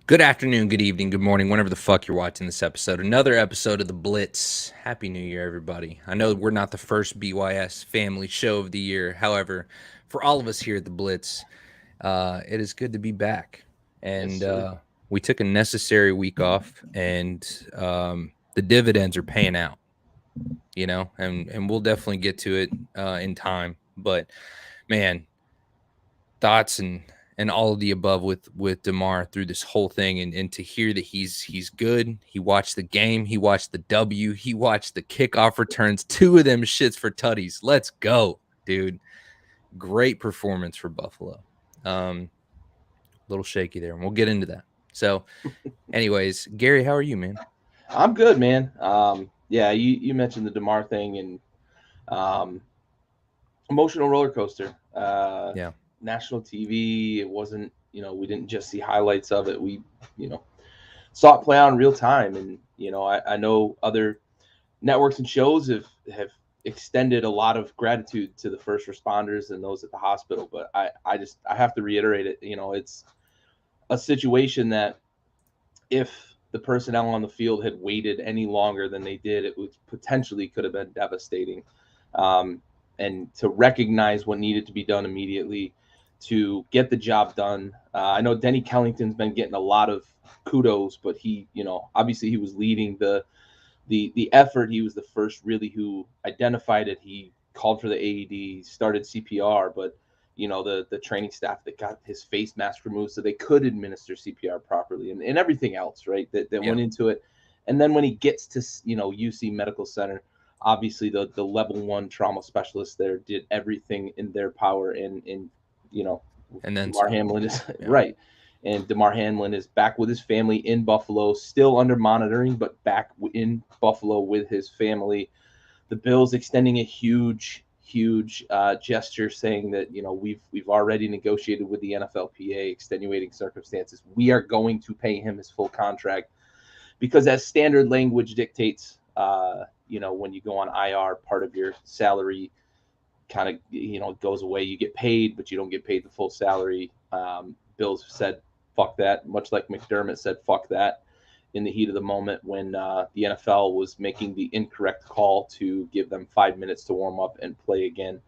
Good afternoon, good evening, good morning, whenever the fuck you're watching this episode. Another episode of The Blitz. Happy New Year, everybody. I know we're not the first BYS family show of the year. However, for all of us here at The Blitz, it is good to be back. Yes, And sir. we took a necessary week off, and the dividends are paying out, and we'll definitely get to it in time. But man, thoughts and all of the above with Damar through this whole thing, and to hear that he's good. He watched the game, he watched the W, he watched the kickoff returns, two of them shits for tutties. Let's go, dude. Great performance for Buffalo. A little shaky there, and we'll get into that. So, anyways, Gary, how are you, man? I'm good, man. Yeah, you mentioned the Damar thing and um, emotional roller coaster. Yeah, National TV. It wasn't, we didn't just see highlights of it. We, you know, saw it play out in real time. And I know other networks and shows have extended a lot of gratitude to the first responders and those at the hospital. But I have to reiterate it. It's a situation that if the personnel on the field had waited any longer than they did, it would potentially could have been devastating. Um, and to recognize what needed to be done immediately to get the job done. I know Denny Kellington's been getting a lot of kudos, but he, obviously he was leading the effort. He was the first really who identified it. He called for the AED, started CPR, but the training staff that got his face mask removed so they could administer CPR properly and everything else, right? That yeah, went into it. And then when he gets to UC Medical Center, obviously the level one trauma specialist there did everything in their power, and you know and then Damar some. Hamlin is Yeah, right. And Damar Hamlin is back with his family in Buffalo, still under monitoring, but back in Buffalo with his family. The Bills extending a huge gesture, saying that we've already negotiated with the NFLPA extenuating circumstances. We are going to pay him his full contract because, as standard language dictates, when you go on IR, part of your salary kind of goes away. You get paid, but you don't get paid the full salary. Bills said fuck that, much like McDermott said fuck that in the heat of the moment when the NFL was making the incorrect call to give them 5 minutes to warm up and play again.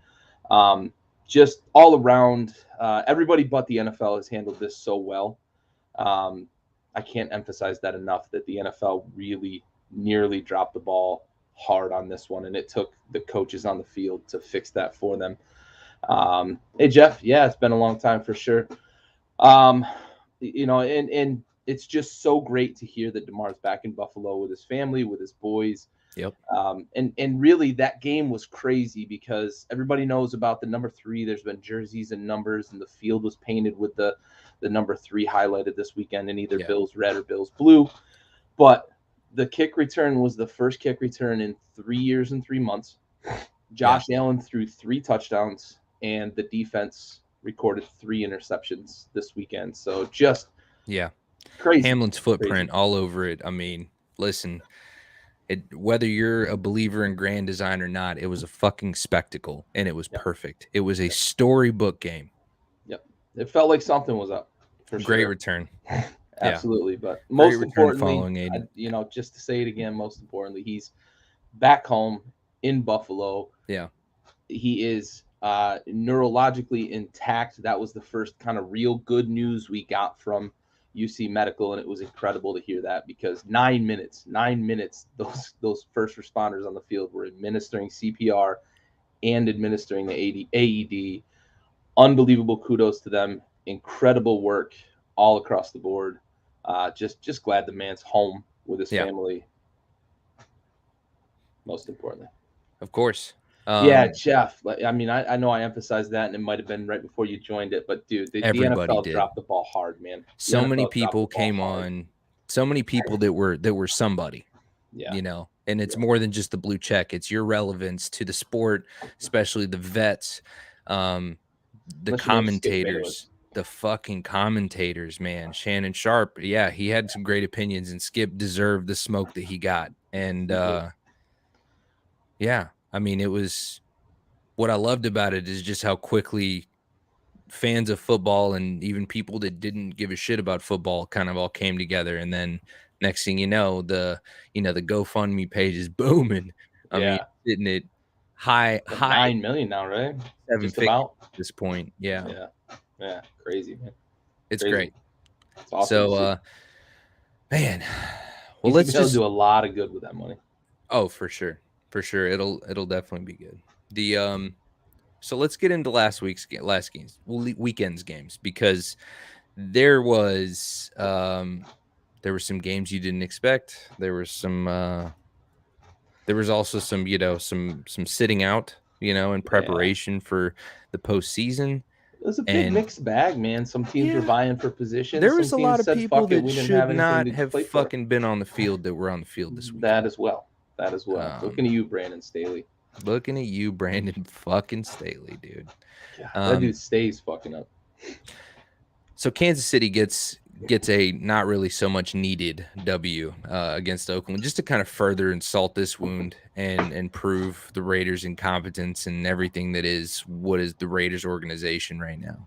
Um, just all around, everybody but the NFL has handled this so well. Um, I can't emphasize that enough that the NFL really nearly dropped the ball hard on this one, and it took the coaches on the field to fix that for them. Hey, Jeff, yeah, it's been a long time for sure. Um, and it's just so great to hear that Damar's back in Buffalo with his family, with his boys. yep, And really, that game was crazy because everybody knows about the number three. There's been jerseys and numbers, and the field was painted with the number three highlighted this weekend in either yeah, Bills red or Bills blue. But the kick return was the first kick return in 3 years and 3 months. yeah, Josh Allen threw three touchdowns, and the defense recorded three interceptions this weekend. So just yeah. crazy, Hamlin's crazy. footprint all over it. I mean, listen, whether you're a believer in grand design or not, it was a fucking spectacle, and it was Yep, perfect. It was a yep, storybook game. yep. It felt like something was up for Great sure. return. Yeah, Absolutely. But great most return importantly, following Aiden. just to say it again, most importantly, he's back home in Buffalo. Yeah, He is neurologically intact. That was the first kind of real good news we got from UC Medical, and it was incredible to hear that because 9 minutes, those first responders on the field were administering CPR and administering the AED. Unbelievable kudos to them. Incredible work all across the board. Just glad the man's home with his yeah, family. Most importantly. of course. Yeah, Um, Jeff. I mean, I know I emphasized that, and it might have been right before you joined it, but dude, the everybody NFL did. dropped the ball hard, man. The So many NFL dropped people the ball came hard. on. So many people that were somebody. Yeah, And it's yeah. more than just the blue check. It's your relevance to the sport, especially the vets, um, the Unless your name's Skip commentators, Bayless. the fucking commentators, man. Shannon Sharp, yeah, he had some great opinions, and Skip deserved the smoke that he got. And He did. yeah, I mean, it was what I loved about it is just how quickly fans of football and even people that didn't give a shit about football kind of all came together. And then next thing you know, the GoFundMe page is booming. I mean, Yeah, sitting at high like 9 million now, right? seven Just figures about. at this point. Yeah, Yeah, yeah, crazy, man. it's Crazy. great. It's awesome to So, see. man, well, He's gonna let's be able to just. do a lot of good with that money. Oh, for sure, for sure. It'll definitely be good. So let's get into last games, weekend's games, because there was there were some games you didn't expect. There was also some, some sitting out, in Yeah, preparation for the postseason. it was a big And mixed bag, man. Some teams were yeah, vying for position. there Some was a lot teams of said, people "Fuck it, that we didn't should have anything not to have play for." fucking been on the field that were on the field this weekend. That as well. That as well. Um, Looking at you, Brandon Staley. looking at you, Brandon fucking Staley, dude. God, that Um, dude stays fucking up. So Kansas City gets a not really so much needed W against Oakland, just to kind of further insult this wound and prove the Raiders' incompetence and everything that is what is the Raiders organization right now.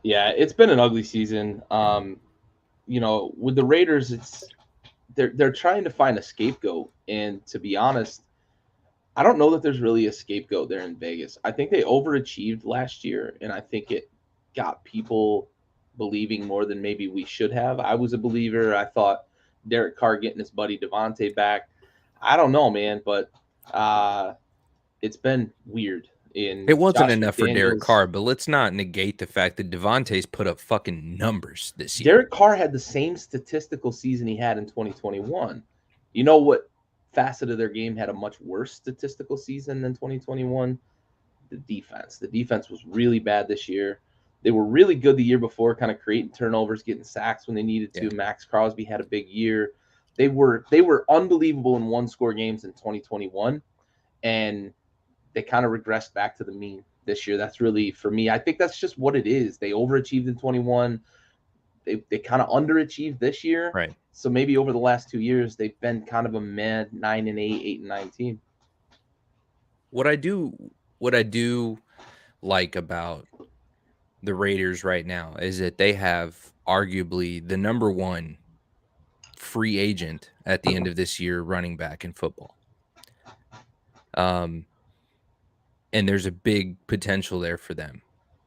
Yeah, it's been an ugly season. With the Raiders, they're trying to find a scapegoat, and to be honest, I don't know that there's really a scapegoat there in Vegas. I think they overachieved last year, and I think it got people believing more than maybe we should have. I was a believer. I thought Derek Carr getting his buddy Devontae back. I don't know, man, but it's been weird. In It wasn't Josh enough for Derek McDaniels, Carr, but let's not negate the fact that Devontae's put up fucking numbers this year. Derek Carr had the same statistical season he had in 2021. You know what facet of their game had a much worse statistical season than 2021? The defense. The defense was really bad this year. They were really good the year before, kind of creating turnovers, getting sacks when they needed to. Yeah. Max Crosby had a big year. They were unbelievable in one-score games in 2021, and they kind of regressed back to the mean this year. That's really, for me, I think that's just what it is. They overachieved in 21. They kind of underachieved this year. Right. So maybe over the last 2 years, they've been kind of a mad 9-8, 8-9 team. What I do like about the Raiders right now is that they have arguably the number one free agent at the end of this year running back in football. And there's a big potential there for them.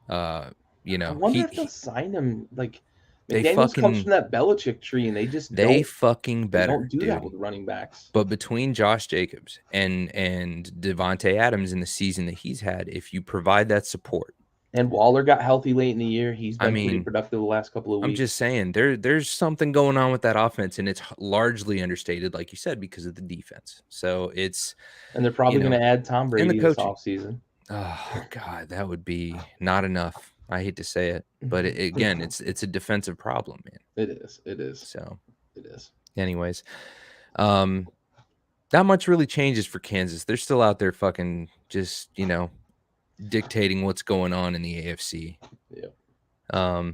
I wonder if they'll sign him. Like They McDaniels comes fucking from that Belichick tree, and they just they don't. fucking They better, don't do dude. that with running backs. But between Josh Jacobs and Devontae Adams in the season that he's had, if you provide that support, And Waller got healthy late in the year. He's I been pretty mean, productive the last couple of I'm weeks. just saying there's something going on with that offense, and it's largely understated, like you said, because of the defense. So it's And they're probably going to add Tom and Brady the this coaching. offseason. Oh God, that would be not enough. I hate to say it, but again, it's a defensive problem, man. It is. It is. So, It is. anyways, not much really changes for Kansas. They're still out there fucking just, dictating what's going on in the AFC. Yeah.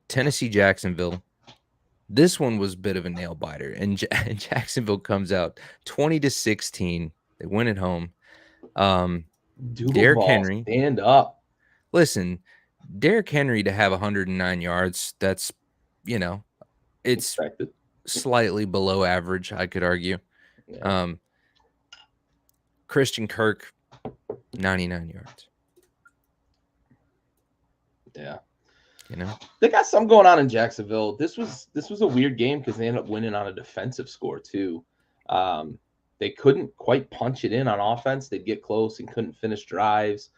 Tennessee, Jacksonville. This one was a bit of a nail biter, and Jacksonville comes out 20-16. They win at home. Derrick Henry, stand up. Listen, Derrick Henry to have 109 yards, that's, it's Expected. slightly below average, I could argue. Yeah. Christian Kirk, 99 yards. Yeah. They got something going on in Jacksonville. This was a weird game because they ended up winning on a defensive score too. They couldn't quite punch it in on offense. They'd get close and couldn't finish drives.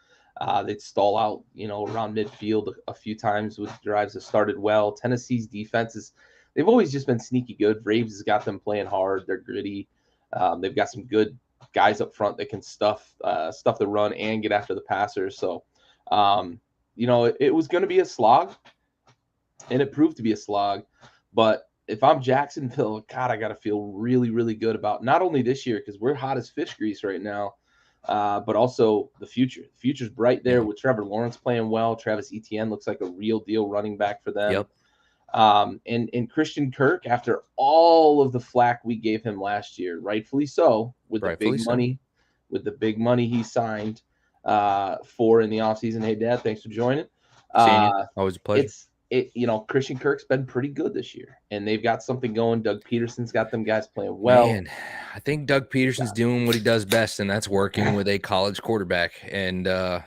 They'd stall out, around midfield a few times with drives that started well. Tennessee's defenses, they've always just been sneaky good. Braves has got them playing hard. They're gritty. They've got some good guys up front that can stuff the run and get after the passers. So, it was going to be a slog, and it proved to be a slog. But if I'm Jacksonville, God, I got to feel really, really good about not only this year, because we're hot as fish grease right now, but also the future. The future's bright there with Trevor Lawrence playing well. Travis Etienne looks like a real deal running back for them. Yep. And Christian Kirk, after all of the flack we gave him last year, rightfully so, with the big money he signed for in the offseason. Hey, Dad, thanks for joining. Seeing you, Uh, always a pleasure. Christian Kirk's been pretty good this year, and they've got something going. Doug Peterson's got them guys playing well. Man, I think Doug Peterson's doing what he does best, and that's working with a college quarterback. And I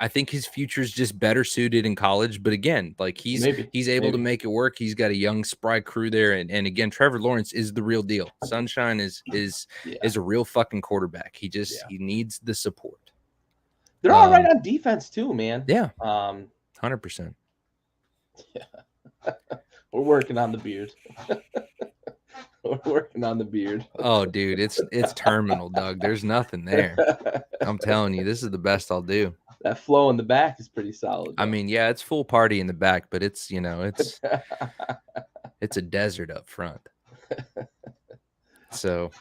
think his future is just better suited in college. But again, like he's able to make it work. He's got a young, spry crew there, and again, Trevor Lawrence is the real deal. Sunshine is a real fucking quarterback. He needs the support. They're all right on defense too, man. Yeah, 100%. Yeah, we're working on the beard. We're working on the beard. Oh, dude, it's terminal, Doug. There's nothing there. I'm telling you, this is the best I'll do. That flow in the back is pretty solid, though. I mean, yeah, it's full party in the back, but it's it's a desert up front. So,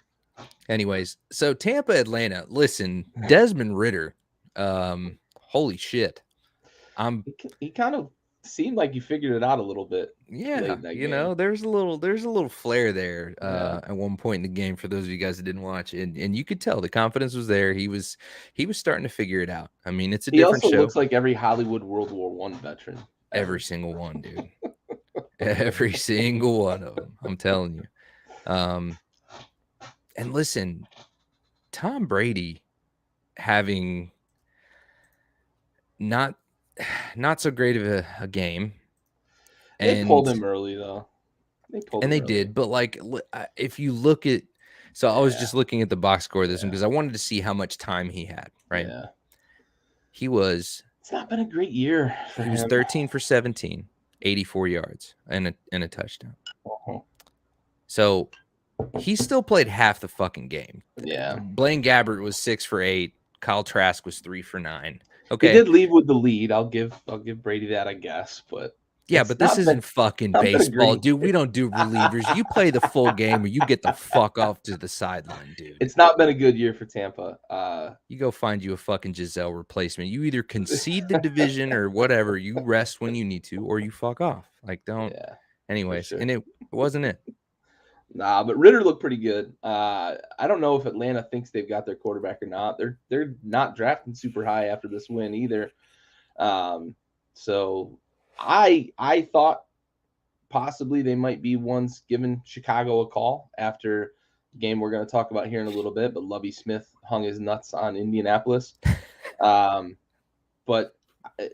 anyways, so Tampa, Atlanta. Listen, Desmond Ridder. Holy shit. He kind of seemed like he figured it out a little bit. Yeah, there's a little flair there at one point in the game for those of you guys that didn't watch, and you could tell the confidence was there. He was starting to figure it out. I mean, it's a different show. He also looks like every Hollywood World War I veteran. Every single one, dude. Every single one of them. I'm telling you. And listen, Tom Brady having not so great of a game. They pulled him early, though. They did, but like if you look at, so I was just looking at the box score of this one because I wanted to see how much time he had. Right? Yeah. It's not been a great year for him. He was 13 for 17, 84 yards, and a touchdown. Uh-huh. So he still played half the fucking game. Yeah. Blaine Gabbert was 6 for 8. Kyle Trask was 3 for 9. Okay. He did leave with the lead. I'll give Brady that, I guess. But yeah, but this isn't fucking baseball, dude. We don't do relievers. You play the full game or you get the fuck off to the sideline, dude. It's not been a good year for Tampa. You go find you a fucking Giselle replacement. You either concede the division or whatever. You rest when you need to, or you fuck off. Like, don't. Yeah, anyways, sure. And it wasn't it. Nah, but Ridder looked pretty good. I don't know if Atlanta thinks they've got their quarterback or not. They're not drafting super high after this win either. So I thought possibly they might be ones giving Chicago a call after the game we're going to talk about here in a little bit. But Lovie Smith hung his nuts on Indianapolis. But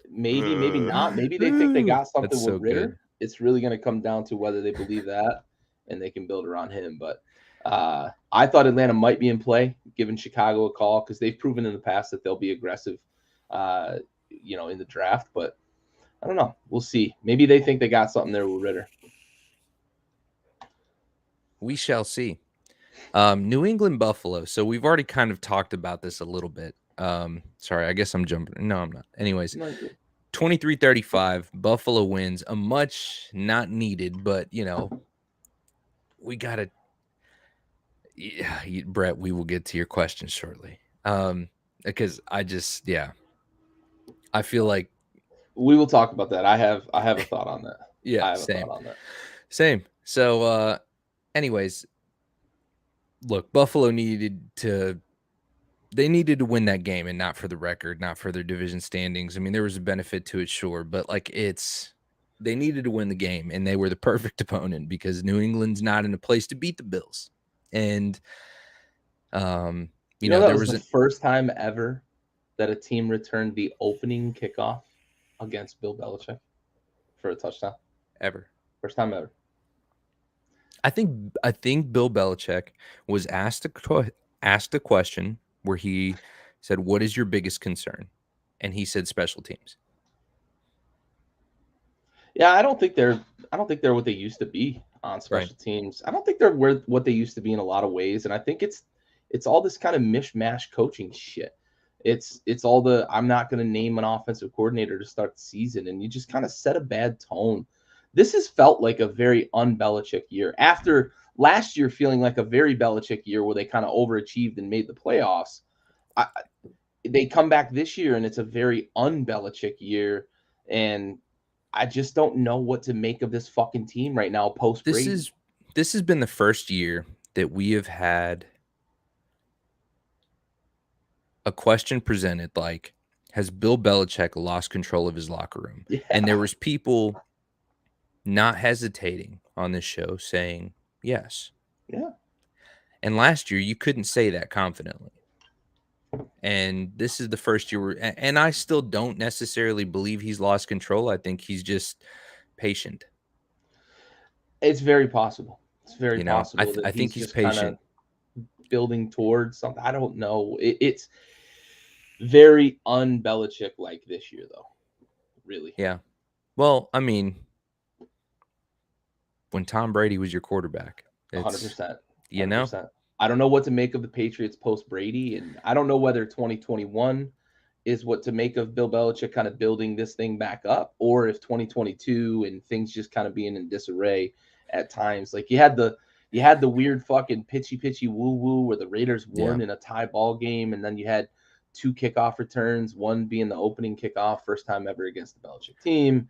maybe not. Maybe they think they got something with Ridder. Good. It's really going to come down to whether they believe that. And they can build around him. But I thought Atlanta might be in play, giving Chicago a call, because they've proven in the past that they'll be aggressive, in the draft. But I don't know. We'll see. Maybe they think they got something there with Ridder. We shall see. New England Buffalo. So we've already kind of talked about this a little bit. Sorry, I guess I'm jumping. No, I'm not. Anyways, 23-35, Buffalo wins. A much not needed, but, we got to, Brett, we will get to your question shortly. Because I feel like we will talk about that. I have a thought on that. Yeah, I have a thought on that. Same. So, anyways, look, Buffalo needed to win that game, and not for the record, not for their division standings. I mean, there was a benefit to it, sure, but like they needed to win the game, and they were the perfect opponent because New England's not in a place to beat the Bills. And, that was the first time ever that a team returned the opening kickoff against Bill Belichick for a touchdown. Ever. First time ever. I think Bill Belichick was asked a question where he said, "What is your biggest concern?" And he said special teams. Yeah, I don't think they're what they used to be on special teams. I don't think they're what they used to be in a lot of ways, and I think it's all this kind of mishmash coaching shit. It's all I'm not going to name an offensive coordinator to start the season, and you just kind of set a bad tone. This has felt like a very un-Belichick year. After last year feeling like a very Belichick year where they kind of overachieved and made the playoffs, they come back this year and it's a very un-Belichick year, and I just don't know what to make of this fucking team right now post Brady. This has been the first year that we have had a question presented like, has Bill Belichick lost control of his locker room? Yeah. And there was people not hesitating on this show saying yes. Yeah. And last year, you couldn't say that confidently. And this is the first year and I still don't necessarily believe he's lost control. I think he's just patient. It's very possible. It's very You know, possible that I think he's he's just kind patient. of building towards something. I don't know. It's very un-Belichick like this year, though. Really. Yeah. Well, I mean, when Tom Brady was your quarterback, it's 100%. you know, 100%. I don't know what to make of the Patriots post Brady, and I don't know whether 2021 is what to make of Bill Belichick kind of building this thing back up, or if 2022 and things just kind of being in disarray at times. Like you had the weird fucking pitchy woo woo where the Raiders yeah. won in a tie ball game, and then you had two kickoff returns, one being the opening kickoff, first time ever against the Belichick team.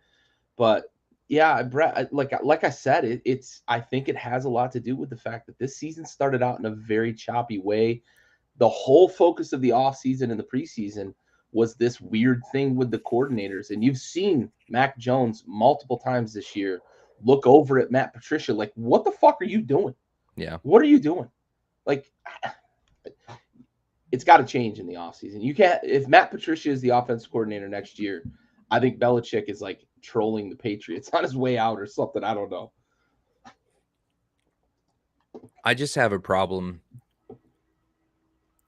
But yeah, Brett, like I said, it's I think it has a lot to do with the fact that this season started out in a very choppy way. The whole focus of the offseason and the preseason was this weird thing with the coordinators. And you've seen Mac Jones multiple times this year look over at Matt Patricia like, what the fuck are you doing? Yeah. What are you doing? Like, it's got to change in the offseason. You can't, if Matt Patricia is the offensive coordinator next year, I think Belichick is like trolling the Patriots on his way out or something. I don't know. I just have a problem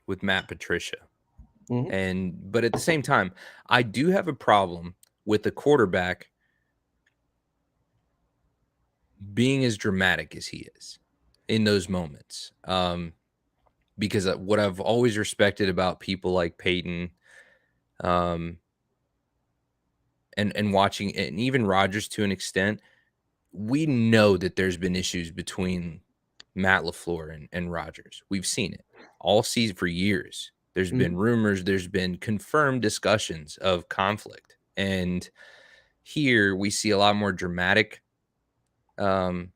with Matt Patricia. Mm-hmm. But at the same time, I do have a problem with the quarterback being as dramatic as he is in those moments. Because what I've always respected about people like Peyton, and watching, and even Rodgers to an extent, we know that there's been issues between Matt LaFleur and Rodgers. We've seen it all season for years. There's been rumors, there's been confirmed discussions of conflict. And here we see a lot more dramatic. And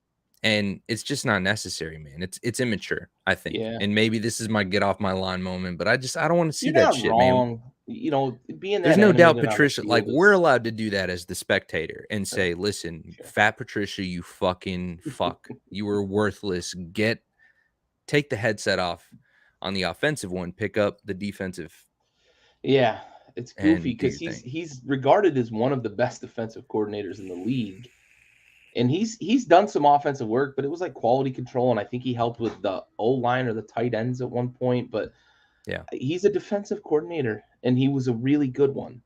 it's just not necessary, man. It's immature, I think. Yeah. And maybe this is my get off my lawn moment, but I don't want to see You're that not shit, man. wrong. You know, being There's that no doubt animated on the Patricia, like field we're is allowed to do that as the spectator and sure. say, listen, Sure. fat Patricia, you fucking fuck. You were worthless. Take the headset off on the offensive one, pick up the defensive Yeah, it's goofy and do because your thing. he's regarded as one of the best defensive coordinators in the league. And he's done some offensive work, but it was like quality control, and I think he helped with the O-line or the tight ends at one point. But Yeah. he's a defensive coordinator, and he was a really good one.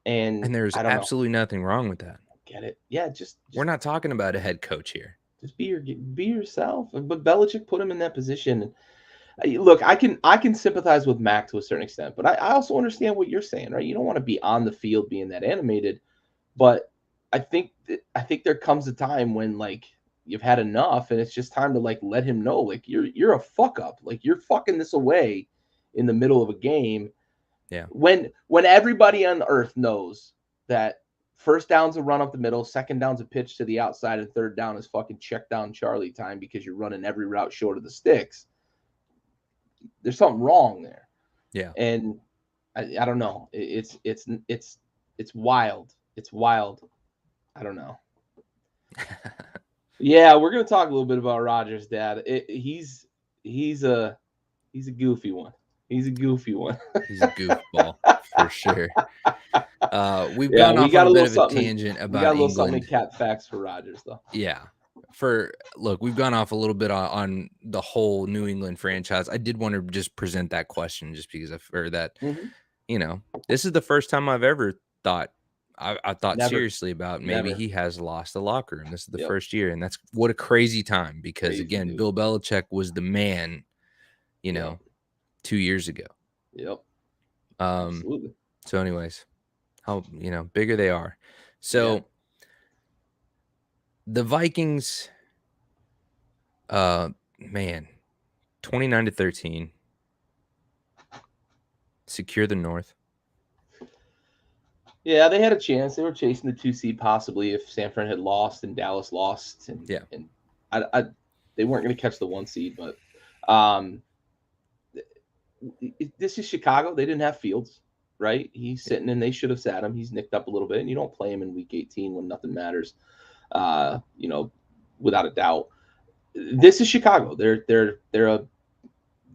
And And there's I don't know, absolutely nothing wrong with that. get it? Yeah, just We're not talking about a head coach here. just be yourself. But Belichick put him in that position. Look, I can sympathize with Mac to a certain extent, but I also understand what you're saying, right? You don't want to be on the field being that animated, but I think there comes a time when like you've had enough, and it's just time to like let him know, like you're a fuck up, like you're fucking this away in the middle of a game. Yeah. When everybody on earth knows that first down's a run up the middle, second down's a pitch to the outside, and third down is fucking check down Charlie time because you're running every route short of the sticks. There's something wrong there. Yeah. And I don't know. It's wild. It's wild. I don't know. Yeah, we're gonna talk a little bit about Rodgers, Dad. He's a goofy one. He's a goofy one. He's a goofball for sure. We've Yeah, gone we off got on a bit of a something. tangent We got about a little something in England. cat facts for Rodgers, though. Yeah. Look, we've gone off a little bit on the whole New England franchise. I did want to just present that question just because I've heard that, this is the first time I've ever thought I thought Never. seriously about maybe Never. he has lost the locker room. This is the Yep. first year. And that's what a crazy time because Crazy, again, dude. Bill Belichick was the man, Yep. 2 years ago. Yep. Absolutely. So anyways, how bigger they are. So the Vikings, man, 29-13, secure the North. Yeah, they had a chance. They were chasing the 2 seed possibly if San Fran had lost and Dallas lost, and they weren't going to catch the 1 seed. But this is Chicago. They didn't have Fields. right? He's sitting and they should have sat him. He's nicked up a little bit, and you don't play him in week 18 when nothing matters, without a doubt. This is Chicago. They're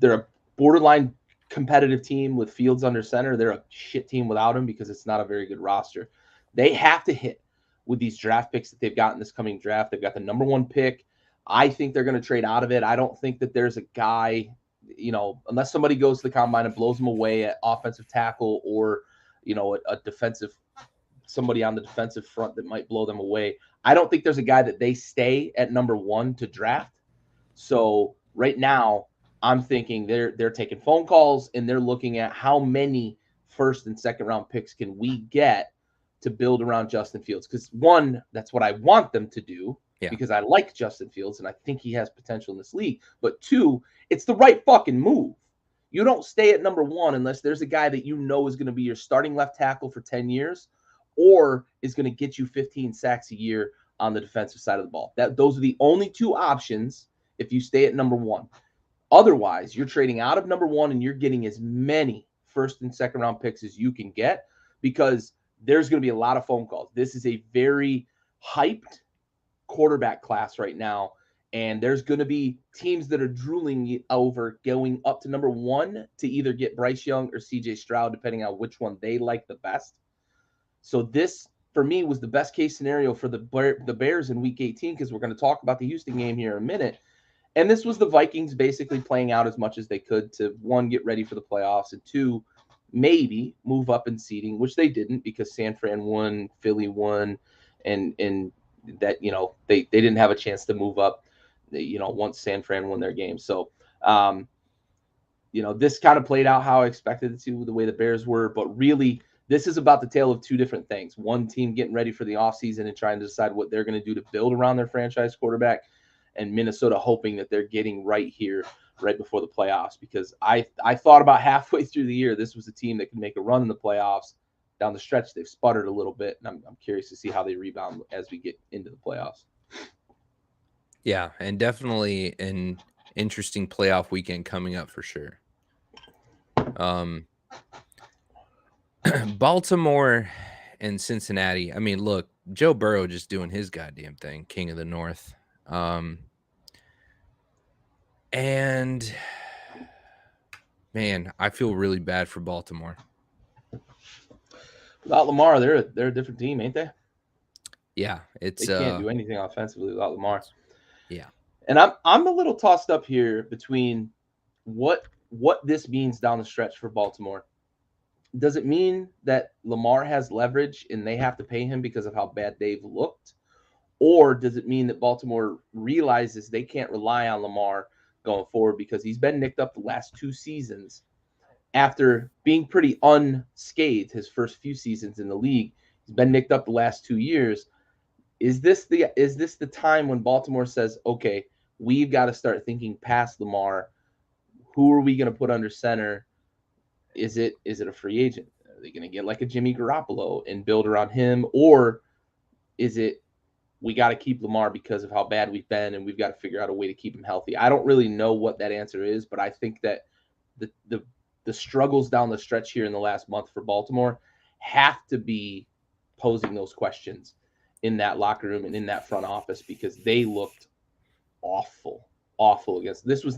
a borderline competitive team with Fields under center. They're a shit team without him because it's not a very good roster. They have to hit with these draft picks that they've got in this coming draft. They've got the number 1 pick. I think they're going to trade out of it. I don't think that there's a guy, unless somebody goes to the combine and blows them away at offensive tackle or, a defensive, somebody on the defensive front that might blow them away. I don't think there's a guy that they stay at number 1 to draft. So right now, I'm thinking they're taking phone calls and they're looking at how many first and second round picks can we get to build around Justin Fields. Because one, that's what I want them to do because I like Justin Fields and I think he has potential in this league. But 2, it's the right fucking move. You don't stay at number 1 unless there's a guy that you know is going to be your starting left tackle for 10 years or is going to get you 15 sacks a year on the defensive side of the ball. Those are the only 2 options if you stay at number 1. Otherwise, you're trading out of number 1 and you're getting as many first and second round picks as you can get because there's going to be a lot of phone calls. This is a very hyped quarterback class right now, and there's going to be teams that are drooling over going up to number 1 to either get Bryce Young or CJ Stroud, depending on which one they like the best. So this, for me, was the best case scenario for the Bears in week 18 because we're going to talk about the Houston game here in a minute. And this was the Vikings basically playing out as much as they could to, 1, get ready for the playoffs, and 2, maybe move up in seeding, which they didn't because San Fran won, Philly won, and that, they didn't have a chance to move up, once San Fran won their game. So, this kind of played out how I expected it to, the way the Bears were. But really, this is about the tale of 2 different things. One team getting ready for the offseason and trying to decide what they're going to do to build around their franchise quarterback, and Minnesota hoping that they're getting right here right before the playoffs, because I thought about halfway through the year this was a team that could make a run in the playoffs. Down the stretch, they've sputtered a little bit, and I'm curious to see how they rebound as we get into the playoffs. Yeah, and definitely an interesting playoff weekend coming up for sure. Baltimore and Cincinnati. I mean, look, Joe Burrow just doing his goddamn thing, king of the North. And man, I feel really bad for Baltimore. Without Lamar, they're a different team, ain't they? Yeah, they can't do anything offensively without Lamar. Yeah, and I'm a little tossed up here between what this means down the stretch for Baltimore. Does it mean that Lamar has leverage and they have to pay him because of how bad they've looked? Or does it mean that Baltimore realizes they can't rely on Lamar going forward because he's been nicked up the last 2 seasons after being pretty unscathed his first few seasons in the league? He's been nicked up the last 2 years. Is this the time when Baltimore says, okay, we've got to start thinking past Lamar? Who are we going to put under center? Is it a free agent? Are they going to get like a Jimmy Garoppolo and build around him? Or is it, we got to keep Lamar because of how bad we've been and we've got to figure out a way to keep him healthy? I don't really know what that answer is, but I think that the struggles down the stretch here in the last month for Baltimore have to be posing those questions in that locker room and in that front office, because they looked awful against. This was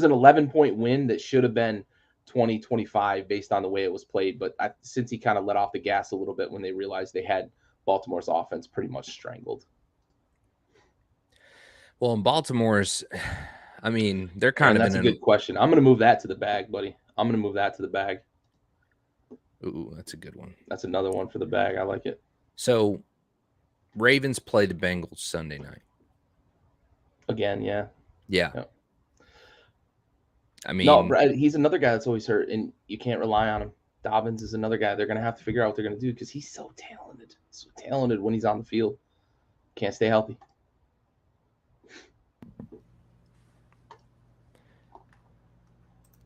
an 11-point win that should have been 20-25 based on the way it was played. But since he kind of let off the gas a little bit when they realized they had Baltimore's offense pretty much strangled. Well, in Baltimore's, I mean, they're kind of that's a good question. I'm going to move that to the bag, buddy. I'm going to move that to the bag. Ooh, that's a good one. That's another one for the bag. I like it. So, Ravens play the Bengals Sunday night. Again, yeah. I mean, no, he's another guy that's always hurt, and you can't rely on him. Dobbins is another guy they're going to have to figure out what they're going to do because he's so talented when he's on the field. Can't stay healthy.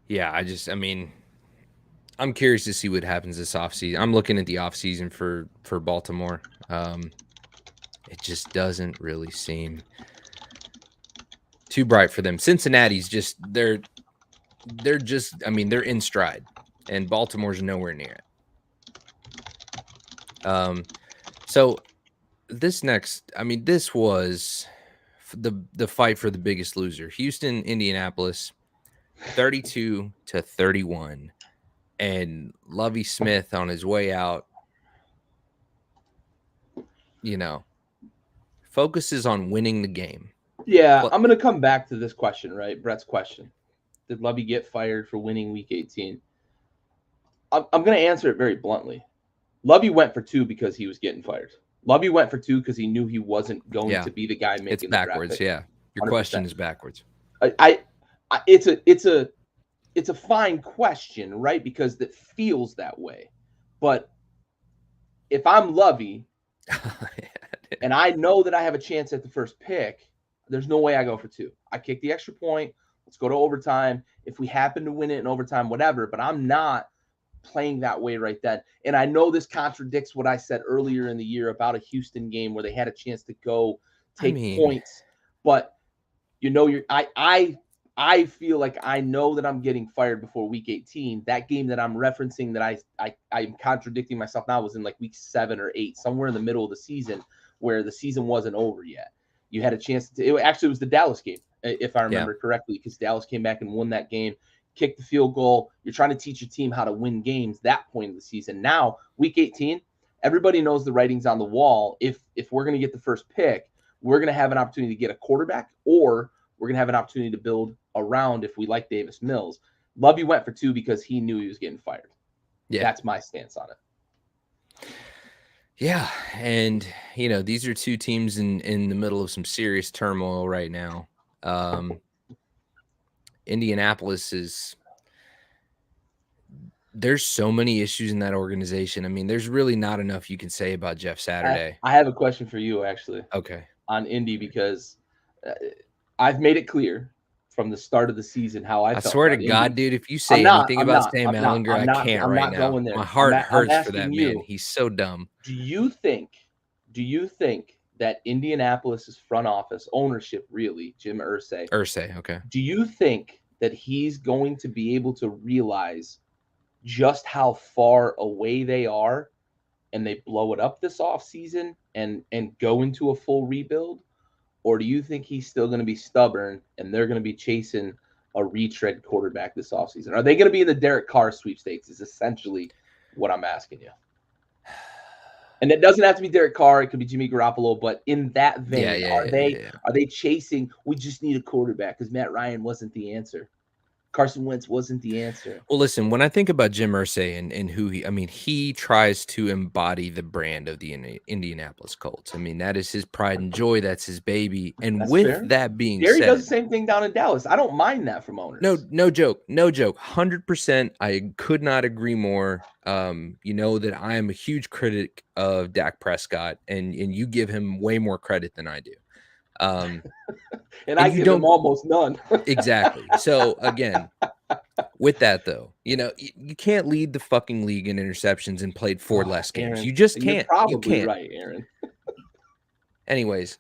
Yeah, I'm curious to see what happens this offseason. I'm looking at the offseason for Baltimore. It just doesn't really seem too bright for them. Cincinnati's they're in stride, and Baltimore's nowhere near it. So this next, I mean, this was the fight for the biggest loser. Houston, Indianapolis, 32-31, and Lovie Smith on his way out, focuses on winning the game. Yeah, I'm going to come back to this question, right? Brett's question. Did Lovey get fired for winning Week 18? I'm going to answer it very bluntly. Lovey went for 2 because he was getting fired. Lovey went for 2 because he knew he wasn't going to be the guy making it's backwards. the draft pick. Yeah, your 100%. Question is backwards. It's a fine question, right? Because it feels that way. But if I'm Lovey and I know that I have a chance at the first pick, there's no way I go for 2. I kick the extra point. Let's go to overtime. If we happen to win it in overtime, whatever. But I'm not playing that way right then. And I know this contradicts what I said earlier in the year about a Houston game where they had a chance to go take points. But I feel like I know that I'm getting fired before Week 18. That game that I'm referencing that I'm contradicting myself now was in like Week 7 or 8, somewhere in the middle of the season where the season wasn't over yet. You had a chance to. It was the Dallas game, if I remember correctly, because Dallas came back and won that game, kicked the field goal. You're trying to teach your team how to win games that point of the season. Now, Week 18, everybody knows the writing's on the wall. If we're going to get the first pick, we're going to have an opportunity to get a quarterback, or we're going to have an opportunity to build around if we like Davis Mills. Lovey went for 2 because he knew he was getting fired. Yeah. That's my stance on it. Yeah, and these are 2 teams in the middle of some serious turmoil right now. Indianapolis there's so many issues in that organization. I mean, there's really not enough you can say about Jeff Saturday. I have a question for you, actually. Okay. On Indy, because I've made it clear from the start of the season how I felt. I swear to God, Indy. dude, if you say anything about Sam Ellinger, I can't I'm right not now. Going there. My heart hurts for that you, man. He's so dumb. Do you think that Indianapolis's front office ownership, really, Jim Irsay, okay. Do you think that he's going to be able to realize just how far away they are and they blow it up this offseason and go into a full rebuild? Or do you think he's still going to be stubborn and they're going to be chasing a retread quarterback this offseason? Are they going to be in the Derek Carr sweepstakes is essentially what I'm asking you. And it doesn't have to be Derek Carr. It could be Jimmy Garoppolo. But in that vein, are they chasing, we just need a quarterback because Matt Ryan wasn't the answer. Carson Wentz wasn't the answer. Well, listen, when I think about Jim Irsay and who he tries to embody the brand of the Indianapolis Colts. I mean, that is his pride and joy. That's his baby. And that's with fair. That being Gary said, does the same thing down in Dallas. I don't mind that from owners. No joke. 100%. I could not agree more. You know that I am a huge critic of Dak Prescott, and you give him way more credit than I do. And I give him almost none. Exactly. So again, with that though, you can't lead the fucking league in interceptions and played 4 less games. Aaron, you just can't. You're probably you can't. Right, Aaron. Anyways,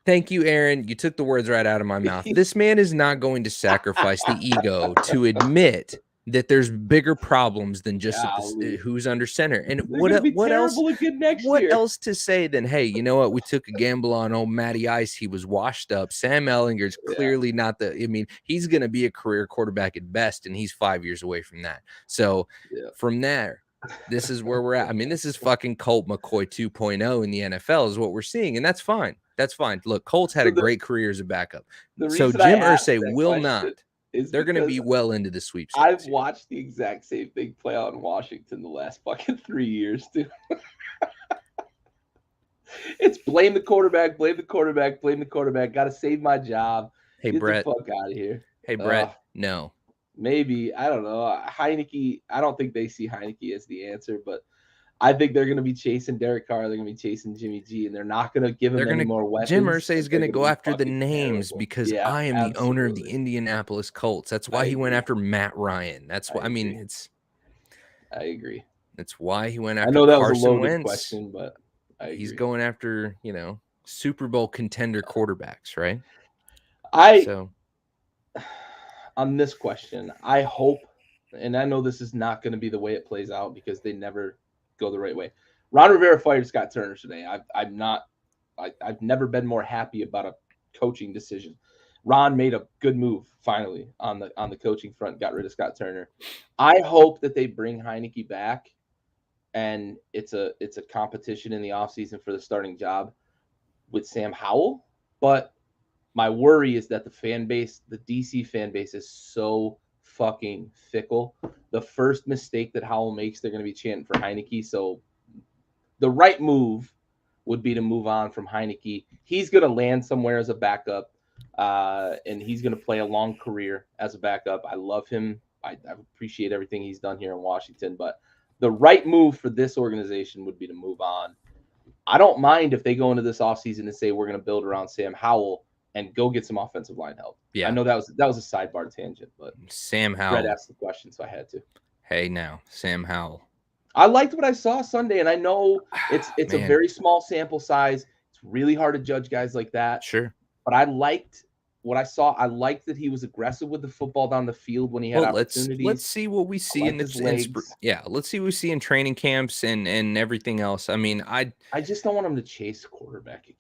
thank you, Aaron. You took the words right out of my mouth. This man is not going to sacrifice the ego to admit that there's bigger problems than just who's under center. And what else? What else to say than, hey, you know what? We took a gamble on old Matty Ice. He was washed up. Sam Ellinger's clearly not he's going to be a career quarterback at best, and he's 5 years away from that. So from there, this is where we're at. I mean, this is fucking Colt McCoy 2.0 in the NFL is what we're seeing, and that's fine. That's fine. Look, Colt's had a great career as a backup. So Jim Irsay will not. They're going to be well into the sweepstakes. I've watched the exact same thing play out in Washington the last fucking 3 years, too. It's blame the quarterback. Got to save my job. Hey, Get Brett. the fuck out of here. Hey, Brett. No. Maybe. I don't know. Heineke, I don't think they see Heineke as the answer, but I think they're going to be chasing Derek Carr. They're going to be chasing Jimmy G, and they're not going to give him any more weapons. Jim Irsay is going to go after the names because I am the owner of the Indianapolis Colts. That's why he went after Matt Ryan. That's why. I agree. That's why he went after. I know that Carson was a loaded Wentz. question, but he's going after Super Bowl contender quarterbacks, right? On this question, I hope, and I know this is not going to be the way it plays out because they never go the right way. Ron Rivera fired Scott Turner today. I've never been more happy about a coaching decision. Ron made a good move finally on the coaching front, got rid of Scott Turner. I hope that they bring Heineke back and it's a competition in the offseason for the starting job with Sam Howell. But my worry is that the DC fan base is so fucking fickle. The first mistake that Howell makes, they're going to be chanting for Heineke. So the right move would be to move on from Heineke. He's going to land somewhere as a backup, and he's going to play a long career as a backup. I love him. I appreciate everything he's done here in Washington, but the right move for this organization would be to move on. I don't mind if they go into this offseason and say we're going to build around Sam Howell and go get some offensive line help. Yeah, I know that was a sidebar tangent, but Sam Howell. Brett asked the question, so I had to. Hey, now Sam Howell. I liked what I saw Sunday, and I know it's a very small sample size. It's really hard to judge guys like that. Sure, but I liked what I saw. I liked that he was aggressive with the football down the field when he had opportunities. Let's see what we see let's see what we see in training camps and everything else. I mean, I just don't want him to chase quarterback again.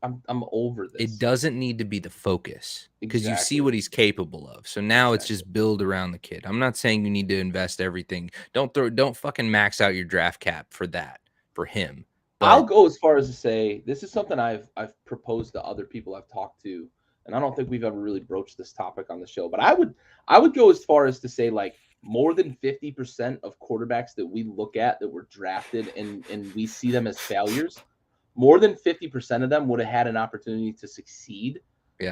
I'm over this. It doesn't need to be the focus because you see what he's capable of. So now it's just build around the kid. I'm not saying you need to invest everything. Don't fucking max out your draft cap for him. But I'll go as far as to say this is something I've proposed to other people I've talked to, and I don't think we've ever really broached this topic on the show. But I would go as far as to say like more than 50% of quarterbacks that we look at that were drafted and we see them as failures. More than 50% of them would have had an opportunity to succeed,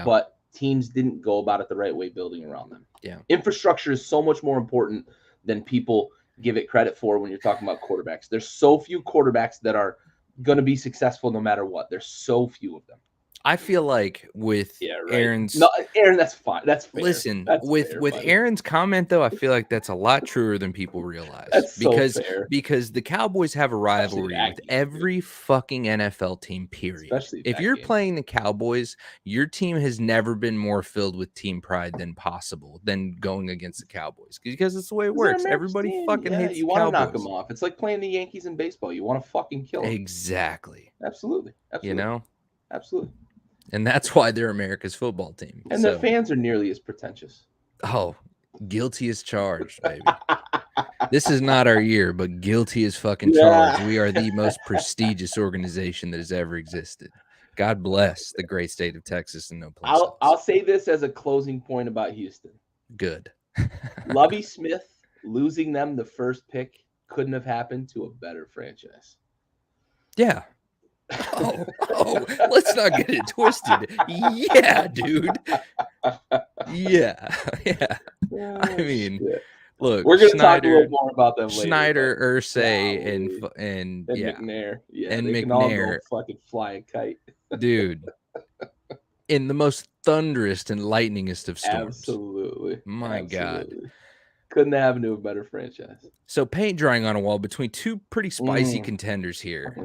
but teams didn't go about it the right way building around them. Yeah. Infrastructure is so much more important than people give it credit for when you're talking about quarterbacks. There's so few quarterbacks that are going to be successful no matter what. There's so few of them. I feel like with Aaron's Aaron, that's fine. That's fair. Listen, that's with Aaron's comment though, I feel like that's a lot truer than people realize. That's because so fair. Because the Cowboys have a rivalry with every fucking NFL team, period. If you're playing the Cowboys, your team has never been more filled with team pride than possible than going against the Cowboys because it's the way it works. Everybody fucking hates you want to knock them off. It's like playing the Yankees in baseball. You want to fucking kill them. Exactly. Absolutely. You know? Absolutely. And that's why they're America's football team. And the fans are nearly as pretentious. Oh, guilty as charged, baby. This is not our year, but guilty as fucking charged. We are the most prestigious organization that has ever existed. God bless the great state of Texas and no place else. I'll say this as a closing point about Houston. Good. Lovie Smith losing them the first pick couldn't have happened to a better franchise. Yeah. Oh, let's not get it twisted. Yeah, dude. Yeah. I mean, look, we're gonna talk a little more about them later. Schneider, Irsay, and McNair. Yeah, and they McNair can all go fucking fly a kite, dude. In the most thunderous and lightningest of storms. Absolutely. My God. Couldn't have into a better franchise. So paint drying on a wall between two pretty spicy contenders here.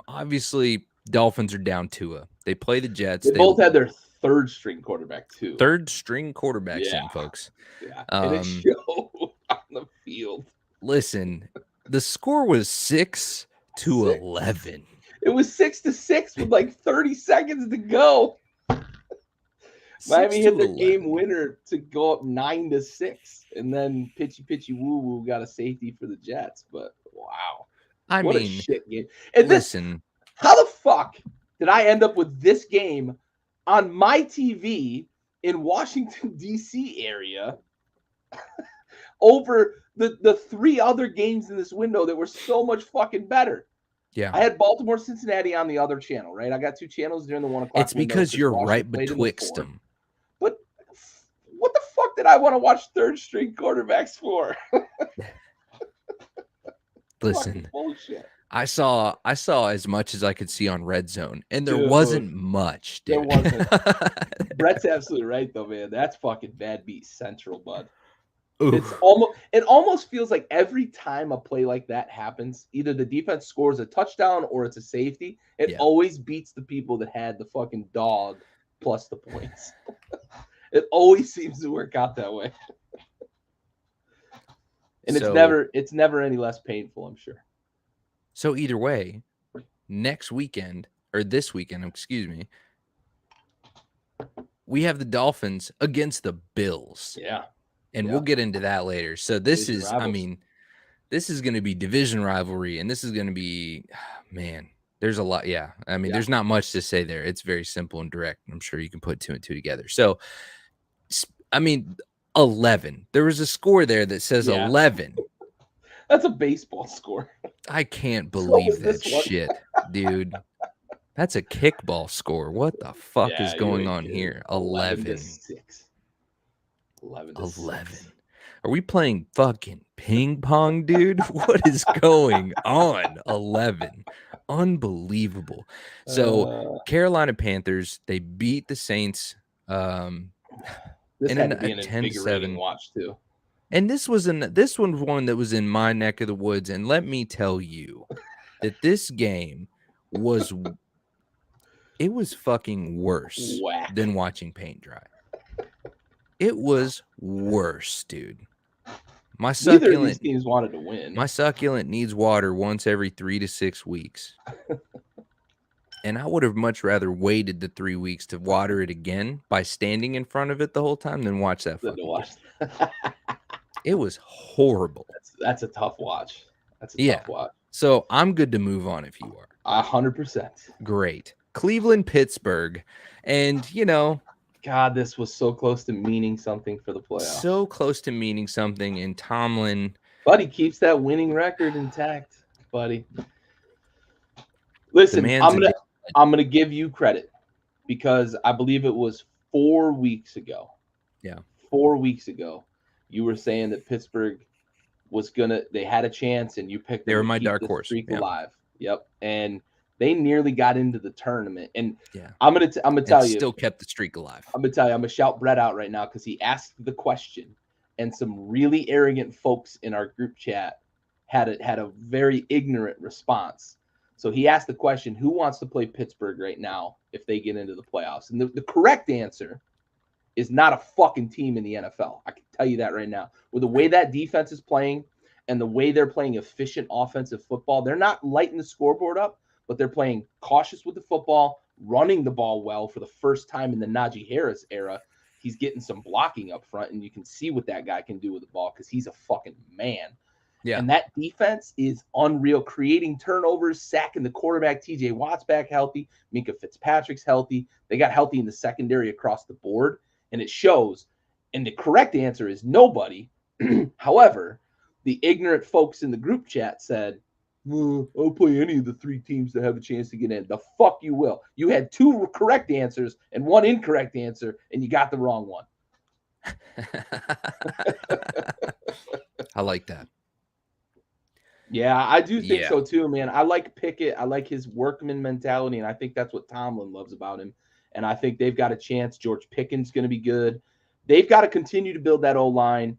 Obviously, Dolphins are down Tua. They play the Jets. They both had their third string quarterback too. Third string quarterbacks in, folks. Yeah, and it showed on the field. Listen, the score was 6-11. It was 6-6 with like 30 seconds to go. Miami hit their game winner to go up 9-6, and then pitchy woo woo got a safety for the Jets. But wow, what a shit game! And listen, how the fuck did I end up with this game on my TV in Washington D.C. area over the three other games in this window that were so much fucking better? Yeah, I had Baltimore, Cincinnati on the other channel, right? I got two channels during the 1 o'clock. It's because you're right betwixt them. But what the fuck did I want to watch third string quarterbacks for? Listen, bullshit. I saw as much as I could see on Red Zone, and there wasn't much, dude. There wasn't. Brett's absolutely right, though, man. That's fucking bad beat central, bud. It almost feels like every time a play like that happens, either the defense scores a touchdown or it's a safety. It always beats the people that had the fucking dog plus the points. It always seems to work out that way. And it's never any less painful, I'm sure. So either way, next weekend or this weekend, excuse me, we have the Dolphins against the Bills. Yeah. And Yeah. we'll get into that later. So this Division is, rivals. I mean, this is going to be division rivalry, and this is going to be, man, there's a lot. Yeah. I mean, there's not much to say there. It's very simple and direct. I'm sure you can put 2 and 2 together. So, I mean, 11. There was a score there that says 11. That's a baseball score. I can't believe that shit, dude. That's a kickball score. What the fuck is going on here? 11. 6. 11. 6. Are we playing fucking ping pong, dude? What is going on? 11. Unbelievable. So Carolina Panthers, they beat the Saints. This had to be an invigorating watch too. And this one that was in my neck of the woods. And let me tell you that this game was fucking worse than watching paint dry. It was worse, dude. Neither of these teams wanted to win. My succulent needs water once every 3 to 6 weeks. And I would have much rather waited the 3 weeks to water it again by standing in front of it the whole time than watch that fucking game. It was horrible. That's a tough watch. That's a tough watch. So I'm good to move on if you are. 100%. Great. Cleveland, Pittsburgh. And, you know, God, this was so close to meaning something for the playoffs. So close to meaning something. And Tomlin. Buddy keeps that winning record intact, buddy. Listen, I'm gonna give you credit because I believe it was 4 weeks ago. Yeah. 4 weeks ago, you were saying that Pittsburgh they had a chance, and you picked them. They were my dark horse. Streak alive. Yep. And they nearly got into the tournament. And yeah, I'm gonna tell you, still kept the streak alive. I'm gonna tell you, I'm gonna shout Brett out right now because he asked the question, and some really arrogant folks in our group chat had a very ignorant response. So he asked the question, who wants to play Pittsburgh right now if they get into the playoffs? And the correct answer is not a fucking team in the NFL. I can tell you that right now. With the way that defense is playing and the way they're playing efficient offensive football, they're not lighting the scoreboard up, but they're playing cautious with the football, running the ball well for the first time in the Najee Harris era. He's getting some blocking up front, and you can see what that guy can do with the ball because he's a fucking man. Yeah. And that defense is unreal, creating turnovers, sacking the quarterback. TJ Watt's back healthy. Minkah Fitzpatrick's healthy. They got healthy in the secondary across the board, and it shows. And the correct answer is nobody. However, the ignorant folks in the group chat said, I'll play any of the 3 teams that have a chance to get in. The fuck you will. You had 2 correct answers and 1 incorrect answer, and you got the wrong one. I like that. Yeah, I do think so too, man. I like Pickett. I like his workman mentality, and I think that's what Tomlin loves about him. And I think they've got a chance. George Pickens going to be good. They've got to continue to build that O-line.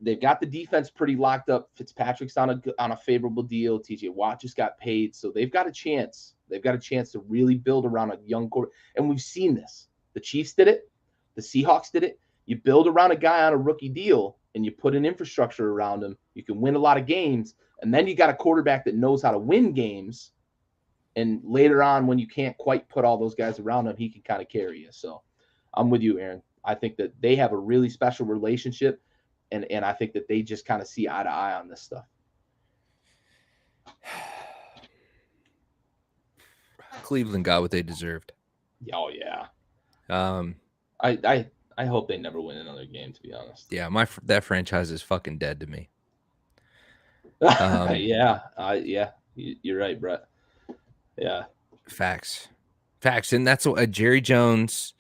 They've got the defense pretty locked up. Fitzpatrick's on a favorable deal. TJ Watt just got paid, so they've got a chance. They've got a chance to really build around a young quarterback. And we've seen this. The Chiefs did it. The Seahawks did it. You build around a guy on a rookie deal, and you put an infrastructure around him. You can win a lot of games. And then you got a quarterback that knows how to win games. And later on, when you can't quite put all those guys around him, he can kind of carry you. So I'm with you, Aaron. I think that they have a really special relationship. And I think that they just kind of see eye to eye on this stuff. Cleveland got what they deserved. Oh, yeah. I hope they never win another game, to be honest. Yeah, that franchise is fucking dead to me. Yeah, you're right, Brett. Yeah, facts, and that's what Jerry Jones,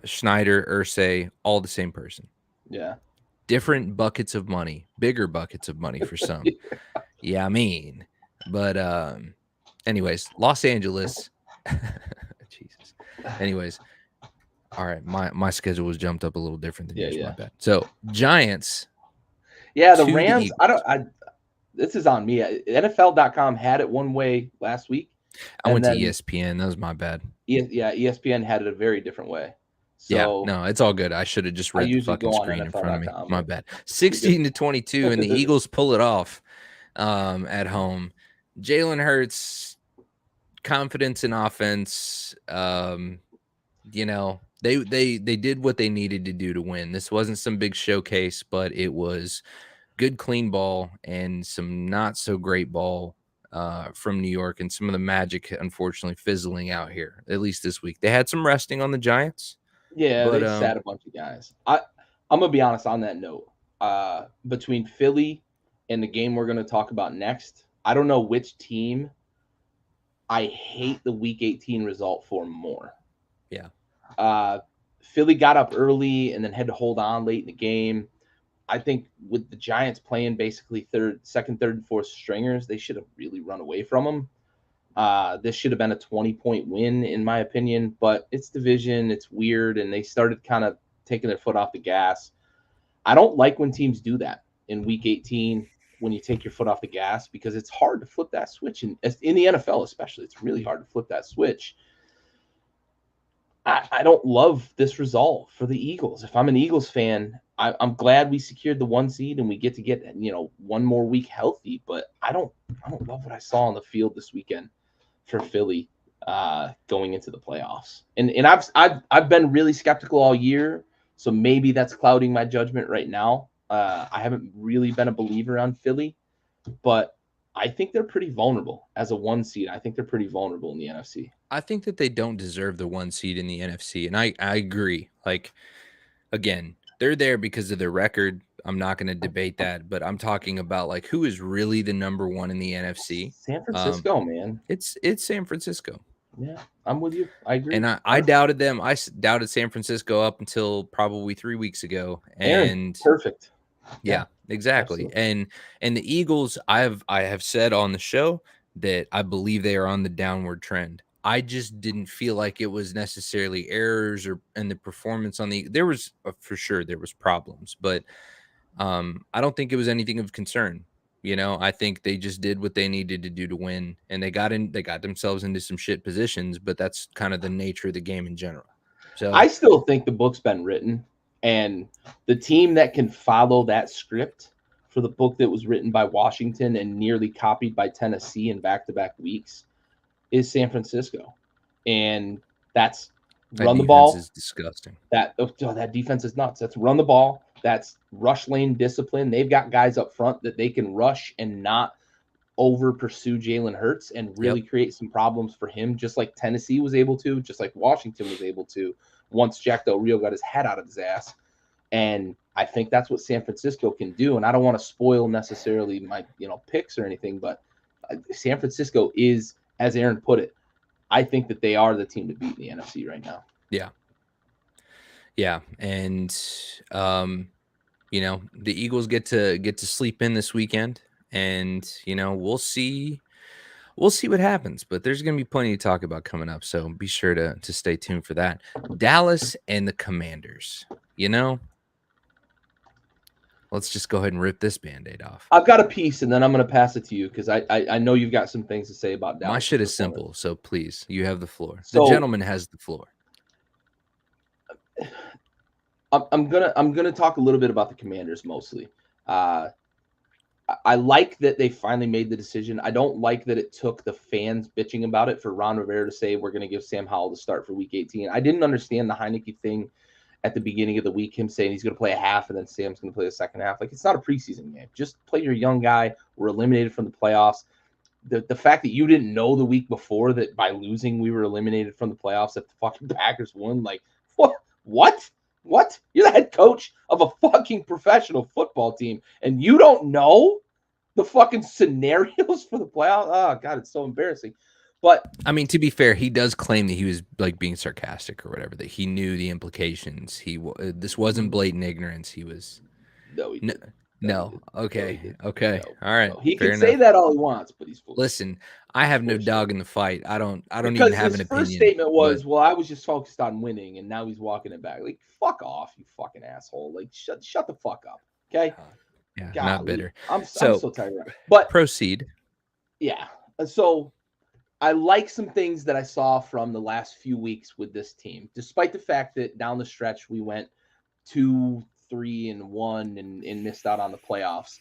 Schneider, Irsay, all the same person. Yeah, different buckets of money, bigger buckets of money for some. Yeah, I mean, but anyways, Los Angeles. Jesus. Anyways, all right, my schedule was jumped up a little different than yours. My bad. So Giants. Yeah, the Rams. This is on me. NFL.com had it one way last week. I went to ESPN. That was my bad. ESPN had it a very different way. So yeah, no, it's all good. I should have just read the fucking screen in front of me. My bad. 16-22, and the Eagles pull it off at home. Jalen Hurts, confidence in offense. They did what they needed to do to win. This wasn't some big showcase, but it was good, clean ball and some not so great ball from New York, and some of the magic, unfortunately, fizzling out here. At least this week, they had some resting on the Giants, Yeah, but they sat a bunch of guys. I'm gonna be honest on that note. Between Philly and the game we're gonna talk about next, I don't know which team I hate the Week 18 result for more. Yeah. Philly got up early and then had to hold on late in the game. I think with the Giants playing basically second, third, and fourth stringers, they should have really run away from them. This should have been a 20-point win, in my opinion, but it's division, it's weird, and they started kind of taking their foot off the gas. I don't like when teams do that in Week 18 when you take your foot off the gas, because it's hard to flip that switch. And in the NFL especially, it's really hard to flip that switch. I don't love this result for the Eagles. If I'm an Eagles fan, I'm glad we secured the 1 seed and we get one more week healthy. But I don't love what I saw on the field this weekend for Philly going into the playoffs. And I've been really skeptical all year, so maybe that's clouding my judgment right now. I haven't really been a believer on Philly, but I think they're pretty vulnerable as a 1 seed. I think they're pretty vulnerable in the NFC. I think that they don't deserve the 1 seed in the NFC, and I agree. Like, again, they're there because of their record. I'm not going to debate that, but I'm talking about like who is really the number 1 in the NFC. San Francisco, man. It's San Francisco. Yeah, I'm with you. I agree. And I doubted them. I doubted San Francisco up until probably 3 weeks ago. Aaron, And perfect. yeah, exactly. Absolutely. And the Eagles, I have said on the show that I believe they are on the downward trend. I just didn't feel like it was necessarily errors or in the performance on there was for sure there was problems, but I don't think it was anything of concern. I think they just did what they needed to do to win, and they got themselves into some shit positions, but that's kind of the nature of the game in general. So I still think the book's been written, and the team that can follow that script for the book that was written by Washington and nearly copied by Tennessee in back-to-back weeks is San Francisco. And that's run the ball. Is disgusting. That defense is nuts. That's run the ball. That's rush lane discipline. They've got guys up front that they can rush and not over pursue Jalen Hurts and really create some problems for him, just like Tennessee was able to, just like Washington was able to once Jack Del Rio got his head out of his ass. And I think that's what San Francisco can do. And I don't want to spoil necessarily my picks or anything, but San Francisco is, as Aaron put it, I think that they are the team to beat in the NFC right now. Yeah. Yeah. And the Eagles get to sleep in this weekend, and we'll see what happens, but there's going to be plenty to talk about coming up, so be sure to stay tuned for that. Dallas and the Commanders. Let's just go ahead and rip this Band-Aid off. I've got a piece, and then I'm going to pass it to you because I know you've got some things to say about Dallas. My shit is simple, so please, you have the floor. The gentleman has the floor. I'm gonna talk a little bit about the Commanders mostly. I like that they finally made the decision. I don't like that it took the fans bitching about it for Ron Rivera to say we're going to give Sam Howell the start for Week 18. I didn't understand the Heineke thing at the beginning of the week, him saying he's going to play a half and then Sam's going to play the second half. Like, it's not a preseason game. Just play your young guy. We're eliminated from the playoffs. The fact that you didn't know the week before that by losing we were eliminated from the playoffs if the fucking Packers won, like, what? What? You're the head coach of a fucking professional football team, and you don't know the fucking scenarios for the playoffs? Oh, God, it's so embarrassing. But I mean, to be fair, he does claim that he was like being sarcastic or whatever, that he knew the implications. This wasn't blatant ignorance. He was no. Okay. Okay. No. All right. No. He can say that all he wants, but he's full. Listen, I have no dog in the fight. I don't even have an opinion. His first statement was, "Well, I was just focused on winning," and now he's walking it back. Like, fuck off, you fucking asshole! Like, shut the fuck up, okay? Yeah, golly. Not bitter. I'm so tired of it. But proceed. Yeah. So I like some things that I saw from the last few weeks with this team, despite the fact that down the stretch we went 2-3-1 and missed out on the playoffs.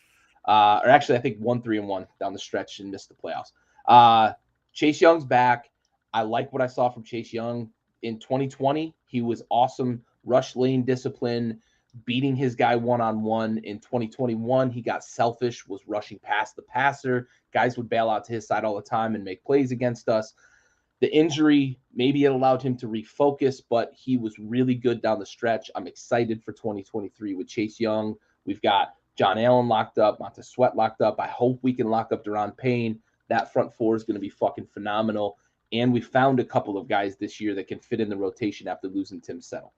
Or actually, I think 1-3-1 down the stretch and missed the playoffs. Chase Young's back. I like what I saw from Chase Young in 2020. He was awesome, rush lane discipline, beating his guy one-on-one. In 2021, he got selfish, was rushing past the passer. Guys would bail out to his side all the time and make plays against us. The injury, maybe it allowed him to refocus, but he was really good down the stretch. I'm excited for 2023 with Chase Young. We've got John Allen locked up, Montez Sweat locked up. I hope we can lock up Deron Payne. That front four is going to be fucking phenomenal. And we found a couple of guys this year that can fit in the rotation after losing Tim Settle.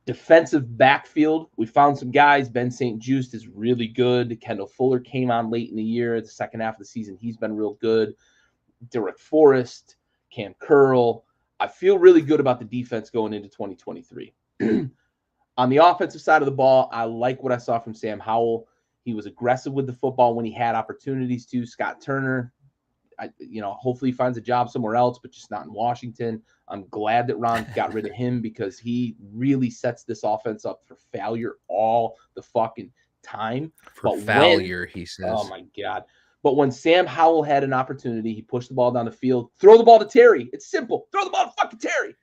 Defensive backfield, we found some guys. Ben St. Juste is really good. Kendall Fuller came on late in the year. The second half of the season, he's been real good. Derek Forrest, Cam Curl. I feel really good about the defense going into 2023. On the offensive side of the ball, I like what I saw from Sam Howell. He was aggressive with the football when he had opportunities to. Scott Turner, hopefully he finds a job somewhere else, but just not in Washington. I'm glad that Ron got rid of him because he really sets this offense up for failure all the fucking time. He says. Oh, my God. But when Sam Howell had an opportunity, he pushed the ball down the field. Throw the ball to Terry. It's simple. Throw the ball to fucking Terry.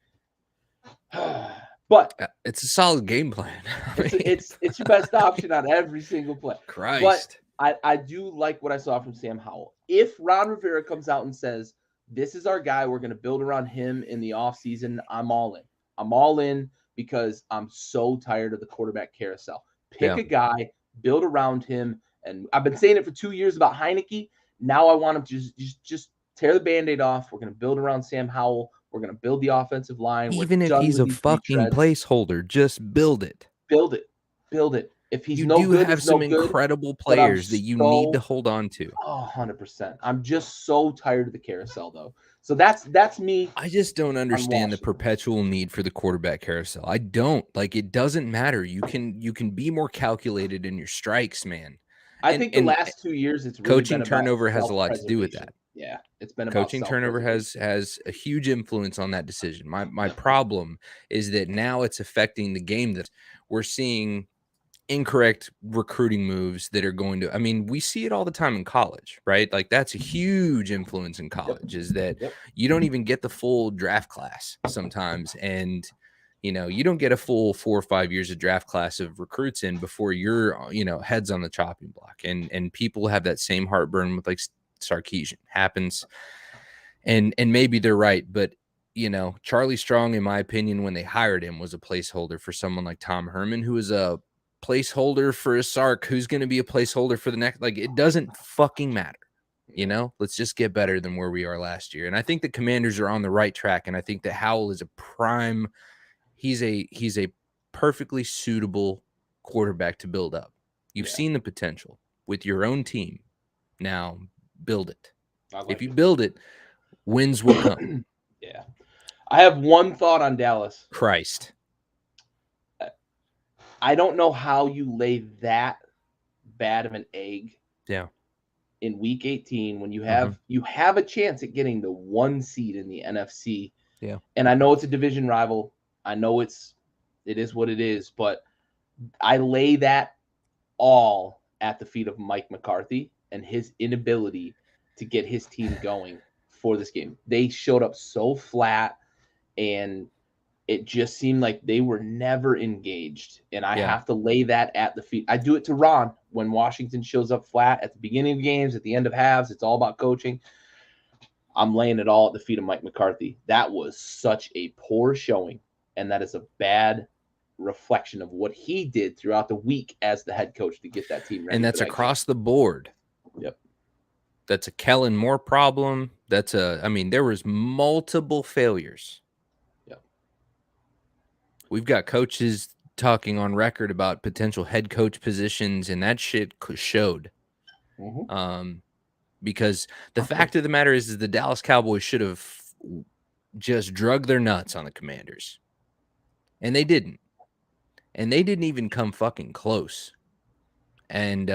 But it's a solid game plan. It's your best option on every single play. Christ. But I do like what I saw from Sam Howell. If Ron Rivera comes out and says, this is our guy, we're going to build around him in the offseason, I'm all in. I'm all in because I'm so tired of the quarterback carousel. Pick a guy, build around him. And I've been saying it for 2 years about Heineke. Now I want him to just tear the Band-Aid off. We're going to build around Sam Howell. We're going to build the offensive line. Even if he's a fucking placeholder, just build it. Build it. Build it. If he's you no do good, have some incredible players that you need to hold on to. Oh, 100%. I'm just so tired of the carousel, though. So that's me. I just don't understand the perpetual need for the quarterback carousel. I don't. Like, it doesn't matter. You can be more calculated in your strikes, man. I think the last 2 years, it's really coaching turnover has a lot to do with that. Yeah, it's been about coaching turnover has a huge influence on that decision. My problem is that now it's affecting the game. That we're seeing incorrect recruiting moves that are going to, I mean, we see it all the time in college, right? Like, that's a huge influence in college, is that you don't even get the full draft class sometimes. And, you don't get a full 4 or 5 years of draft class of recruits in before you're, heads on the chopping block. And people have that same heartburn with, like, Sarkisian happens. And maybe they're right, but Charlie Strong, in my opinion, when they hired him, was a placeholder for someone like Tom Herman, who is a placeholder for a Sark, who's going to be a placeholder for the next. Like, it doesn't fucking matter. Let's just get better than where we are last year. And I think the Commanders are on the right track. And I think that Howell is a prime. He's a perfectly suitable quarterback to build up. You've seen the potential with your own team. Now build it. If you build it, wins will come. Yeah. I have one thought on Dallas. Christ. I don't know how you lay that bad of an egg. Yeah. In week 18, when you have a chance at getting the 1 seed in the NFC. Yeah. And I know it's a division rival. I know it is what it is, but I lay that all at the feet of Mike McCarthy and his inability to get his team going for this game. They showed up so flat, and it just seemed like they were never engaged. And I have to lay that at the feet. I do it to Ron when Washington shows up flat at the beginning of games, at the end of halves. It's all about coaching. I'm laying it all at the feet of Mike McCarthy. That was such a poor showing, and that is a bad reflection of what he did throughout the week as the head coach to get that team ready. And that's across the board. Yep. That's a Kellen Moore problem. There was multiple failures. Yep. We've got coaches talking on record about potential head coach positions, and that shit showed. Because the fact of the matter is the Dallas Cowboys should have just drug their nuts on the Commanders. And they didn't. And they didn't even come fucking close. And,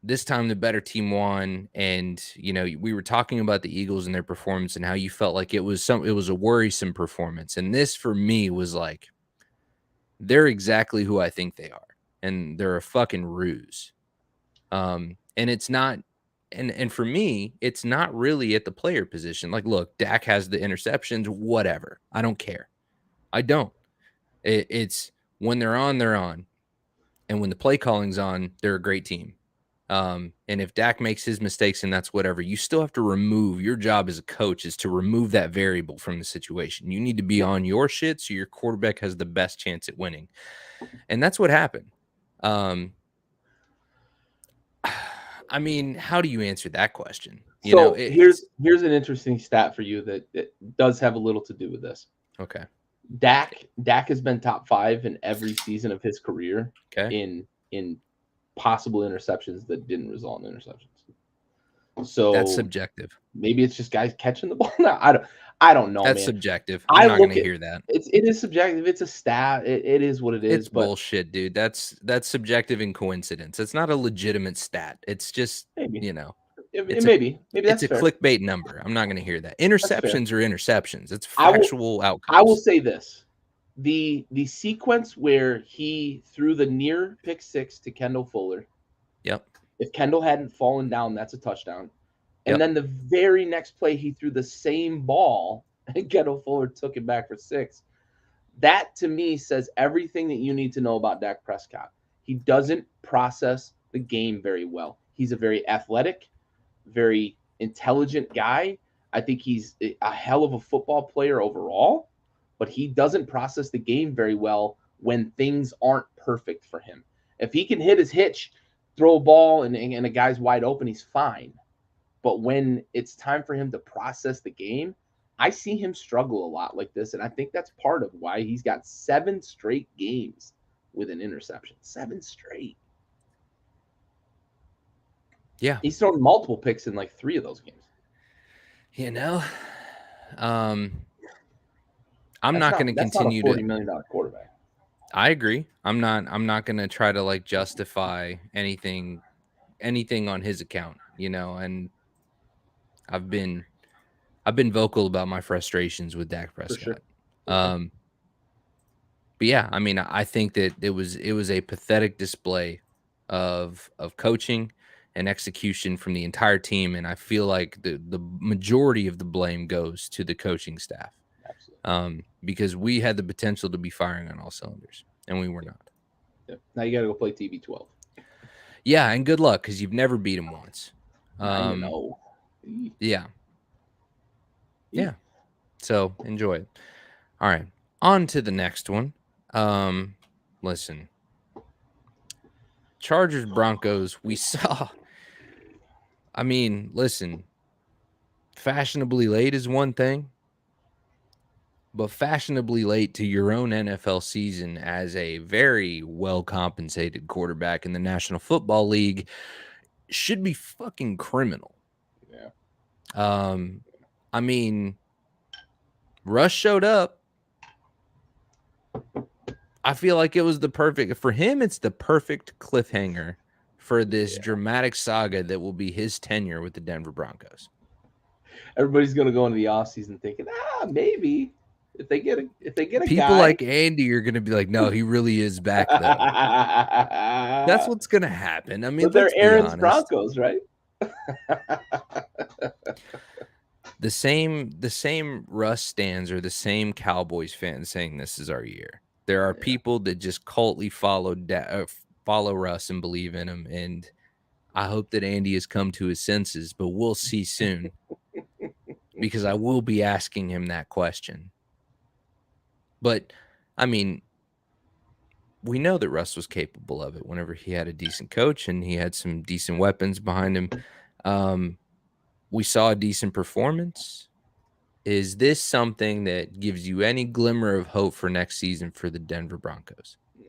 this time the better team won. And, we were talking about the Eagles and their performance and how you felt like it was a worrisome performance. And this, for me, was like, they're exactly who I think they are. And they're a fucking ruse. And it's not and for me, it's not really at the player position. Like, look, Dak has the interceptions, whatever. I don't care. I don't. It's when they're on, they're on. And when the play calling's on, they're a great team. And if Dak makes his mistakes and that's whatever, you still have to remove, your job as a coach is to remove that variable from the situation. You need to be on your shit so your quarterback has the best chance at winning. And that's what happened. I mean, how do you answer that question? You know, here's an interesting stat for you that does have a little to do with this. Okay. Dak has been top 5 in every season of his career. Okay. In possible interceptions that didn't result in interceptions. So that's subjective. Maybe it's just guys catching the ball. No, I don't know. That's man. Subjective. I'm not gonna hear that. It is subjective. It's a stat. It is what it is. It's bullshit, dude. That's subjective and coincidence. It's not a legitimate stat. It's just maybe maybe that's a fair. Clickbait number. I'm not gonna hear that. Interceptions are interceptions. It's factual outcomes. I will say this. The sequence where he threw the near pick 6 to Kendall Fuller. Yep. If Kendall hadn't fallen down, that's a touchdown. And then the very next play, he threw the same ball, and Kendall Fuller took it back for 6. That, to me, says everything that you need to know about Dak Prescott. He doesn't process the game very well. He's a very athletic, very intelligent guy. I think he's a hell of a football player overall, but he doesn't process the game very well when things aren't perfect for him. If he can hit his hitch, throw a ball, and a guy's wide open, he's fine. But when it's time for him to process the game, I see him struggle a lot like this. And I think that's part of why he's got 7 straight games with an interception. 7 straight. Yeah. He's thrown multiple picks in like 3 of those games. You know, I'm not going to continue to $40 million quarterback. I agree. I'm not going to try to like justify anything on his account, you know, and I've been vocal about my frustrations with Dak Prescott. But yeah, I mean, I think that it was a pathetic display of coaching and execution from the entire team, and I feel like the majority of the blame goes to the coaching staff. Absolutely. Because we had the potential to be firing on all cylinders, and we were not. Yep. Now you got to go play TB12. Yeah, and good luck because you've never beat him once. I know. Yeah. Yeah. So enjoy it. All right. On to the next one. Listen. Chargers Broncos, we saw. I mean, listen. Fashionably late is one thing, but fashionably late to your own NFL season as a very well compensated quarterback in the National Football League should be fucking criminal. Yeah. I mean, Russ showed up. I feel like it was the perfect for him. It's the perfect cliffhanger for this dramatic saga that will be his tenure with the Denver Broncos. Everybody's going to go into the offseason thinking, maybe if they get a people guy like Andy are going to be like, no, he really is back though. That's what's going to happen. I mean, but they're Aaron's Broncos, right? The same Russ stands or the same Cowboys fans saying this is our year. There are people that just cultly follow Russ and believe in him, and I hope that Andy has come to his senses, but we'll see soon because I will be asking him that question. But, I mean, we know that Russ was capable of it whenever he had a decent coach and he had some decent weapons behind him. We saw a decent performance. Is this something that gives you any glimmer of hope for next season for the Denver Broncos? No.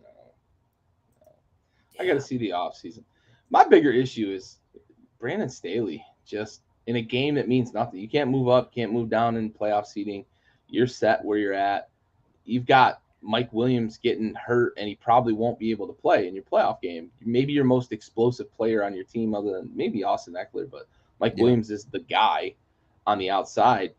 I got to see the offseason. My bigger issue is Brandon Staley just in a game that means nothing. You can't move up, can't move down in playoff seeding. You're set where you're at. You've got Mike Williams getting hurt, and he probably won't be able to play in your playoff game. Maybe your most explosive player on your team other than maybe Austin Eckler, but Mike Williams is the guy on the outside.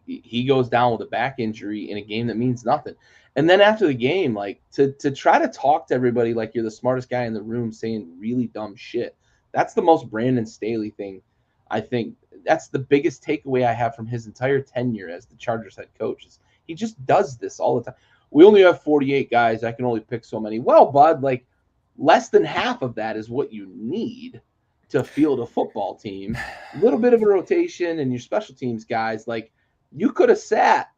He goes down with a back injury in a game that means nothing. And then after the game, like to try to talk to everybody like you're the smartest guy in the room saying really dumb shit That's the most Brandon Staley thing. I think that's the biggest takeaway I have from his entire tenure as the Chargers head coach. Is he just does this all the time. We only have 48 guys. I can only pick so many. Well, bud, like less than half of that is what you need to field a football team. A little bit of a rotation and your special teams guys. Like you could have sat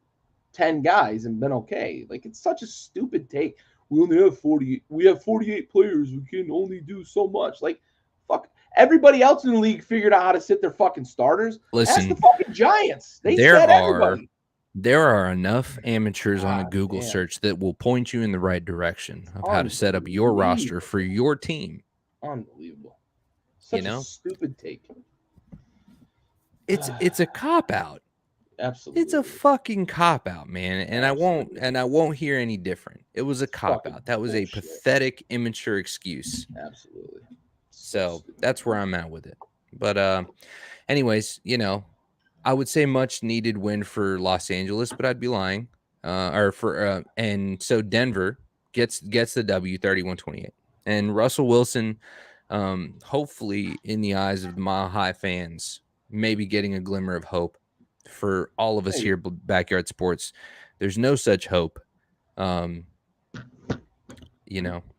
10 guys and been okay. Like it's such a stupid take. We only have 40. We have 48 players. We can only do so much. Like, fuck. Everybody else in the league figured out how to sit their fucking starters. Ask the fucking Giants. They said everybody. There are enough amateurs on a Google search that will point you in the right direction of how to set up your roster for your team. Unbelievable. Such a stupid take. It's a cop out. Absolutely. It's a fucking cop out, man. And I won't hear any different. It was a cop out. That was a pathetic, immature excuse. Absolutely. So that's where I'm at with it. But anyways, I would say much needed win for Los Angeles, but I'd be lying. And so Denver gets the W 31-28. And Russell Wilson, hopefully in the eyes of the Mile High fans, maybe getting a glimmer of hope. For all of us here at Backyard Sports, there's no such hope,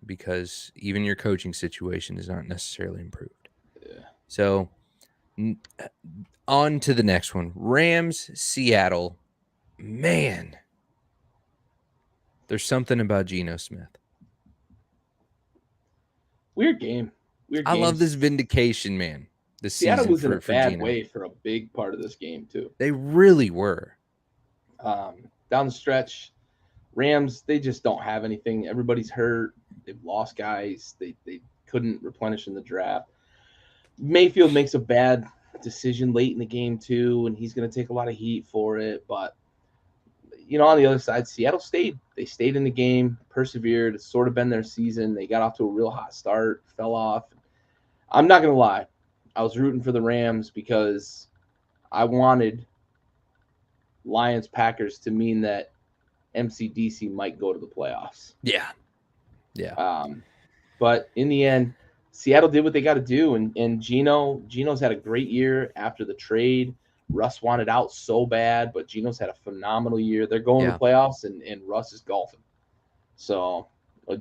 because even your coaching situation is not necessarily improved. Yeah. So on to the next one. Rams, Seattle. Man, there's something about Geno Smith. Weird game. I love this vindication, man. Seattle was in a bad way for a big part of this game, too. They really were. Down the stretch, Rams, they just don't have anything. Everybody's hurt. They've lost guys. They couldn't replenish in the draft. Mayfield makes a bad decision late in the game, too, and he's going to take a lot of heat for it. But, on the other side, Seattle stayed. They stayed in the game, persevered. It's sort of been their season. They got off to a real hot start, fell off. I'm not going to lie. I was rooting for the Rams because I wanted Lions-Packers to mean that MCDC might go to the playoffs. Yeah. But in the end, Seattle did what they got to do, and Geno's had a great year after the trade. Russ wanted out so bad, but Geno's had a phenomenal year. They're going to the playoffs, and Russ is golfing. So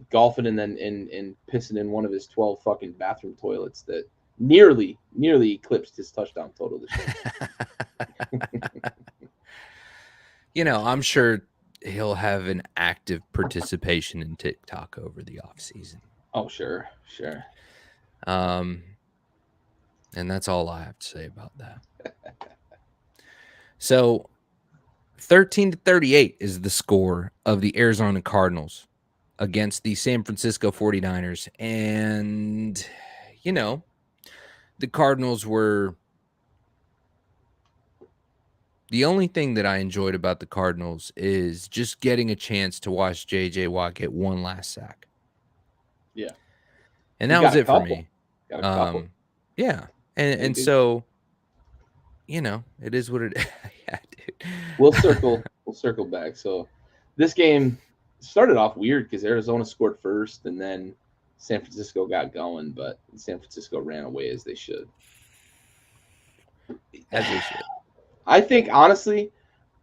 golfing and then and pissing in one of his 12 fucking bathroom toilets that nearly eclipsed his touchdown total this year. I'm sure he'll have an active participation in TikTok over the offseason. Oh, sure. And that's all I have to say about that. So 13-38 is the score of the Arizona Cardinals against the San Francisco 49ers. And, the Cardinals were the only thing that I enjoyed about the Cardinals is just getting a chance to watch J.J. Watt get one last sack. Yeah. And that was it for me. Yeah. And so, it is what it is. Yeah, dude. We'll circle back. So this game started off weird because Arizona scored first and then San Francisco got going, but San Francisco ran away as they should. As they should. I think, honestly,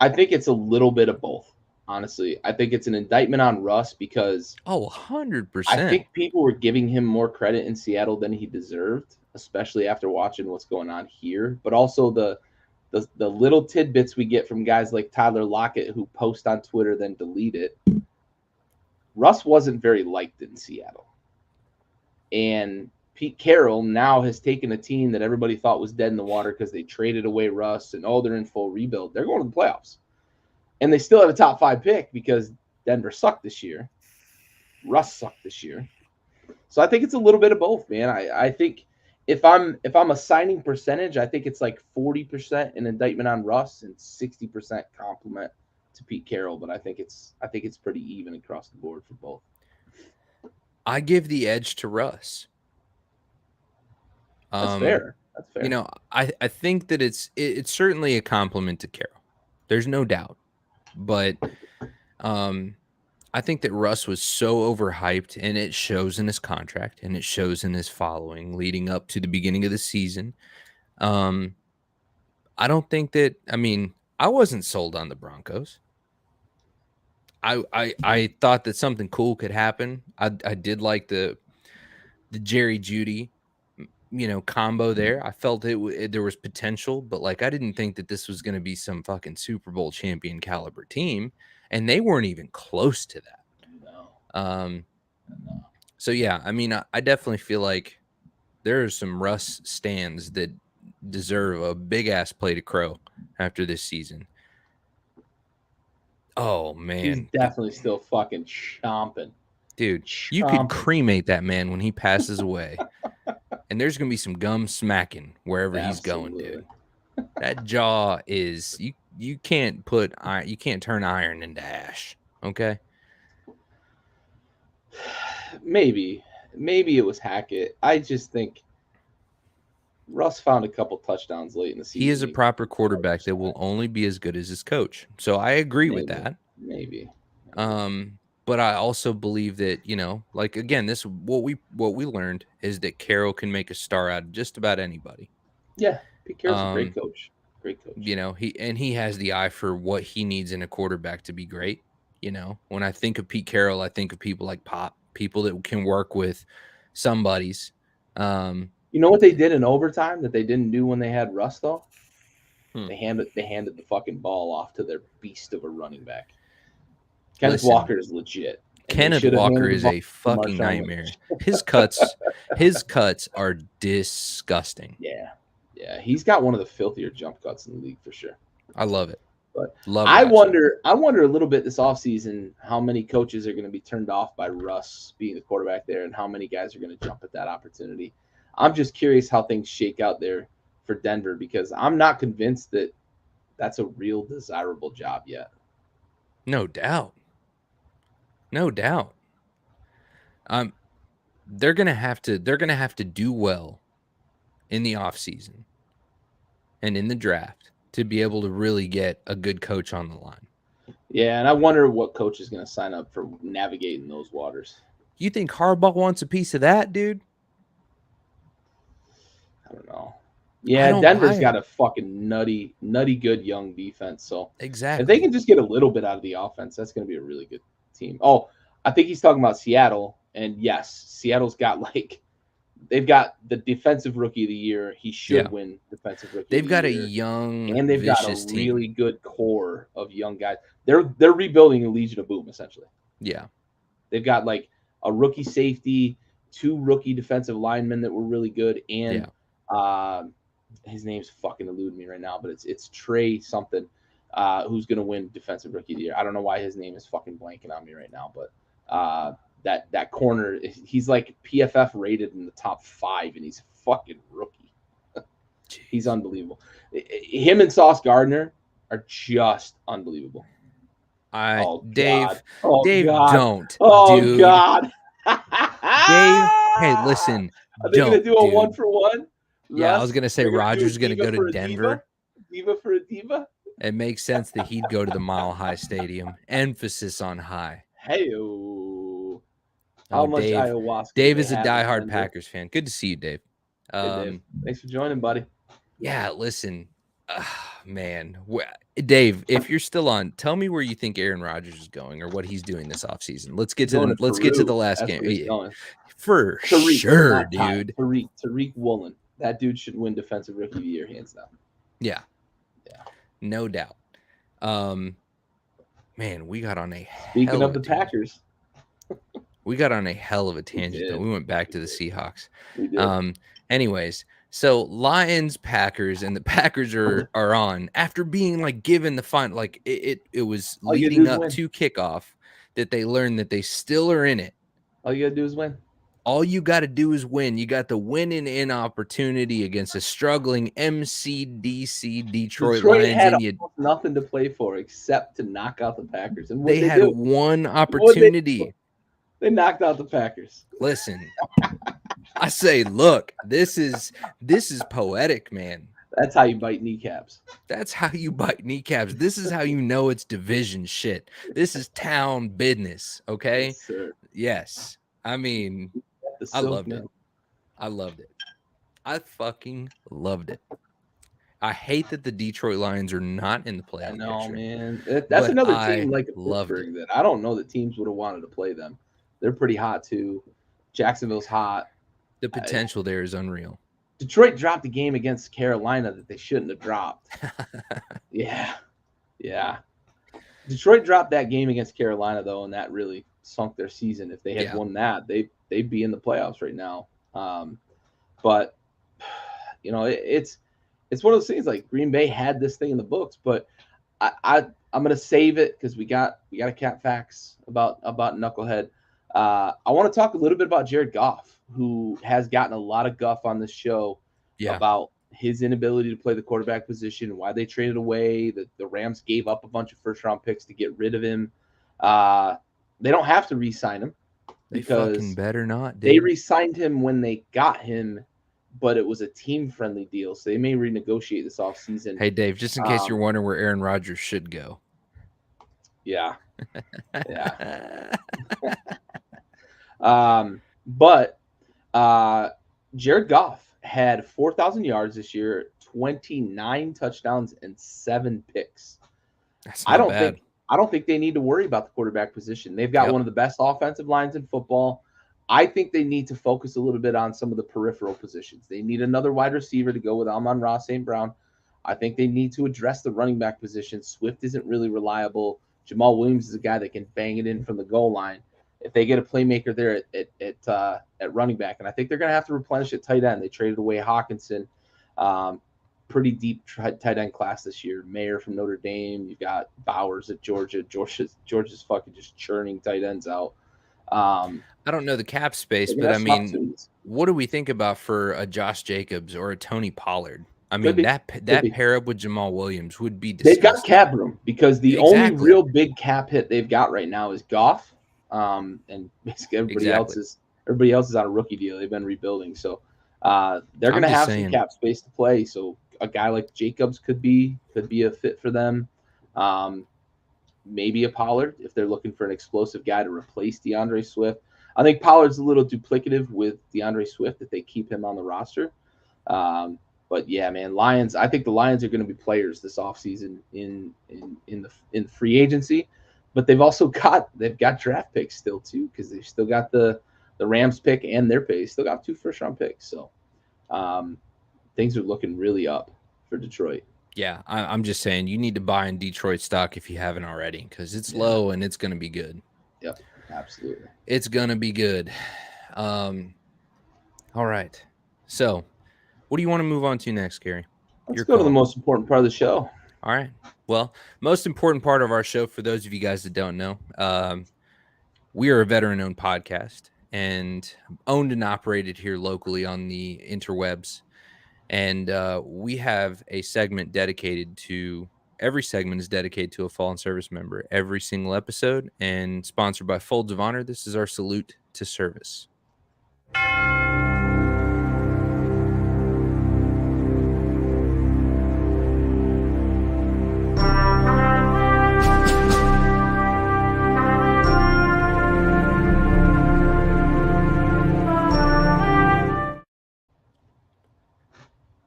it's a little bit of both. Honestly, I think it's an indictment on Russ because 100%. I think people were giving him more credit in Seattle than he deserved, especially after watching what's going on here. But also the little tidbits we get from guys like Tyler Lockett who post on Twitter then delete it. Russ wasn't very liked in Seattle. And Pete Carroll now has taken a team that everybody thought was dead in the water because they traded away Russ and, they're in full rebuild. They're going to the playoffs. And they still have a top 5 pick because Denver sucked this year. Russ sucked this year. So I think it's a little bit of both, man. I think if I'm assigning percentage, I think it's like 40% an indictment on Russ and 60% compliment to Pete Carroll. But I think it's pretty even across the board for both. I give the edge to Russ. That's fair. I think that it's certainly a compliment to Carroll. There's no doubt. But I think that Russ was so overhyped, and it shows in his contract, and it shows in his following leading up to the beginning of the season. Um, I don't think that. I mean, I wasn't sold on the Broncos. I thought that something cool could happen. I did like the Jerry Judy, combo there. I felt there was potential, but like I didn't think that this was going to be some fucking Super Bowl champion caliber team, and they weren't even close to that. No. Um, No. so yeah, I mean, I definitely feel like there are some Russ stands that deserve a big ass plate of crow after this season. Oh He's man, definitely still fucking chomping. dude, you could cremate that man when he passes away, and there's gonna be some gum smacking wherever he's going, dude. That jaw is you can't put iron, you can't turn iron into ash. Okay. Maybe it was Hackett. I just think Russ found a couple touchdowns late in the season. He is a proper quarterback that will only be as good as his coach. So I agree with that. Maybe. But I also believe that, like again, this what we learned is that Carroll can make a star out of just about anybody. Yeah, Pete Carroll's a great coach. Great coach. He has the eye for what he needs in a quarterback to be great. When I think of Pete Carroll, I think of people like Pop, people that can work with somebody's. You know what they did in overtime that they didn't do when they had Russ though? They handed the fucking ball off to their beast of a running back. Kenneth Walker is legit. Kenneth Walker is a fucking nightmare. His cuts are disgusting. Yeah, he's got one of the filthier jump cuts in the league for sure. I love it. But I wonder a little bit this offseason how many coaches are going to be turned off by Russ being the quarterback there and how many guys are going to jump at that opportunity. I'm just curious how things shake out there for Denver because I'm not convinced that that's a real desirable job yet. No doubt. They're gonna have to do well in the offseason and in the draft to be able to really get a good coach on the line. Yeah, and I wonder what coach is going to sign up for navigating those waters. You think Harbaugh wants a piece of that, dude? I don't know. Yeah, Denver's got a fucking nutty good young defense. So exactly, if they can just get a little bit out of the offense, that's going to be a really good team. Oh, I think he's talking about Seattle, and yes, Seattle's got they've got the defensive rookie of the year. He should win defensive rookie. They've got a young and they've got a really good core of young guys. They're rebuilding a Legion of Boom essentially. Yeah, they've got like a rookie safety, 2 rookie defensive linemen that were really good, and his name's fucking eluding me right now, but it's Trey something who's going to win defensive rookie of the year. I don't know why his name is fucking blanking on me right now, but that corner, he's like PFF rated in the top 5, and he's a fucking rookie. He's unbelievable. Him and Sauce Gardner are just unbelievable. Dave, God. Don't. Oh, dude. God. Dave, hey, listen. Are they going to do a 1-for-1? Yeah, I was going to say Rodgers is going to go to Denver. Diva for a diva? It makes sense that he'd go to the Mile High Stadium. Emphasis on high. Hey-o. How much ayahuasca? Dave is a diehard Packers fan. Good to see you, Dave. Hey, Dave. Thanks for joining, buddy. Yeah, listen. Man. Dave, if you're still on, tell me where you think Aaron Rodgers is going or what he's doing this offseason. Let's get to the last game. For sure, dude. Tariq Woolen. That dude should win defensive rookie of the year, hands down. Yeah. No doubt. Man, we got on Speaking of the Packers. We got on a hell of a tangent, though. We went back to the Seahawks. We did. Anyways, so Lions, Packers, and the Packers are on after being like given the fun, like it was leading up to kickoff that they learned that they still are in it. All you gotta do is win. All you got to do is win. You got the win-in opportunity against a struggling MCDC Detroit Lions. Had nothing to play for except to knock out the Packers. And they had one opportunity. They knocked out the Packers. Listen, I say, look, this is poetic, man. That's how you bite kneecaps. That's how you bite kneecaps. This is how you know it's division shit. This is town business, okay? Yes, sir. Yes. I mean, The I silk, loved it. man. I loved it. I fucking loved it. I hate that the Detroit Lions are not in the I playoff know, picture, man. That's but another I team like loved it. Pittsburgh that I don't know that teams would have wanted to play them. They're pretty hot too. Jacksonville's hot. The potential there is unreal. Detroit dropped a game against Carolina that they shouldn't have dropped. Yeah. Detroit dropped that game against Carolina though, and that really sunk their season. If they had won that, they'd be in the playoffs right now. But you know, it's one of those things. Like Green Bay had this thing in the books, but I'm gonna save it because we got a cat facts about Knucklehead. I want to talk a little bit about Jared Goff, who has gotten a lot of guff on this show about his inability to play the quarterback position, why they traded away. The Rams gave up a bunch of first-round picks to get rid of him. They don't have to re-sign him because they fucking better not, dude. they re-signed him when they got him, but it was a team-friendly deal, so they may renegotiate this offseason. Hey, Dave, just in case you're wondering where Aaron Rodgers should go. Yeah. But Jared Goff had 4,000 yards this year, 29 touchdowns, and 7 picks. That's not bad. I don't think they need to worry about the quarterback position. They've got one of the best offensive lines in football. I think they need to focus a little bit on some of the peripheral positions. They need another wide receiver to go with Amon-Ra St. Brown. I think they need to address the running back position. Swift isn't really reliable. Jamal Williams is a guy that can bang it in from the goal line. If they get a playmaker there at running back, and I think they're going to have to replenish at tight end. They traded away Hawkinson. Pretty deep tight end class this year. Mayer from Notre Dame. You've got Bowers at Georgia. Georgia's fucking just churning tight ends out. I don't know the cap space, but I mean, what do we think about for a Josh Jacobs or a Tony Pollard? I mean, that pair up with Jamal Williams would be disgusting. They've got cap room because the only real big cap hit they've got right now is Goff, and basically everybody else is on a rookie deal. They've been rebuilding, so they're going to have some cap space to play. So a guy like Jacobs could be a fit for them. Maybe a Pollard if they're looking for an explosive guy to replace DeAndre Swift. I think Pollard's a little duplicative with DeAndre Swift if they keep him on the roster. But yeah, man, Lions. I think the Lions are going to be players this offseason in free agency, but they've got draft picks still too because they've still got the Rams pick and their pick. They still got 2 first-round picks, so things are looking really up for Detroit. Yeah, I'm just saying you need to buy in Detroit stock if you haven't already because it's low and it's going to be good. Yep, absolutely. It's going to be good. All right. So what do you want to move on to next, Gary? Let's go to the most important part of the show. All right. Well, most important part of our show, for those of you guys that don't know, we are a veteran-owned podcast and owned and operated here locally on the interwebs. And we have a segment dedicated to every segment is dedicated to a fallen service member every single episode and sponsored by Folds of Honor. This is our salute to service.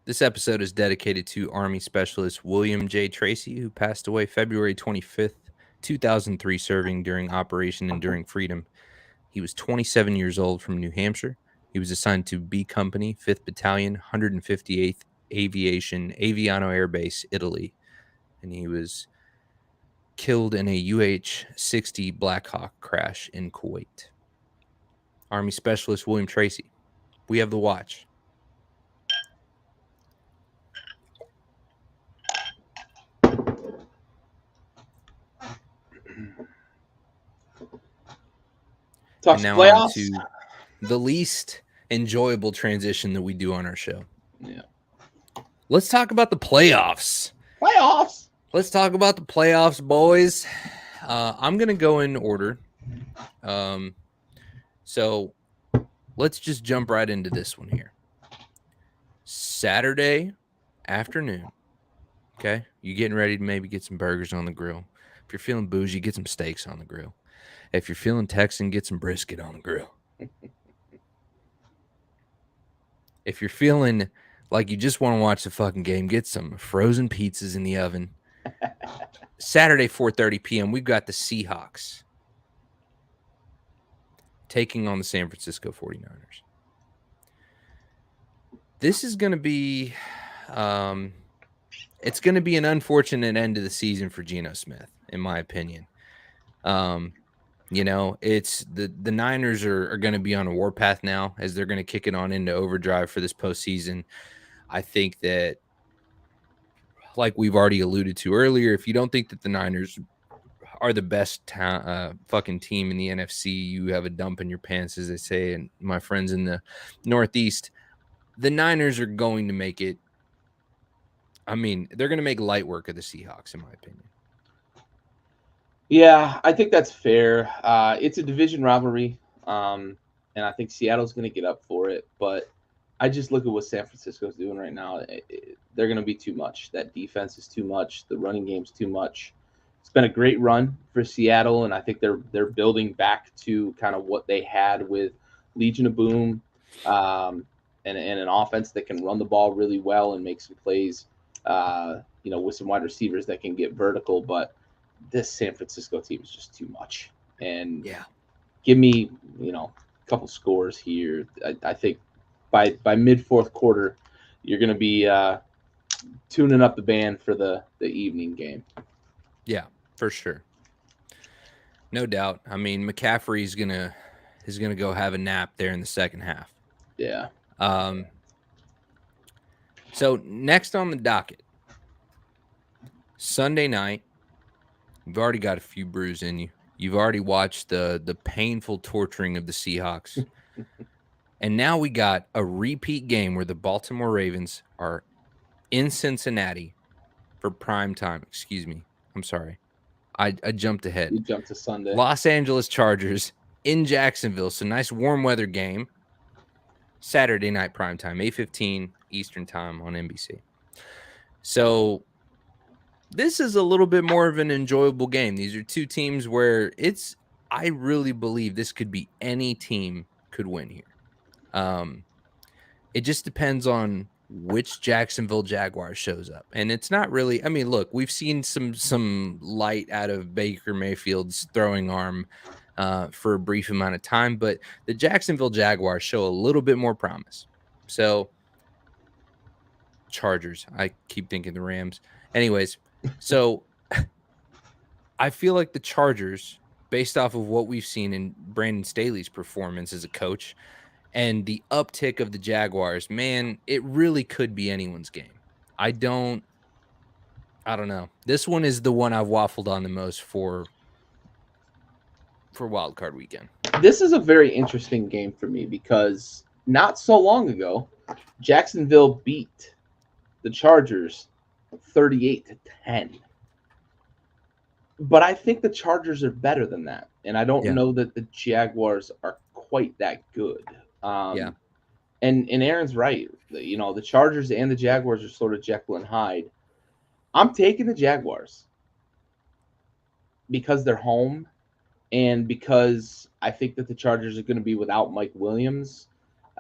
This episode is dedicated to Army Specialist William J. Tracy, who passed away February 25th, 2003, serving during Operation Enduring Freedom. He was 27 years old from New Hampshire. He was assigned to B Company, 5th Battalion, 158th Aviation, Aviano Air Base, Italy. And he was killed in a UH-60 Black Hawk crash in Kuwait. Army Specialist William Tracy, we have the watch. And now on to the least enjoyable transition that we do on our show. Yeah. Let's talk about the playoffs. Let's talk about the playoffs, boys. I'm going to go in order. So let's just jump right into this one here. Saturday afternoon. Okay, you getting ready to maybe get some burgers on the grill. If you're feeling bougie, get some steaks on the grill. If you're feeling Texan, get some brisket on the grill. If you're feeling like you just want to watch the fucking game, get some frozen pizzas in the oven. Saturday, 4:30 p.m., we've got the Seahawks taking on the San Francisco 49ers. This is going to be it's going to be an unfortunate end of the season for Geno Smith, in my opinion. It's the Niners are going to be on a warpath now as they're going to kick it on into overdrive for this postseason. I think that, like we've already alluded to earlier, if you don't think that the Niners are the best fucking team in the NFC, you have a dump in your pants, as they say, and my friends in the Northeast. The Niners are going to make it. I mean, they're going to make light work of the Seahawks, in my opinion. Yeah, I think that's fair. It's a division rivalry, and I think Seattle's going to get up for it. But I just look at what San Francisco's doing right now. They're going to be too much. That defense is too much. The running game's too much. It's been a great run for Seattle, and I think they're building back to kind of what they had with Legion of Boom, and an offense that can run the ball really well and make some plays. With some wide receivers that can get vertical, but this San Francisco team is just too much. And yeah, give me, a couple scores here. I think by mid fourth quarter, you're going to be tuning up the band for the evening game. Yeah, for sure. No doubt. I mean, McCaffrey's gonna go have a nap there in the second half. Yeah. So next on the docket, Sunday night. You've already got a few brews in you. You've already watched the painful torturing of the Seahawks. And now we got a repeat game where the Baltimore Ravens are in Cincinnati for prime time. Excuse me. I'm sorry. I jumped ahead. You jumped to Sunday. Los Angeles Chargers in Jacksonville. So nice warm weather game. Saturday night prime time, 8:15 Eastern time on NBC. So this is a little bit more of an enjoyable game. These are two teams where I really believe this could be any team could win here. It just depends on which Jacksonville Jaguars shows up. And it's not really, I mean, look, we've seen some light out of Baker Mayfield's throwing arm for a brief amount of time, but the Jacksonville Jaguars show a little bit more promise. So Chargers, I keep thinking the Rams. Anyways, so I feel like the Chargers, based off of what we've seen in Brandon Staley's performance as a coach and the uptick of the Jaguars, man, it really could be anyone's game. I don't know. This one is the one I've waffled on the most for Wild Card Weekend. This is a very interesting game for me because not so long ago, Jacksonville beat the Chargers 38-10. But I think the Chargers are better than that. And I don't know that the Jaguars are quite that good. And Aaron's right. The Chargers and the Jaguars are sort of Jekyll and Hyde. I'm taking the Jaguars because they're home and because I think that the Chargers are going to be without Mike Williams.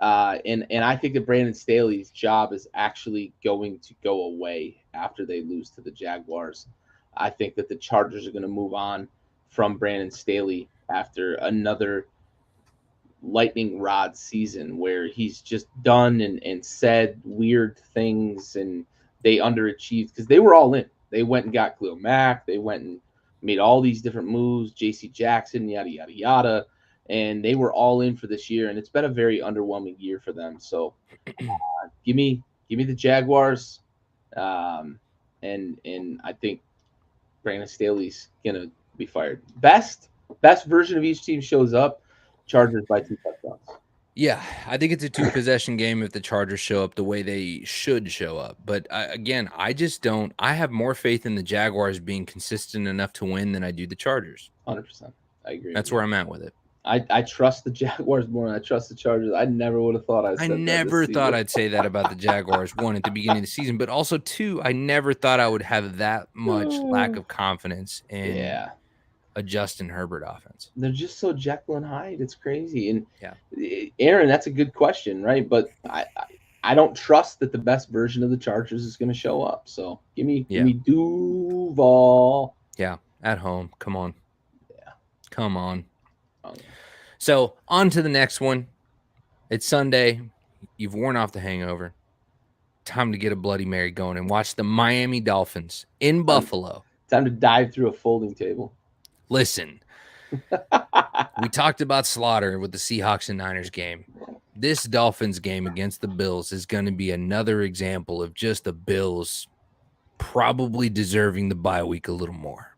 And I think that Brandon Staley's job is actually going to go away after they lose to the Jaguars. I think that the Chargers are going to move on from Brandon Staley after another lightning rod season where he's just done and said weird things and they underachieved because they were all in. They went and got Khalil Mack. They went and made all these different moves, J.C. Jackson, yada, yada, yada. And they were all in for this year, and it's been a very underwhelming year for them. So give me the Jaguars, and I think Brandon Staley's gonna be fired. Best version of each team shows up. Chargers by 2 touchdowns. Yeah, I think it's a 2-possession game if the Chargers show up the way they should show up. But I just don't. I have more faith in the Jaguars being consistent enough to win than I do the Chargers. 100%. I agree. That's where I'm at with it. I trust the Jaguars more than I trust the Chargers. I never would have thought I I said that never this thought season. I'd say that about the Jaguars, one, at the beginning of the season, but also, two, I never thought I would have that much lack of confidence in Yeah, a Justin Herbert offense. they're just so Jekyll and Hyde. It's crazy. And Yeah. Aaron, that's a good question, right? But I don't trust that the best version of the Chargers is going to show up. So give me Duval. Yeah, at home. Come on. Yeah. Come on. Oh, yeah. So on to the next one. It's Sunday. You've worn off the hangover. Time to get a Bloody Mary going and watch the Miami Dolphins in Buffalo. Time to dive through a folding table. Listen, we talked about slaughter with the Seahawks and Niners game. This Dolphins game against the Bills is going to be another example of just the Bills probably deserving the bye week a little more.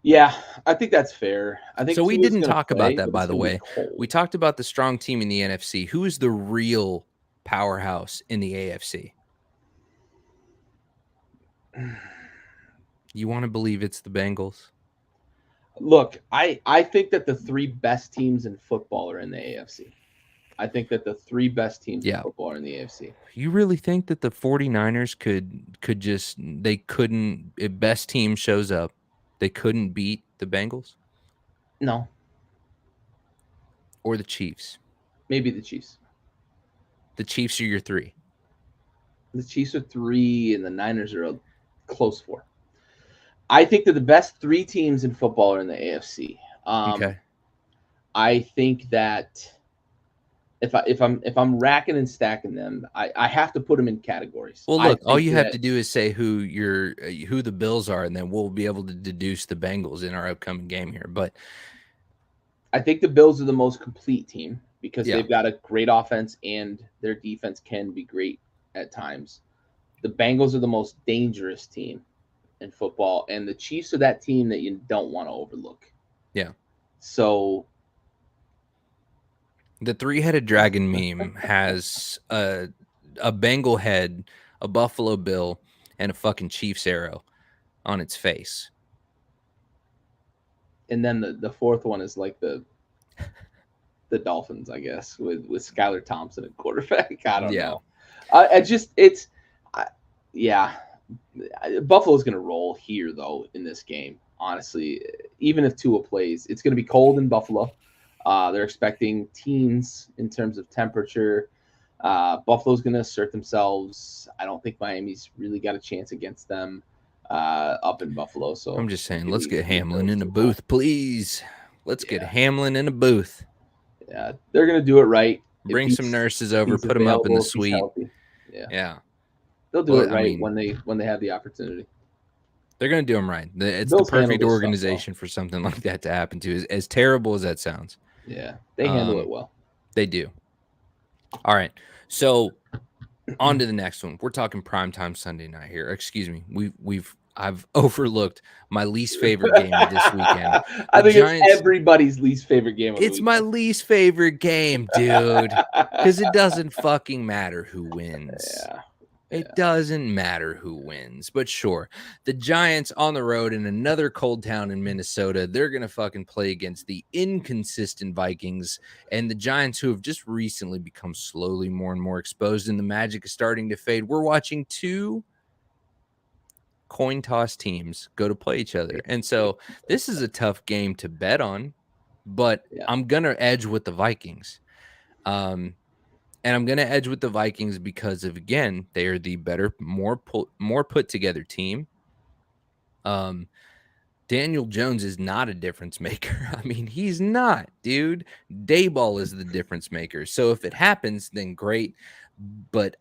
Yeah, I think that's fair. I think so. We Tua's didn't gonna talk play, about that, but by it's the gonna be way. cold. We talked about the strong team in the NFC. Who is the real powerhouse in the AFC? You want to believe it's the Bengals? Look, I think that the three best teams in football are in the AFC. I think that the three best teams in football are in the AFC. You really think that the 49ers could just, they couldn't, if best team shows up, they couldn't beat the Bengals? No. Or the Chiefs? Maybe the Chiefs. The Chiefs are your three. The Chiefs are three, and the Niners are a close four. I think that the best three teams in football are in the AFC. Okay. I think that if I'm racking and stacking them, I have to put them in categories. Well, look, all you have to do is say who the Bills are, and then we'll be able to deduce the Bengals in our upcoming game here. But I think the Bills are the most complete team because they've got a great offense and their defense can be great at times. The Bengals are the most dangerous team in football, and the Chiefs are that team that you don't want to overlook. Yeah. So the three-headed dragon meme has a Bengal head, a Buffalo Bill, and a fucking Chiefs arrow on its face. And then the fourth one is like the Dolphins, I guess, with Skylar Thompson at quarterback. I don't know. Buffalo's going to roll here, though, in this game. Honestly, even if Tua plays, it's going to be cold in Buffalo. They're expecting teens in terms of temperature. Buffalo's going to assert themselves. I don't think Miami's really got a chance against them up in Buffalo. So I'm just saying, let's get Hamlin in a booth, please. Let's get Hamlin in a booth. Yeah, they're going to do it right. Bring some nurses over, put them up in the suite. Yeah. They'll do it right when they have the opportunity. They're going to do them right. It's the perfect organization for something like that to happen to, as terrible as that sounds. Yeah, they handle it well. They do. All right. So on to the next one. We're talking primetime Sunday night here. Excuse me. I've overlooked my least favorite game of this weekend. I think it's everybody's least favorite game of the weekend. My least favorite game, dude. Because it doesn't fucking matter who wins. Yeah. It doesn't matter who wins. But sure, the Giants on the road in another cold town in Minnesota, they're going to fucking play against the inconsistent Vikings and the Giants, who have just recently become slowly more and more exposed, and the magic is starting to fade. We're watching two coin toss teams go to play each other. And so this is a tough game to bet on, but I'm going to edge with the Vikings. And I'm going to edge with the Vikings because of, again, they are the better, more put together team. Daniel Jones is not a difference maker. I mean, he's not, dude. Dayball is the difference maker. So if it happens, then great. But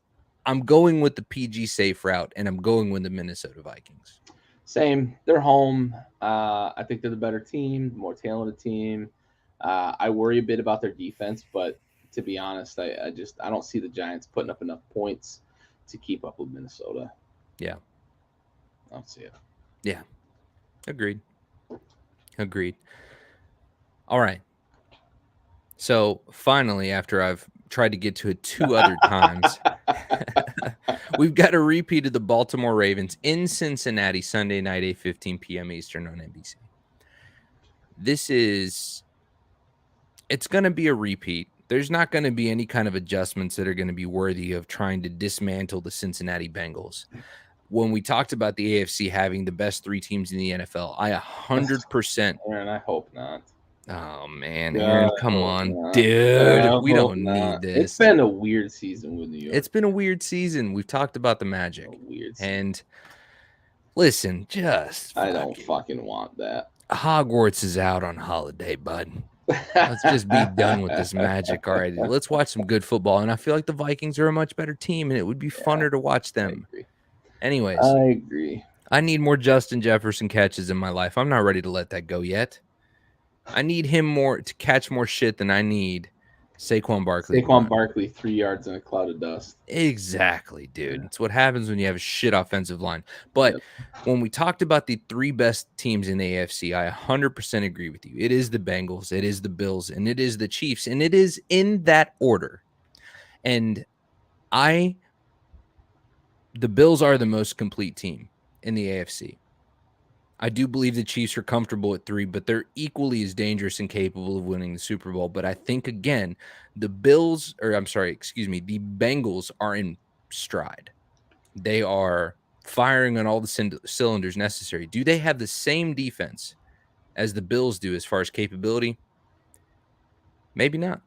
I'm going with the PG safe route, and I'm going with the Minnesota Vikings. Same. They're home. I think they're the better team, more talented team. I worry a bit about their defense, but to be honest, I don't see the Giants putting up enough points to keep up with Minnesota. Yeah. I don't see it. Yeah. Agreed. All right. So finally, after I've tried to get to it 2 other times, we've got a repeat of the Baltimore Ravens in Cincinnati Sunday night, 8:15 p.m. Eastern on NBC. it's going to be a repeat. There's not going to be any kind of adjustments that are going to be worthy of trying to dismantle the Cincinnati Bengals. When we talked about the AFC having the best 3 teams in the NFL, I 100%. Aaron, I hope not. Oh, man, Aaron, come on, not. dude. We don't need this. It's been a weird season with New York. It's been a weird season. We've talked about the magic. Weird season. And listen, I don't fucking want that. Hogwarts is out on holiday, bud. Let's just be done with this magic already. Let's watch some good football. And I feel like the Vikings are a much better team, and it would be funner to watch them. Anyways, I agree. I need more Justin Jefferson catches in my life. I'm not ready to let that go yet. I need him to catch more shit than I need Saquon Barkley. Saquon Barkley, 3 yards in a cloud of dust. Exactly, dude. It's what happens when you have a shit offensive line. But when we talked about the 3 best teams in the AFC, I 100% agree with you. It is the Bengals, it is the Bills, and it is the Chiefs, and it is in that order. And the Bills are the most complete team in the AFC. I do believe the Chiefs are comfortable at 3, but they're equally as dangerous and capable of winning the Super Bowl. But I think, again, the Bengals are in stride. They are firing on all the cylinders necessary. Do they have the same defense as the Bills do as far as capability? Maybe not.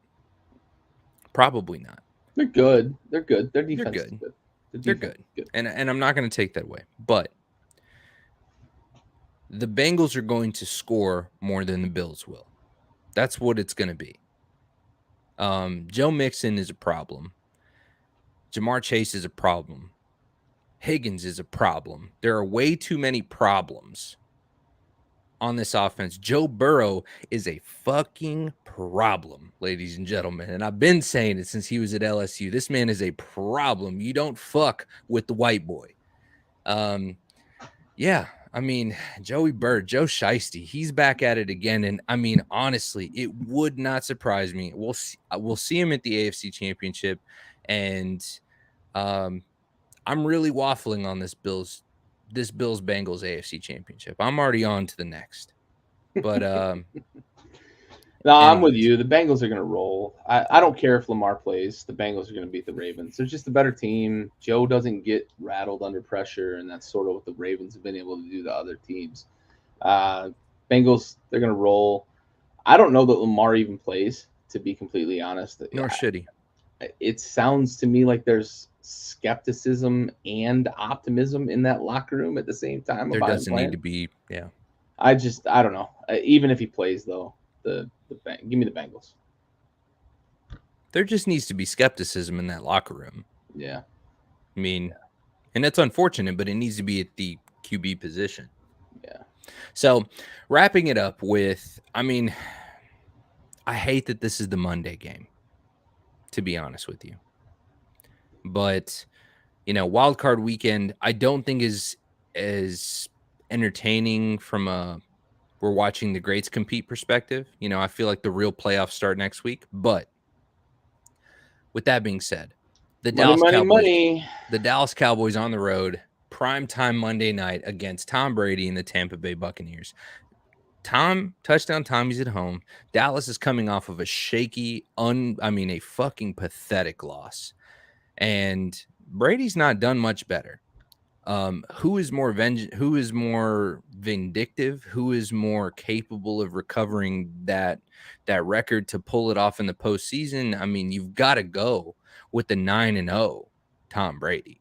Probably not. They're good. Their defense is good. They're good. And I'm not going to take that away. But the Bengals are going to score more than the Bills will. That's what it's going to be. Joe Mixon is a problem. Jamar Chase is a problem. Higgins is a problem. There are way too many problems on this offense. Joe Burrow is a fucking problem, ladies and gentlemen. And I've been saying it since he was at LSU. This man is a problem. You don't fuck with the white boy. Yeah. I mean, Joey Bird, Joe Shiesty, he's back at it again. And I mean, honestly, it would not surprise me. We'll see him at the AFC Championship. And I'm really waffling on this Bills Bengals AFC Championship. I'm already on to the next. But no, I'm with you. The Bengals are going to roll. I don't care if Lamar plays. The Bengals are going to beat the Ravens. They're just a better team. Joe doesn't get rattled under pressure, and that's sort of what the Ravens have been able to do to other teams. Bengals, they're going to roll. I don't know that Lamar even plays, to be completely honest. Nor should he. It sounds to me like there's skepticism and optimism in that locker room at the same time. There doesn't need to be, yeah. I don't know. Even if he plays, though, give me the Bengals. There just needs to be skepticism in that locker room. Yeah. I mean, and that's unfortunate, but it needs to be at the QB position. Yeah. So wrapping it up with, I mean, I hate that this is the Monday game, to be honest with you. But, wild card weekend, I don't think is as entertaining from we're watching the greats compete perspective. I feel like the real playoffs start next week. But with that being said, the Dallas Cowboys on the road, primetime Monday night against Tom Brady and the Tampa Bay Buccaneers. Touchdown Tommy's at home. Dallas is coming off of a shaky, a fucking pathetic loss. And Brady's not done much better. Who is more vindictive? Who is more capable of recovering that record to pull it off in the postseason? I mean, you've got to go with the 9-0 Tom Brady.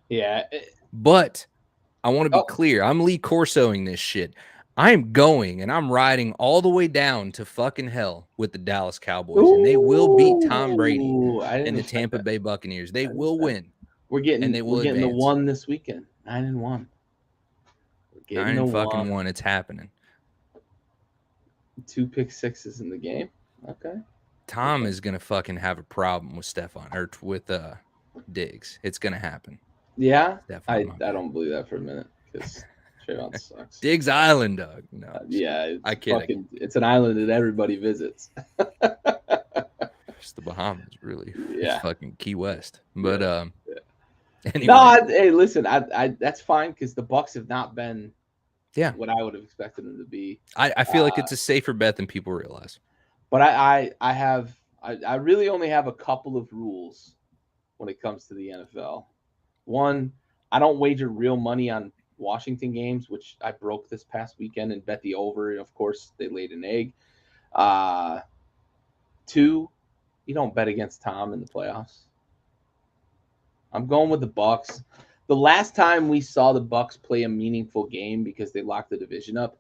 Yeah. But I want to be clear. I'm Lee Corsoing this shit. I'm going and I'm riding all the way down to fucking hell with the Dallas Cowboys. And they will beat Tom Brady and the Tampa Bay Buccaneers. They will win. We're getting the one this weekend. 9-1. 9-1. It's happening. 2 pick sixes in the game. Okay. Tom is gonna fucking have a problem with with Diggs. It's gonna happen. Yeah. I don't believe that for a minute because Trayvon sucks. Diggs Island, dog. No. Yeah. It's an island that everybody visits. It's the Bahamas, really. Yeah. It's fucking Key West. But anyway. No, hey, listen, I that's fine because the Bucs have not been Yeah. what I would have expected them to be. I feel like it's a safer bet than people realize. But I really only have a couple of rules when it comes to the NFL. One, I don't wager real money on Washington games, which I broke this past weekend and bet the over. And of course, they laid an egg. Uh, Two, you don't bet against Tom in the playoffs. I'm going with the Bucks. The last time we saw the Bucks play a meaningful game because they locked the division up,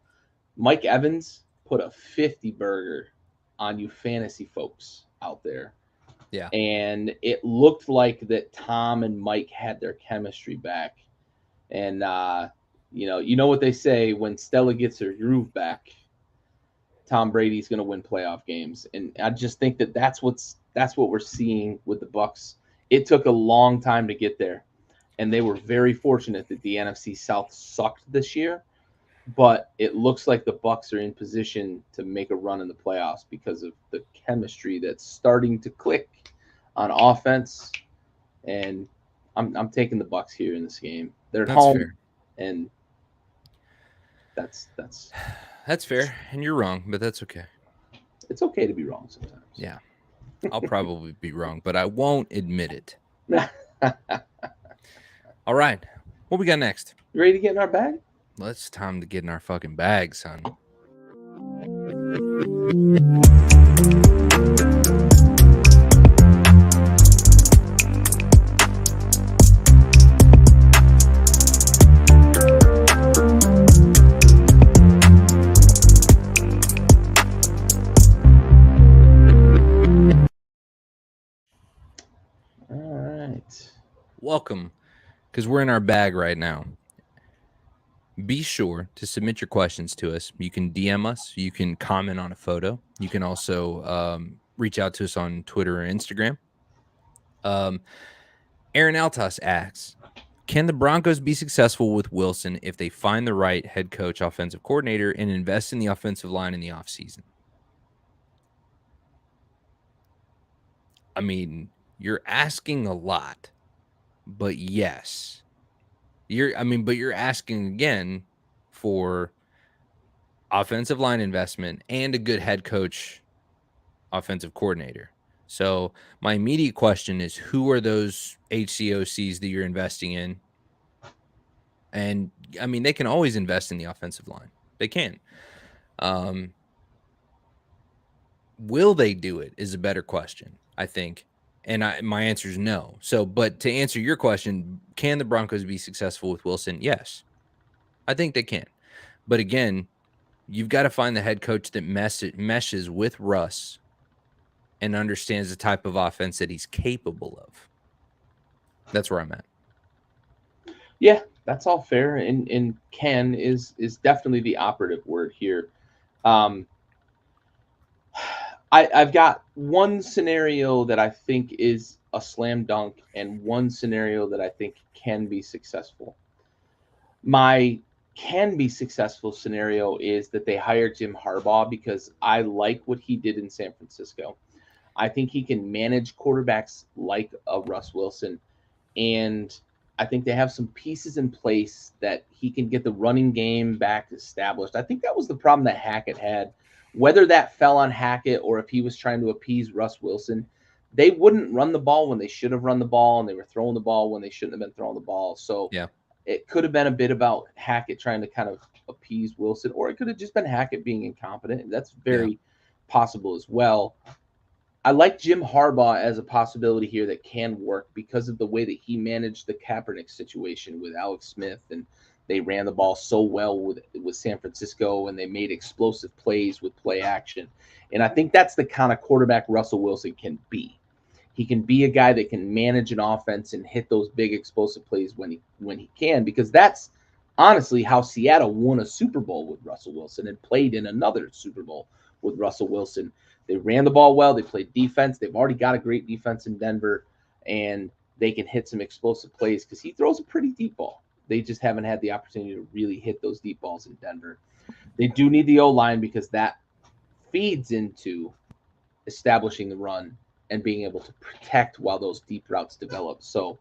Mike Evans put a 50 burger on you fantasy folks out there. Yeah. And it looked like that Tom and Mike had their chemistry back. And you know what they say, when Stella gets her groove back, Tom Brady's going to win playoff games. And I just think that that's what we're seeing with the Bucks. It took a long time to get there, and they were very fortunate that the NFC South sucked this year. But it looks like the Bucks are in position to make a run in the playoffs because of the chemistry that's starting to click on offense. And I'm taking the Bucks here in this game. They're at home, fair. and that's That's fair, and you're wrong, but that's okay. it's okay to be wrong sometimes. Yeah, I'll probably be wrong, but I won't admit it. All right, what we got next? You ready to get in our bag? Well, it's time to get in our fucking bag, son. Welcome, because we're in our bag right now. Be sure to submit your questions to us. You can DM us. You can comment on a photo. You can also reach out to us on Twitter or Instagram. Aaron Altas asks, can the Broncos be successful with Wilson if they find the right head coach, offensive coordinator, and invest in the offensive line in the offseason? I mean, you're asking a lot, but yes. You're asking again for offensive line investment and a good head coach, offensive coordinator. So my immediate question is, who are those HCOCs that you're investing in? And I mean, they can always invest in the offensive line. They can. Will they do it is a better question, I think. And my answer is no. So, but to answer your question, can the Broncos be successful with Wilson? Yes, I think they can. But again, you've got to find the head coach that meshes with Russ and understands the type of offense that he's capable of. That's where I'm at. Yeah, that's all fair. And can is definitely the operative word here. I've got one scenario that I think is a slam dunk and one scenario that I think can be successful. My can be successful scenario is that they hire Jim Harbaugh because I like what he did in San Francisco. I think he can manage quarterbacks like a Russ Wilson, and I think they have some pieces in place that he can get the running game back established. I think that was the problem that Hackett had. Whether that fell on Hackett or if he was trying to appease Russ Wilson, they wouldn't run the ball when they should have run the ball, and they were throwing the ball when they shouldn't have been throwing the ball. So yeah, it could have been a bit about Hackett trying to kind of appease Wilson, or it could have just been Hackett being incompetent. That's very possible as well. I like Jim Harbaugh as a possibility here that can work because of the way that he managed the Kaepernick situation with Alex Smith, and they ran the ball so well with San Francisco, and they made explosive plays with play action. And I think that's the kind of quarterback Russell Wilson can be. He can be a guy that can manage an offense and hit those big explosive plays when he can, because that's honestly how Seattle won a Super Bowl with Russell Wilson and played in another Super Bowl with Russell Wilson. They ran the ball well. They played defense. They've already got a great defense in Denver, and they can hit some explosive plays because he throws a pretty deep ball. They just haven't had the opportunity to really hit those deep balls in Denver. They do need the O-line because that feeds into establishing the run and being able to protect while those deep routes develop. So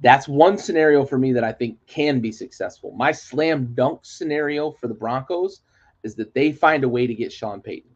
That's one scenario for me that I think can be successful. My slam dunk scenario for the Broncos is that they find a way to get Sean Payton,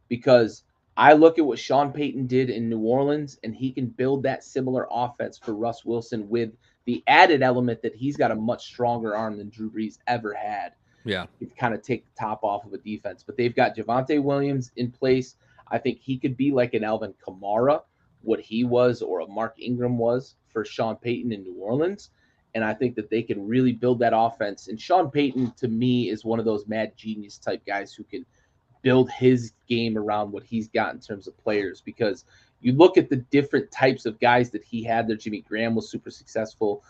because I look at what Sean Payton did in New Orleans, and he can build that similar offense for Russ Wilson with the added element that he's got a much stronger arm than Drew Brees ever had. Yeah. He could kind of take the top off of a defense. But they've got Javonte Williams in place. I think he could be like an Alvin Kamara, what he was, or a Mark Ingram was for Sean Payton in New Orleans. And I think that they can really build that offense. And Sean Payton, to me, is one of those mad genius type guys who can build his game around what he's got in terms of players, because you look at the different types of guys that he had there. Jimmy Graham was super successful.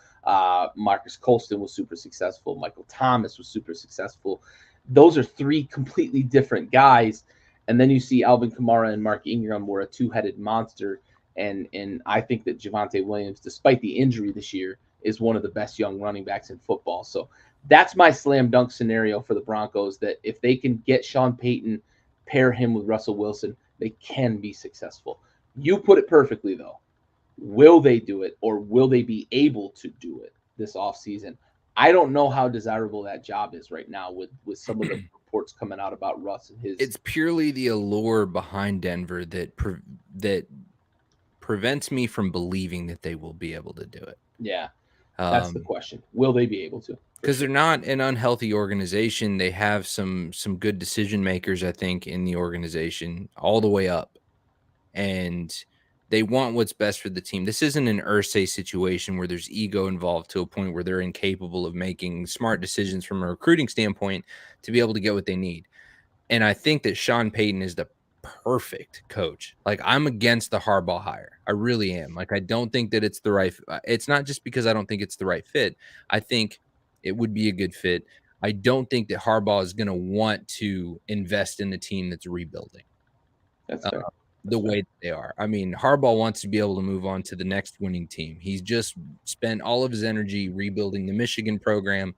Marcus Colston was super successful. Michael Thomas was super successful. Those are three completely different guys. And then you see Alvin Kamara and Mark Ingram were a two-headed monster. And I think that Javonte Williams, despite the injury this year, is one of the best young running backs in football. So that's my slam dunk scenario for the Broncos, that if they can get Sean Payton, pair him with Russell Wilson, they can be successful. You put it perfectly, though. Will they do it, or will they be able to do it this offseason? I don't know how desirable that job is right now with some of the reports coming out about Russ and his. It's purely the allure behind Denver that prevents me from believing that they will be able to do it. Yeah, that's the question. Will they be able to? Because they're not an unhealthy organization. They have some good decision makers, I think, in the organization all the way up. And they want what's best for the team. This isn't an Irsay situation where there's ego involved to a point where they're incapable of making smart decisions from a recruiting standpoint to be able to get what they need. And I think that Sean Payton is the perfect coach. Like, I'm against the Harbaugh hire. I really am. Like, I don't think that it's the right. It's not just because I don't think it's the right fit. I think it would be a good fit. I don't think that Harbaugh is going to want to invest in a team that's rebuilding. That's fair. The way that they are. I mean, Harbaugh wants to be able to move on to the next winning team. He's just spent all of his energy rebuilding the Michigan program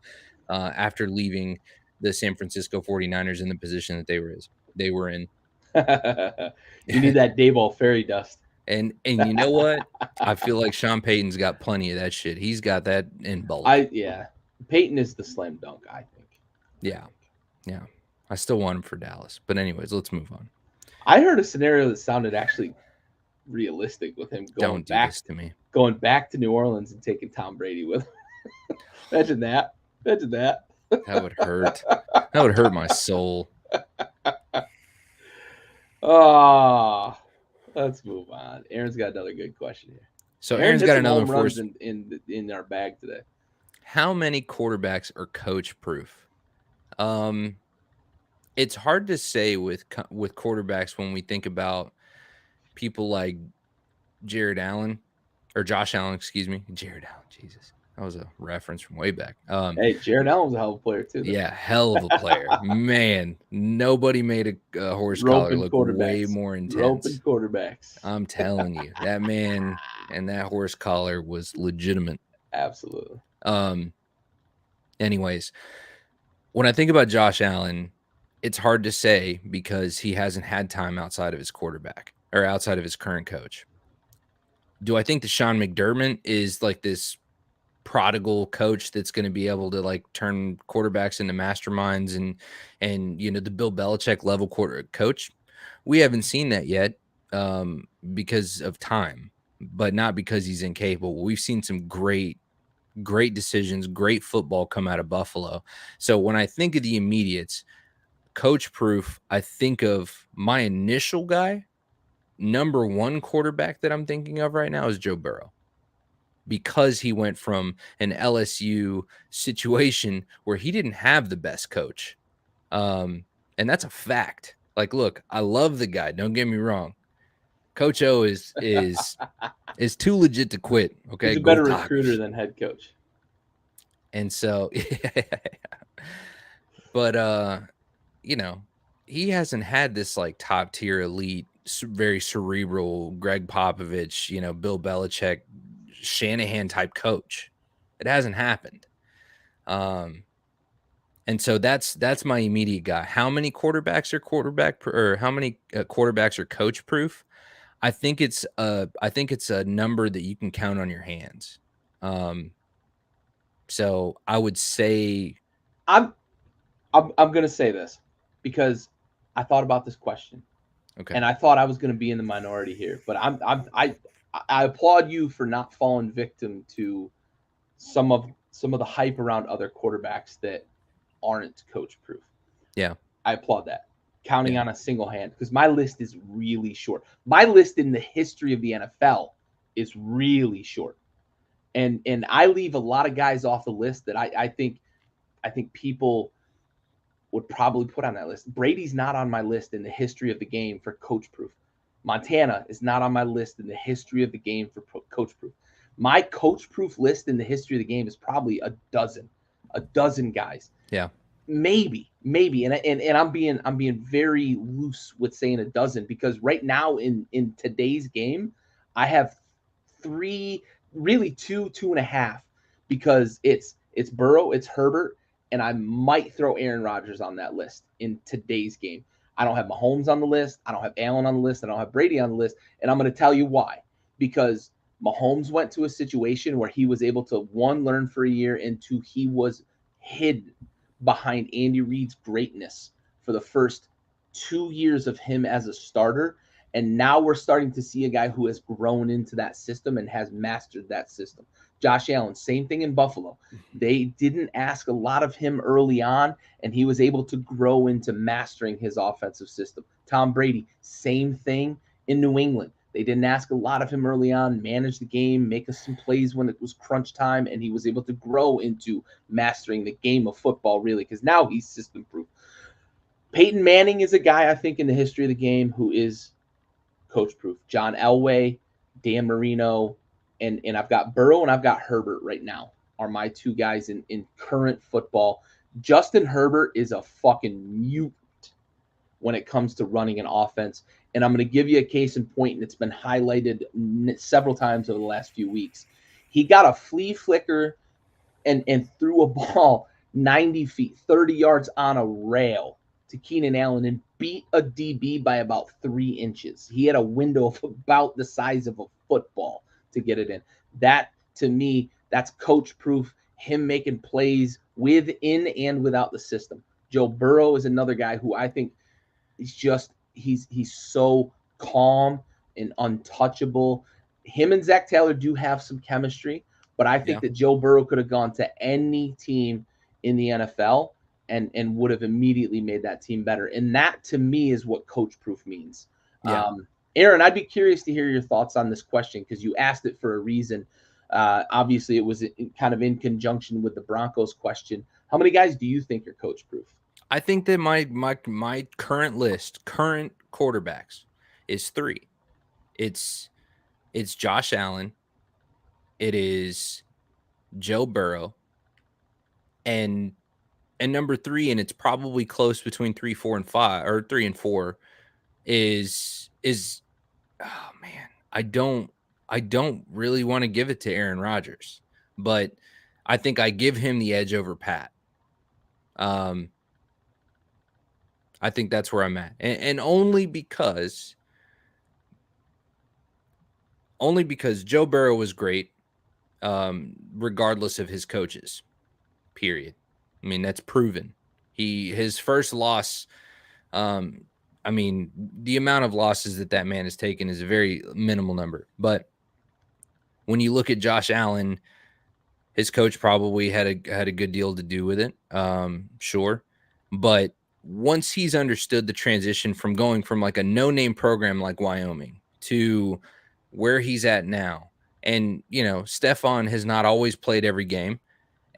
after leaving the San Francisco 49ers in the position that they were in. You need that Dayball fairy dust. And you know what? I feel like Sean Payton's got plenty of that shit. He's got that in bulk. Payton is the slam dunk, I think. Yeah. I still want him for Dallas. But anyways, let's move on. I heard a scenario that sounded actually realistic with him going back to New Orleans and taking Tom Brady with him. Imagine that. That would hurt. That would hurt my soul. Oh, let's move on. Aaron's got another good question here. So Aaron's got another one for us in our bag today. How many quarterbacks are coach proof? It's hard to say with quarterbacks when we think about people like Josh Allen, excuse me. Jared Allen, Jesus. That was a reference from way back. Hey, Jared Allen's a hell of a player too. Yeah, hell of a player. Man, nobody made a horse collar look way more intense. Roping quarterbacks. I'm telling you, that man and that horse collar was legitimate. Absolutely. Anyways, when I think about Josh Allen, it's hard to say because he hasn't had time outside of his quarterback or outside of his current coach. Do I think that Sean McDermott is like this prodigal coach that's going to be able to like turn quarterbacks into masterminds and you know, the Bill Belichick level coach? We haven't seen that yet because of time, but not because he's incapable. We've seen some great decisions, great football come out of Buffalo. So when I think of the immediates, coach proof, I think of my initial guy, number one quarterback that I'm thinking of right now is Joe Burrow, because he went from an LSU situation where he didn't have the best coach. And that's a fact. Like, look, I love the guy. Don't get me wrong. Coach O is too legit to quit. Okay. He's a better recruiter than head coach. And so, but, you know, he hasn't had this like top tier elite, very cerebral Greg Popovich, you know, Bill Belichick, Shanahan type coach. It hasn't happened. And so that's my immediate guy. How many quarterbacks are how many quarterbacks are coach proof? I think it's a number that you can count on your hands. So I would say, I'm I'm gonna say this because I thought about this question okay, and I thought I was gonna be in the minority here, but I applaud you for not falling victim to some of the hype around other quarterbacks that aren't coach proof. yeah, I applaud that. Counting yeah, on a single hand because my list is really short. My list in the history of the NFL is really short. And I leave a lot of guys off the list that I think people would probably put on that list. Brady's not on my list in the history of the game for coach proof. Montana is not on my list in the history of the game for coach proof. My coach proof list in the history of the game is probably a dozen guys. yeah, Maybe, and I'm being very loose with saying a dozen because right now in today's game, I have three, really two and a half, because it's Burrow, it's Herbert, and I might throw Aaron Rodgers on that list in today's game. I don't have Mahomes on the list. I don't have Allen on the list. I don't have Brady on the list. And I'm going to tell you why. Because Mahomes went to a situation where he was able to, one, learn for a year, and two, he was hidden behind Andy Reid's greatness for the first 2 years of him as a starter. And now we're starting to see a guy who has grown into that system and has mastered that system. Josh Allen, same thing in Buffalo. They didn't ask a lot of him early on, and he was able to grow into mastering his offensive system. Tom Brady, same thing in New England. They didn't ask a lot of him early on, manage the game, make us some plays when it was crunch time, and he was able to grow into mastering the game of football, really, because now he's system proof. Peyton Manning is a guy I think in the history of the game who is coach proof. John Elway, Dan Marino, and I've got Burrow and I've got Herbert right now are my two guys in current football. Justin Herbert is a fucking mutant when it comes to running an offense. And I'm going to give you a case in point, and it's been highlighted several times over the last few weeks. He got a flea flicker and threw a ball 90 feet, 30 yards on a rail to Keenan Allen and beat a DB by about 3 inches. He had a window of about the size of a football to get it in. That, to me, that's coach proof, him making plays within and without the system. Joe Burrow is another guy who I think he's so calm and untouchable. Him and Zach Taylor do have some chemistry, but I think yeah, that Joe Burrow could have gone to any team in the NFL and would have immediately made that team better. And that, to me, is what coach proof means. yeah. Aaron, I'd be curious to hear your thoughts on this question because you asked it for a reason. Obviously, it was kind of in conjunction with the Broncos question. How many guys do you think are coach proof? I think that my current list, current quarterbacks, is three. It's it's Josh Allen, it is Joe Burrow, and number three, and it's probably close between 3, 4, and 5, or 3 and 4, is oh man, I don't really want to give it to Aaron Rodgers, but I think I give him the edge over Pat. Um, I think that's where I'm at, and only because Joe Burrow was great, regardless of his coaches. Period. I mean, that's proven. His first loss. Um, I mean, the amount of losses that man has taken is a very minimal number. But when you look at Josh Allen, his coach probably had a good deal to do with it. Sure, but once he's understood the transition from going from like a no-name program like Wyoming to where he's at now, and Stefan has not always played every game.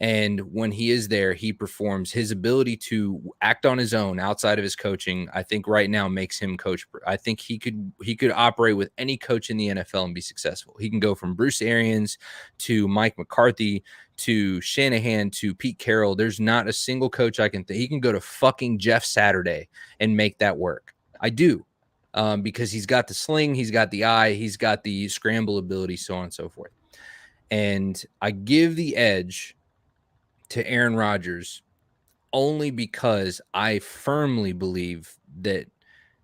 And when he is there, he performs. His ability to act on his own outside of his coaching, I think right now makes him coach. I think he could operate with any coach in the NFL and be successful. He can go from Bruce Arians to Mike McCarthy to Shanahan to Pete Carroll. There's not a single coach I can think. He can go to fucking Jeff Saturday and make that work. I do. Because he's got the sling, he's got the eye, he's got the scramble ability, so on and so forth. And I give the edge to Aaron Rodgers only because I firmly believe that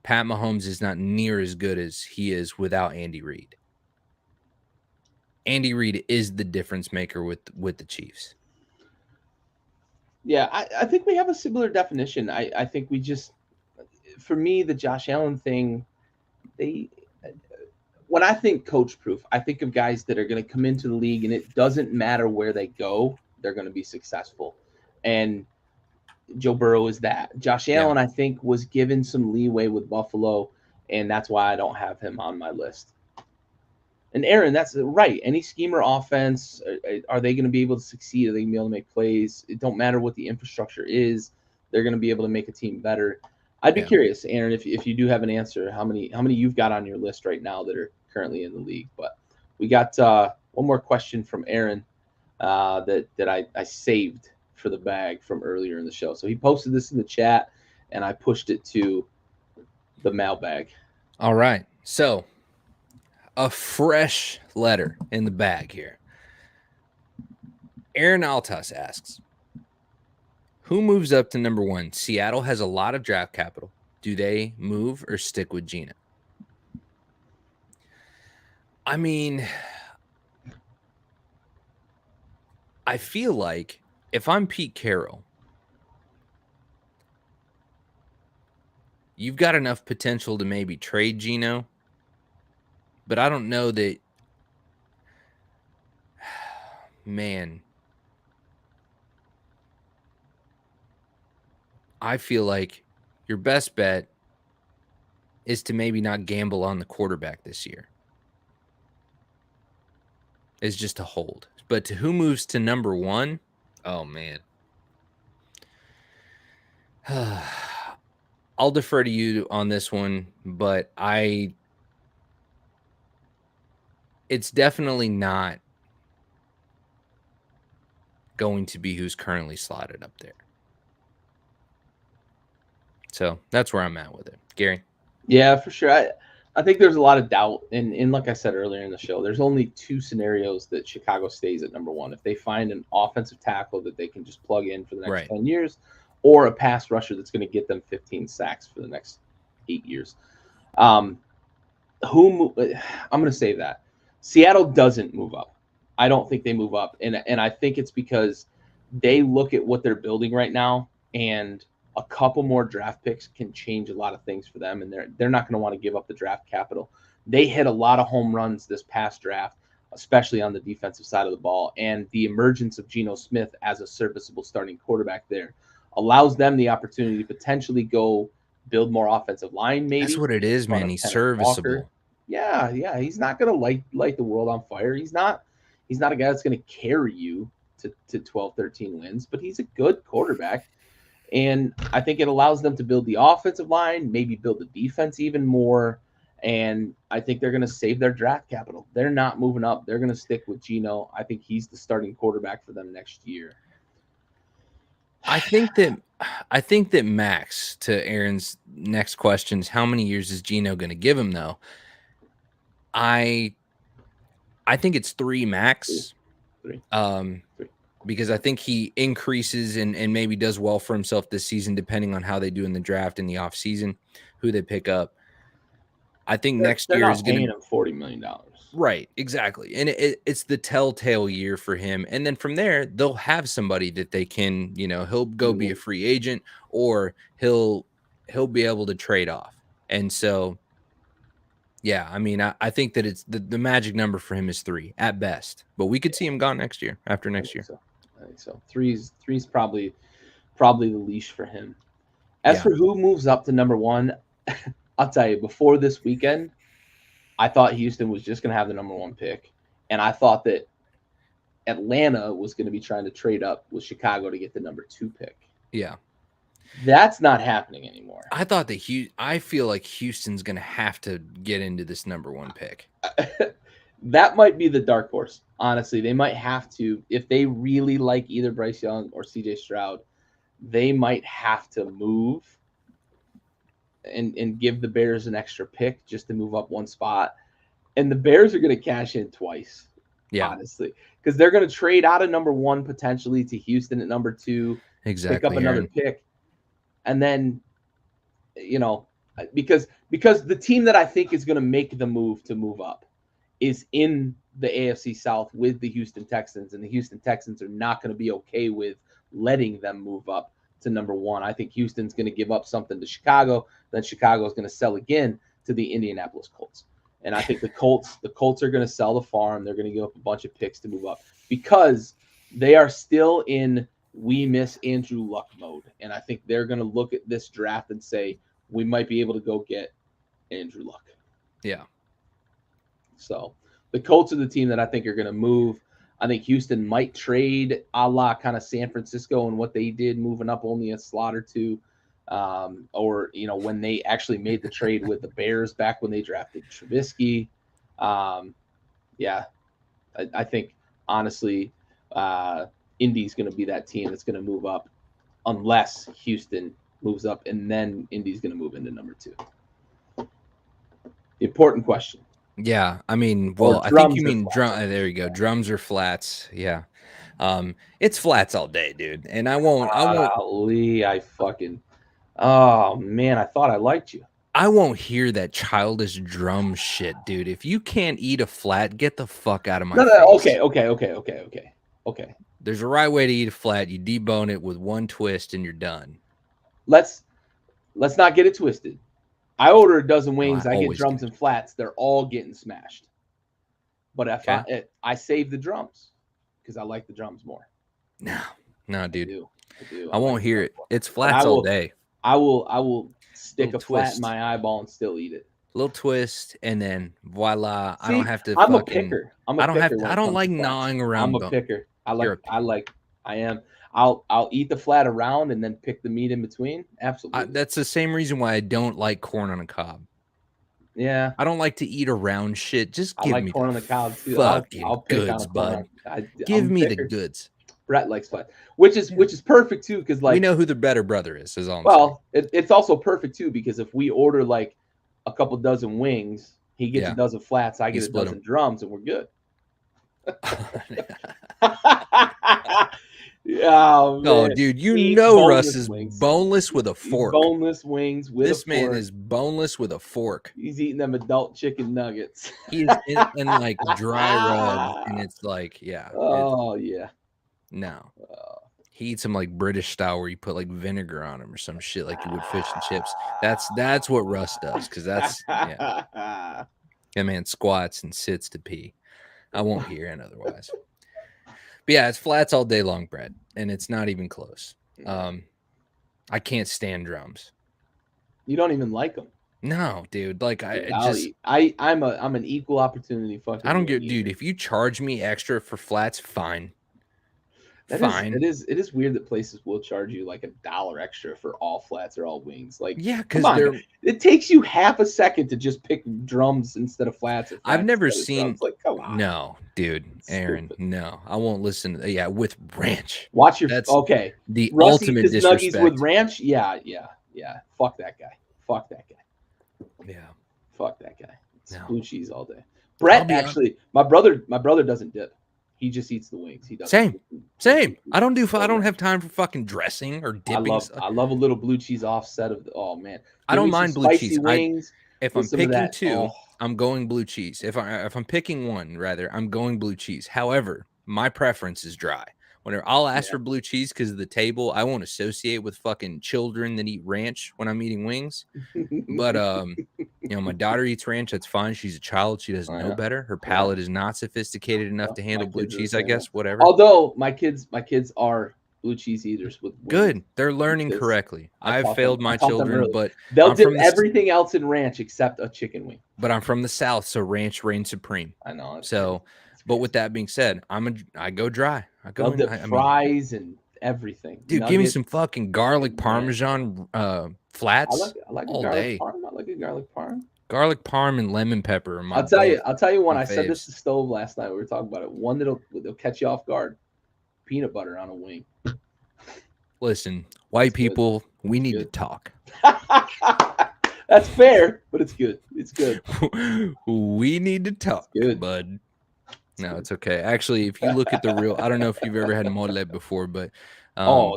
Pat Mahomes is not near as good as he is without Andy Reid. Andy Reid is the difference maker with the Chiefs. Yeah, I think we have a similar definition. I think we just, for me, the Josh Allen thing, they, when I think coach proof, I think of guys that are going to come into the league and it doesn't matter where they go, they're going to be successful. And Joe Burrow is that. Josh Yeah. Allen, I think, was given some leeway with Buffalo, and that's why I don't have him on my list. And Aaron, that's right. Any scheme or offense, are they going to be able to succeed? Are they going to be able to make plays? It don't matter what the infrastructure is. They're going to be able to make a team better. I'd be curious, Aaron, if you do have an answer, how many you've got on your list right now that are currently in the league. But we got one more question from Aaron that I saved for the bag from earlier in the show. So he posted this in the chat, and I pushed it to the mailbag. All right. So a fresh letter in the bag here. Aaron Altas asks, who moves up to number 1? Seattle has a lot of draft capital. Do they move or stick with Geno? I mean, I feel like if I'm Pete Carroll, you've got enough potential to maybe trade Geno, but I don't know that, man, I feel like your best bet is to maybe not gamble on the quarterback this year. Is just to hold. But to who moves to number 1? Oh, man. I'll defer to you on this one, but it's definitely not going to be who's currently slotted up there. So that's where I'm at with it. Gary? Yeah, for sure. I think there's a lot of doubt. And like I said earlier in the show, there's only 2 scenarios that Chicago stays at number 1. If they find an offensive tackle that they can just plug in for the next 10 years, or a pass rusher that's going to get them 15 sacks for the next 8 years. I'm going to say that. Seattle doesn't move up. I don't think they move up. And I think it's because they look at what they're building right now, and a couple more draft picks can change a lot of things for them, and they're not going to want to give up the draft capital. They hit a lot of home runs this past draft, especially on the defensive side of the ball, and the emergence of Geno Smith as a serviceable starting quarterback there allows them the opportunity to potentially go build more offensive line. Maybe that's what it is, man. He's serviceable. Yeah, he's not going to light the world on fire. He's not a guy that's going to carry you to 12, 13 wins, but he's a good quarterback. And I think it allows them to build the offensive line, maybe build the defense even more. And I think they're going to save their draft capital. They're not moving up. They're going to stick with Geno. I think he's the starting quarterback for them next year. I think that Max, to Aaron's next questions, how many years is Geno going to give him, though? I think it's 3 max. 3. Because I think he increases and maybe does well for himself this season, depending on how they do in the draft in the offseason, who they pick up. I think next year is going to him $40 million. Right, exactly. And it's the telltale year for him. And then from there, they'll have somebody that they can, he'll go be a free agent, or he'll be able to trade off. And so, yeah, I mean, I think that it's the magic number for him is 3 at best, but we could see him gone after next year. I think so. Three's probably the leash for him. As for who moves up to number 1, I'll tell you, before this weekend, I thought Houston was just going to have the number 1 pick, and I thought that Atlanta was going to be trying to trade up with Chicago to get the number 2 pick. Yeah. That's not happening anymore. I thought I feel like Houston's going to have to get into this number 1 pick. That might be the dark horse. Honestly, they might have to, if they really like either Bryce Young or CJ Stroud, they might have to move and give the Bears an extra pick just to move up 1 spot. And the Bears are going to cash in twice, honestly, because they're going to trade out of number 1 potentially to Houston at number 2, exactly, pick up another pick. And then, because the team that I think is going to make the move to move up is in the AFC South with the Houston Texans, and the Houston Texans are not going to be okay with letting them move up to number 1. I think Houston's going to give up something to Chicago, then Chicago is going to sell again to the Indianapolis Colts. And I think the Colts are going to sell the farm. They're going to give up a bunch of picks to move up because they are still in we miss Andrew Luck mode. And I think they're going to look at this draft and say, we might be able to go get Andrew Luck. Yeah. So the Colts are the team that I think are going to move. I think Houston might trade a la kind of San Francisco and what they did, moving up only a slot or two. Or, when they actually made the trade with the Bears back when they drafted Trubisky. Yeah, I think, honestly, Indy's going to be that team that's going to move up unless Houston moves up, and then Indy's going to move into number 2. The important question. Yeah, I mean, well, I think you mean drum. There you go, drums or flats. Yeah, it's flats all day, dude. And I won't. Oh man, I thought I liked you. I won't hear that childish drum shit, dude. If you can't eat a flat, get the fuck out of my face. Okay. There's a right way to eat a flat. You debone it with one twist, and you're done. Let's not get it twisted. I order a dozen wings. I get drums and flats. They're all getting smashed. But if I save the drums because I like the drums more. No, dude. I do. I won't hear it. It's flats all day. I will stick a flat in my eyeball and still eat it. Little twist, and then voila. See, I don't have to. I'm a picker. I don't like gnawing around. I'm a picker. I am. I'll eat the flat around and then pick the meat in between. Absolutely. That's the same reason why I don't like corn on a cob. Yeah. I don't like to eat around shit. Just give me corn on the cob too. Fucking goods, bud. Give me the goods. Brett likes flat, which is perfect too, because we know who the better brother is all. Well, it's also perfect too, because if we order like a couple dozen wings, he gets a dozen flats, I get a dozen drums, and we're good. Oh, dude, Russ is boneless with a fork. Boneless wings with a fork. This man is boneless with a fork. He's eating them adult chicken nuggets. He's in like dry rub, and it's like, yeah. Oh, yeah. No. He eats them like British style, where you put like vinegar on them or some shit, like you would fish and chips. That's what Russ does, because that's that man squats and sits to pee. I won't hear it otherwise. But yeah, it's flats all day long, Brett, and it's not even close. I can't stand drums. You don't even like them? No, dude. Like I'm an equal opportunity fucking. I don't get, dude. If you charge me extra for flats, fine. It is weird that places will charge you like $1 extra for all flats or all wings. Like, yeah, because it takes you half a second to just pick drums instead of flats. I've never seen. Like, come on. No, dude, Aaron. No, I won't listen. With ranch. Watch your. That's okay. The ultimate disrespect. Nuggies with ranch. Yeah. Fuck that guy. Yeah. Fuck that guy. It's blue cheese all day. Brett my brother doesn't dip. He just eats the wings. He doesn't. Same. I don't have time for fucking dressing or dipping. I love a little blue cheese offset of oh man. I don't mind blue cheese. Wings. If I'm picking two, I'm going blue cheese. If I'm picking one, rather, I'm going blue cheese. However, my preference is dry. Whenever I'll ask for blue cheese because of the table, I won't associate with fucking children that eat ranch when I'm eating wings. But my daughter eats ranch. That's fine. She's a child. She doesn't know better. Her palate is not sophisticated enough to handle blue cheese, I guess. Whatever. Although my kids are blue cheese eaters with wings. Good. They're learning correctly. I've failed my children, but they'll dip everything else in ranch except a chicken wing. But I'm from the South, so ranch reigns supreme. I know. So. But with that being said, I go dry. I go fries and everything. Dude, give me some fucking garlic parmesan flats. I like all garlic day. Parm. I like a garlic parm. Garlic parm and lemon pepper. I'll tell you one. I said this to Stove last night. We were talking about it. One that'll catch you off guard. Peanut butter on a wing. Listen, white people, we need to talk. That's fair, but it's good. It's good. We need to talk, bud. No, it's okay. Actually, if you look at the real, I don't know if you've ever had mole before, but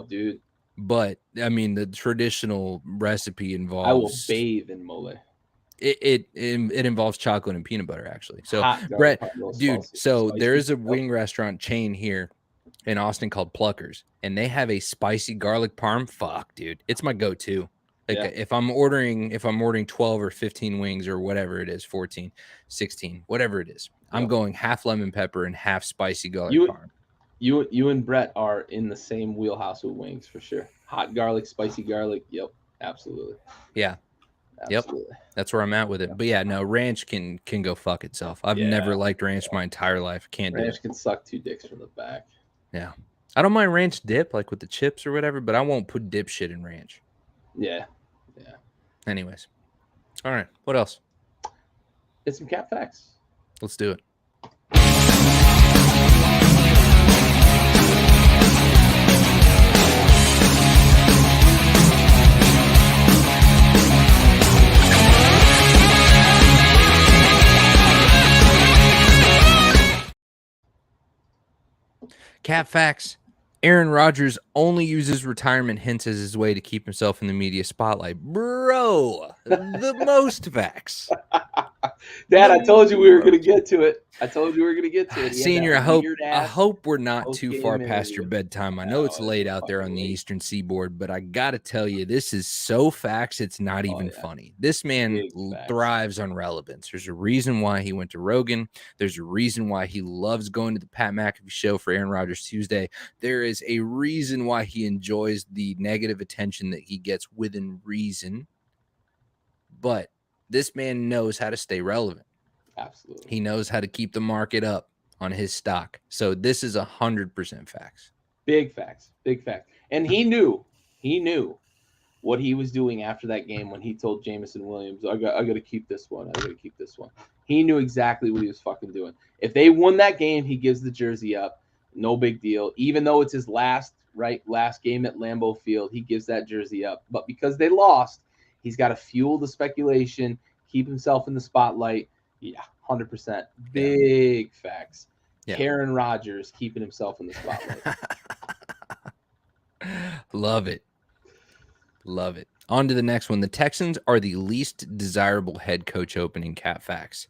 dude. But I mean, the traditional recipe involves. I will bathe in mole. It involves chocolate and peanut butter, actually. So Hot garlic Brett, parm, dude, spicy, so there is a Yep. wing restaurant chain here in Austin called Pluckers, and they have a spicy garlic parm. Fuck, dude, it's my go-to. Like Yeah. if I'm ordering 12 or 15 wings or whatever it is, 14, 16, whatever it is, I'm Yep. going half lemon pepper and half spicy garlic You parm. you and Brett are in the same wheelhouse with wings for sure. Hot garlic, spicy garlic. Yep, absolutely. Yeah. Yep. Absolutely. That's where I'm at with it. But yeah, no, ranch can go fuck itself. I've never liked ranch my entire life. Can't do it. Ranch can suck 2 dicks from the back. Yeah. I don't mind ranch dip, like with the chips or whatever, but I won't put dip shit in ranch. Yeah. Anyways. All right. What else? It's some cat facts. Let's do it. Cat facts. Aaron Rodgers only uses retirement hints as his way to keep himself in the media spotlight. Bro, the most facts. Dad, I told you we were going to get to it. Senior, I hope we're not too far past your interview. bedtime. I know it's late out there on the Eastern Seaboard, but I got to tell you, this is so facts, it's not even funny. This man thrives on relevance. There's a reason why he went to Rogan. There's a reason why he loves going to the Pat McAfee show for Aaron Rodgers Tuesday. There is a reason why he enjoys the negative attention that he gets within reason. But this man knows how to stay relevant. Absolutely. He knows how to keep the market up on his stock. So this is 100% facts. Big facts. And he knew what he was doing after that game when he told Jameson Williams, I got to keep this one. He knew exactly what he was fucking doing. If they won that game, he gives the jersey up. No big deal. Even though it's his last game at Lambeau Field, he gives that jersey up. But because they lost, he's got to fuel the speculation, keep himself in the spotlight. Yeah, 100%. Big facts. Yeah. Aaron Rodgers keeping himself in the spotlight. Love it. On to the next one. The Texans are the least desirable head coach opening. Cat facts.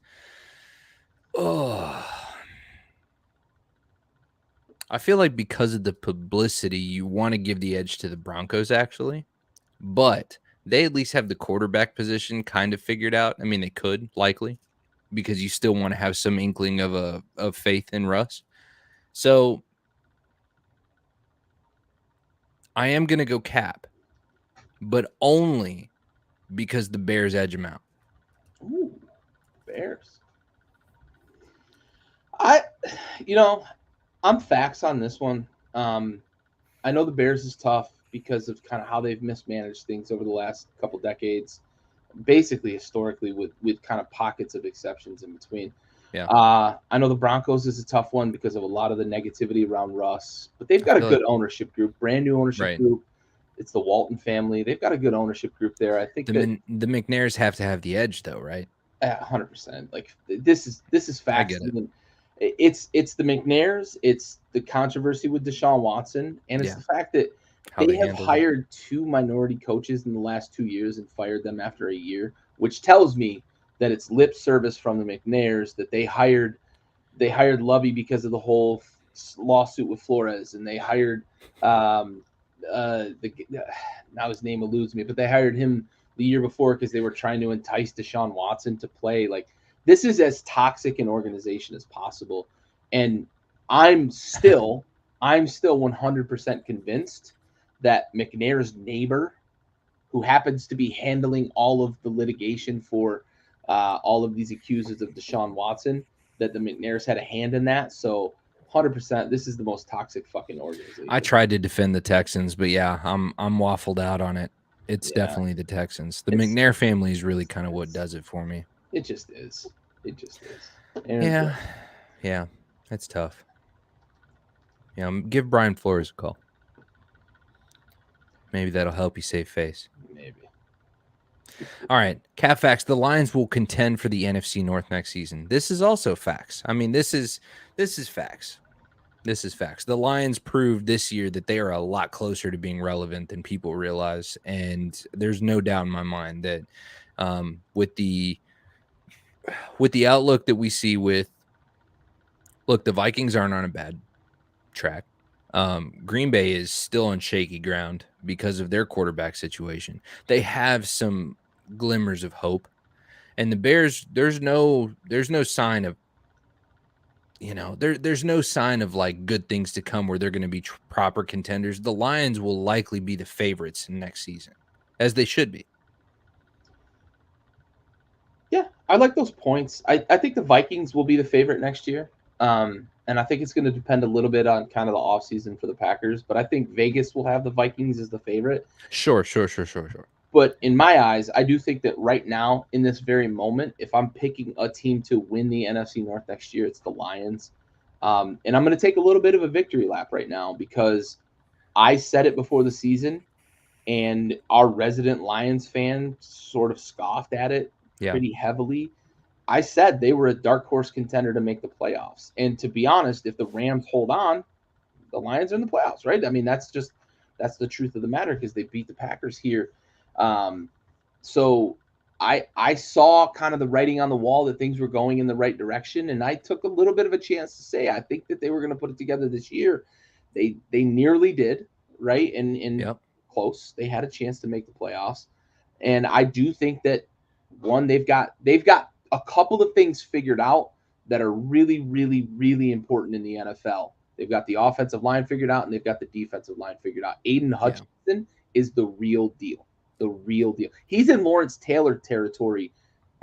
Oh, I feel like because of the publicity, you want to give the edge to the Broncos, actually. But they at least have the quarterback position kind of figured out. I mean, they could, likely, because you still want to have some inkling of faith in Russ. So I am going to go Cap, but only because the Bears edge him out. Ooh, Bears. I'm facts on this one. I know the Bears is tough because of kind of how they've mismanaged things over the last couple decades, basically historically with kind of pockets of exceptions in between. Yeah. I know the Broncos is a tough one because of a lot of the negativity around Russ, but they've got a good ownership group, brand new ownership group. It's the Walton family. They've got a good ownership group there. I think the McNairs have to have the edge, though, right? 100%. Like this is facts. I get it. It's the McNairs. It's the controversy with Deshaun Watson, and it's the fact that they have hired 2 minority coaches in the last 2 years and fired them after a year, which tells me that it's lip service from the McNairs that they hired Lovey because of the whole lawsuit with Flores, and they hired now his name eludes me, but they hired him the year before because they were trying to entice Deshaun Watson to play. Like, this is as toxic an organization as possible, and I'm still 100% convinced that McNair's neighbor, who happens to be handling all of the litigation for all of these accusers of Deshaun Watson, that the McNairs had a hand in that. So 100%, this is the most toxic fucking organization. I tried to defend the Texans, but yeah, I'm waffled out on it. It's definitely the Texans. The McNair family is really kind of what does it for me. It just is. Yeah, it's tough. Yeah, give Brian Flores a call. Maybe that'll help you save face. Maybe. All right, Cat facts. The Lions will contend for the NFC North next season. This is also facts. I mean, this is facts. This is facts. The Lions proved this year that they are a lot closer to being relevant than people realize, and there's no doubt in my mind that With the outlook that we see look, the Vikings aren't on a bad track. Green Bay is still on shaky ground because of their quarterback situation. They have some glimmers of hope, and the Bears, there's no sign of, there's no sign of like good things to come where they're going to be proper contenders. The Lions will likely be the favorites next season, as they should be. Yeah, I like those points. I think the Vikings will be the favorite next year. And I think it's going to depend a little bit on kind of the offseason for the Packers. But I think Vegas will have the Vikings as the favorite. Sure. But in my eyes, I do think that right now, in this very moment, if I'm picking a team to win the NFC North next year, it's the Lions. And I'm going to take a little bit of a victory lap right now because I said it before the season, and our resident Lions fan sort of scoffed at it pretty heavily. I said they were a dark horse contender to make the playoffs. And to be honest, if the Rams hold on, the Lions are in the playoffs, right? I mean, that's the truth of the matter because they beat the Packers here. So I saw kind of the writing on the wall that things were going in the right direction, and I took a little bit of a chance to say I think that they were going to put it together this year. They nearly did, right? And close. They had a chance to make the playoffs. And I do think that one, they've got a couple of things figured out that are really, really, really important in the NFL. They've got the offensive line figured out, and they've got the defensive line figured out. Aiden Hutchinson is the real deal. The real deal. He's in Lawrence Taylor territory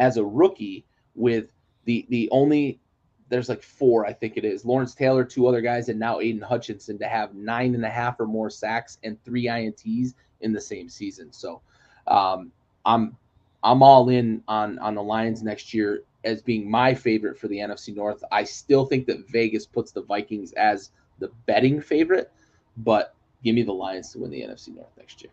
as a rookie with the only there's like four, I think it is. Lawrence Taylor, two other guys, and now Aiden Hutchinson to have 9.5 or more sacks and 3 INTs in the same season. So I'm all in on the Lions next year as being my favorite for the NFC North. I still think that Vegas puts the Vikings as the betting favorite, but give me the Lions to win the NFC North next year.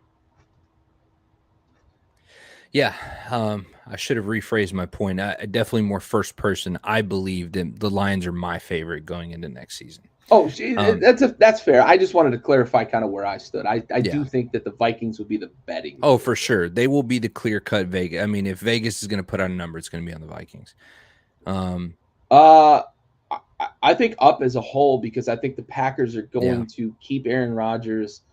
Yeah, I should have rephrased my point. I definitely more first person. I believe that the Lions are my favorite going into next season. Oh, that's fair. I just wanted to clarify kind of where I stood. I do think that the Vikings will be the betting. Oh, for sure. They will be the clear-cut Vegas. I mean, if Vegas is going to put out a number, it's going to be on the Vikings. I think up as a whole because I think the Packers are going to keep Aaron Rodgers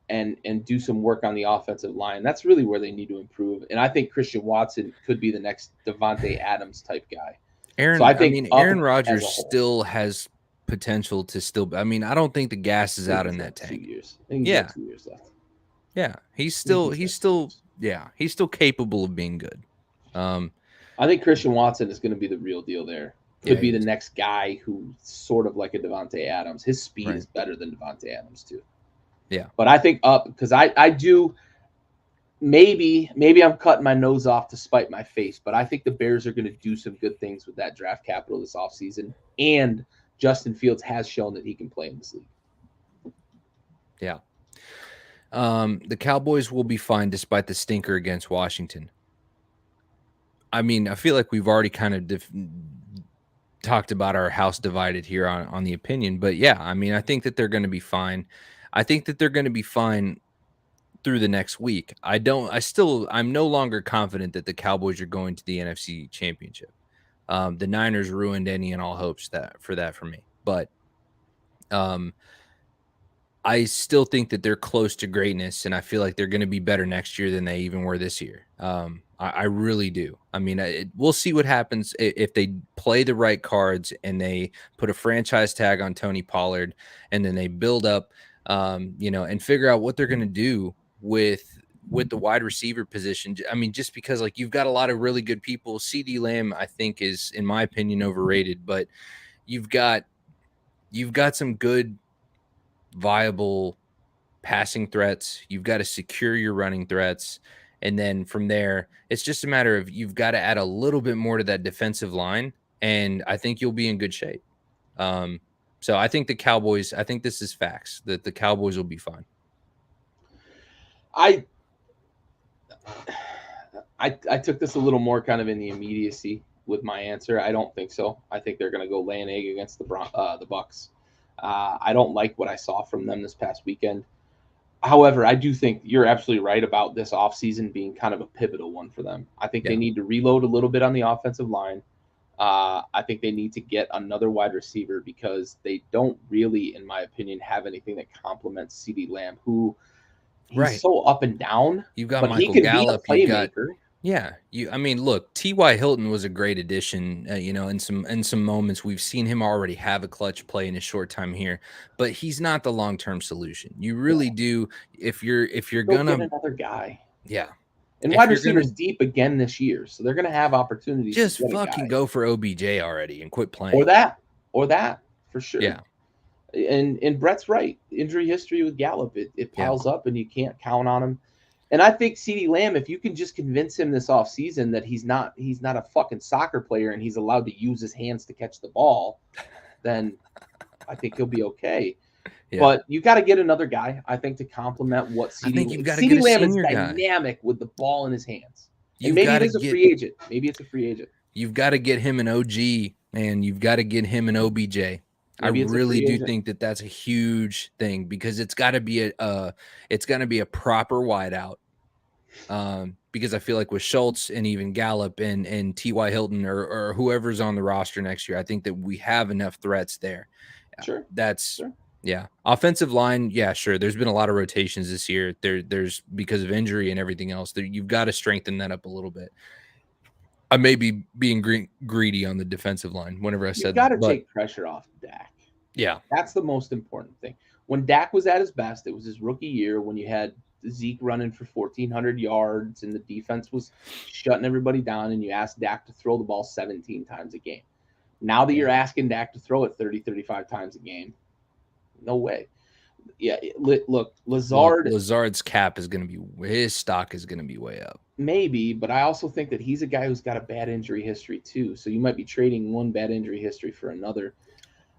and do some work on the offensive line. That's really where they need to improve. And I think Christian Watson could be the next Devontae Adams type guy. Aaron Rodgers still has potential to still. I mean, I don't think the gas is out in that tank. 2 years. I think he's got 2 years left. Yeah, he's still capable of being good. I think Christian Watson is going to be the real deal there. Could be the next guy who's sort of like a Devontae Adams. His speed is better than Devontae Adams too. Yeah, but I think up because I do. Maybe I'm cutting my nose off to spite my face, but I think the Bears are going to do some good things with that draft capital this offseason. And Justin Fields has shown that he can play in this league. Yeah. The Cowboys will be fine despite the stinker against Washington. I mean, I feel like we've already kind of talked about our house divided here on the opinion, but yeah, I mean, I think that they're going to be fine. I think that they're going to be fine through the next week. I'm no longer confident that the Cowboys are going to the NFC Championship. The Niners ruined any and all hopes for me, but I still think that they're close to greatness, and I feel like they're going to be better next year than they even were this year. I really do. I mean, we'll see what happens if they play the right cards and they put a franchise tag on Tony Pollard, and then they build up, and figure out what they're going to do with the wide receiver position. I mean, just because like you've got a lot of really good people. CD Lamb, I think, is, in my opinion, overrated, but you've got some good, viable passing threats. You've got to secure your running threats. And then from there, it's just a matter of you've got to add a little bit more to that defensive line. And I think you'll be in good shape. So I think the Cowboys, I think this is facts, that the Cowboys will be fine. I took this a little more kind of in the immediacy with my answer. I don't think so. I think they're going to go lay an egg against the Bucs. I don't like what I saw from them this past weekend. However, I do think you're absolutely right about this offseason being kind of a pivotal one for them. I think they Yeah. need to reload a little bit on the offensive line. I think they need to get another wide receiver because they don't really, in my opinion, have anything that complements CeeDee Lamb, who he's Right. so up and down, You've got but he Michael can be a Gallup. You've got playmaker. yeah. I mean, look, T.Y. Hilton was a great addition. In some moments we've seen him already have a clutch play in his short time here, but he's not the long term solution. You really No, do if you're go get gonna another guy. yeah And if wide you're gonna receivers deep again this year, so they're going to have opportunities to just get a fucking guy go for OBJ already and quit or playing. that, or that for sure. Yeah, And Brett's right. Injury history with Gallup, it yeah, piles up, and you can't count on him. And I think CeeDee Lamb, if you can just convince him this offseason that he's not a fucking soccer player and he's allowed to use his hands to catch the ball, then I think he'll be okay. yeah. But you got to get another guy, I think, to complement what I think CeeDee you've got to get CeeDee a Lamb is senior guy. dynamic with the ball in his hands. And You've maybe got it to is a get free agent. Maybe it's a free agent. you've got to get him an OG, and you've got to get him an OBJ. I Maybe it's a really free do agent. think that that's a huge thing because it's got to be it's going to be a proper wideout. Because I feel like with Schultz and even Gallup and T.Y. Hilton or whoever's on the roster next year, I think that we have enough threats there. Sure. That's Sure. yeah. Offensive line, yeah, sure. There's been a lot of rotations this year. There's because of injury and everything else. You've got to strengthen that up a little bit. I may be being greedy on the defensive line whenever I You've said got that, to but take pressure off Dak. yeah, That's the most important thing. When Dak was at his best, it was his rookie year when you had Zeke running for 1,400 yards and the defense was shutting everybody down, and you asked Dak to throw the ball 17 times a game. Now that yeah. you're asking Dak to throw it 30, 35 times a game, no way. Yeah, look, Look, Lazard Lazard's cap is going to be his stock is going to be way up. maybe, but I also think that he's a guy who's got a bad injury history too. So you might be trading one bad injury history for another.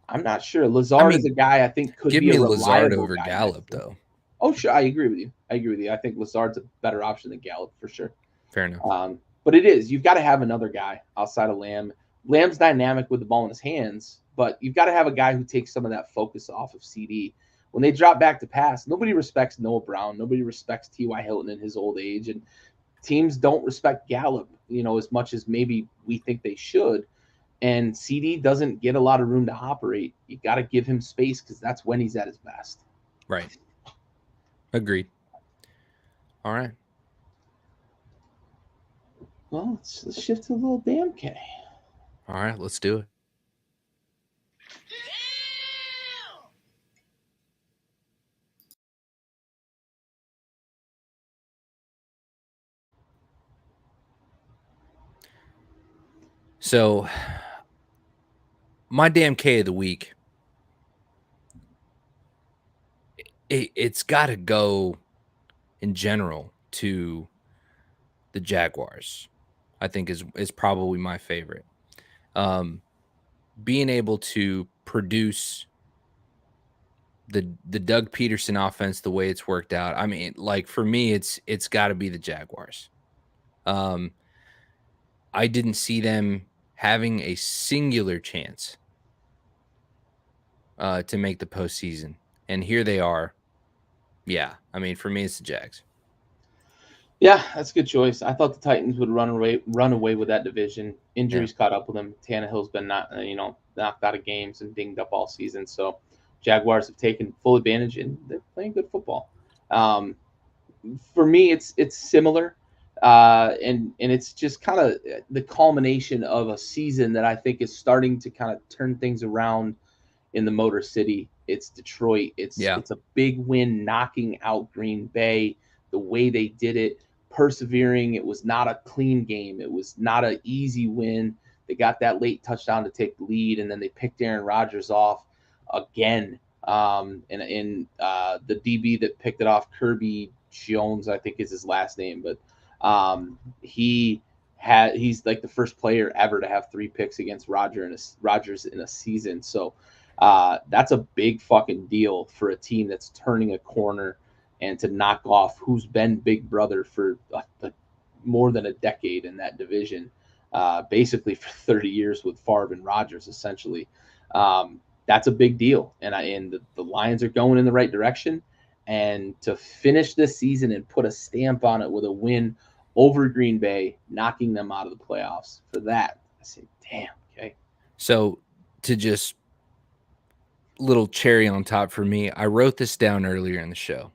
I'm not sure. I Lazard is a mean, guy I think could give be a me Lazard reliable over guy next Gallup year. though. Oh, sure. I agree with you. I agree with you. I think Lazard's a better option than Gallup for sure. Fair enough. But it is. You've got to have another guy outside of Lamb. Lamb's dynamic with the ball in his hands, but you've got to have a guy who takes some of that focus off of CD. When they drop back to pass, nobody respects Noah Brown. Nobody respects T.Y. Hilton in his old age. And teams don't respect Gallup, as much as maybe we think they should. And CD doesn't get a lot of room to operate. You got to give him space because that's when he's at his best. Right. Agreed. All right. Well, let's shift to a little damn K. All right. Let's do it. So, my damn K of the week, it's got to go in general to the Jaguars. I think is probably my favorite. Being able to produce the Doug Peterson offense the way it's worked out. I mean, like for me, it's got to be the Jaguars. I didn't see them having a singular chance to make the postseason, and here they are. Yeah, I mean, for me, it's the Jags. Yeah, that's a good choice. I thought the Titans would run away with that division. Yeah, Injuries caught up with them. Tannehill's been knocked out of games and dinged up all season. So Jaguars have taken full advantage and they're playing good football. Um, for me, it's similar, and it's just kind of the culmination of a season that I think is starting to kind of turn things around in the Motor City. It's Detroit. It's yeah, it's a big win, knocking out Green Bay. The way they did it, persevering. It was not a clean game. It was not an easy win. They got that late touchdown to take the lead, and then they picked Aaron Rodgers off again. And the DB that picked it off, Kirby Jones, I think is his last name, but he's like the first player ever to have 3 picks against Rodgers in a season. So that's a big fucking deal for a team that's turning a corner and to knock off who's been Big Brother for more than a decade in that division, basically for 30 years with Favre and Rodgers, essentially. That's a big deal, and the Lions are going in the right direction. And to finish this season and put a stamp on it with a win over Green Bay, knocking them out of the playoffs. For that, I say, damn, okay. So to just little cherry on top for me, I wrote this down earlier in the show.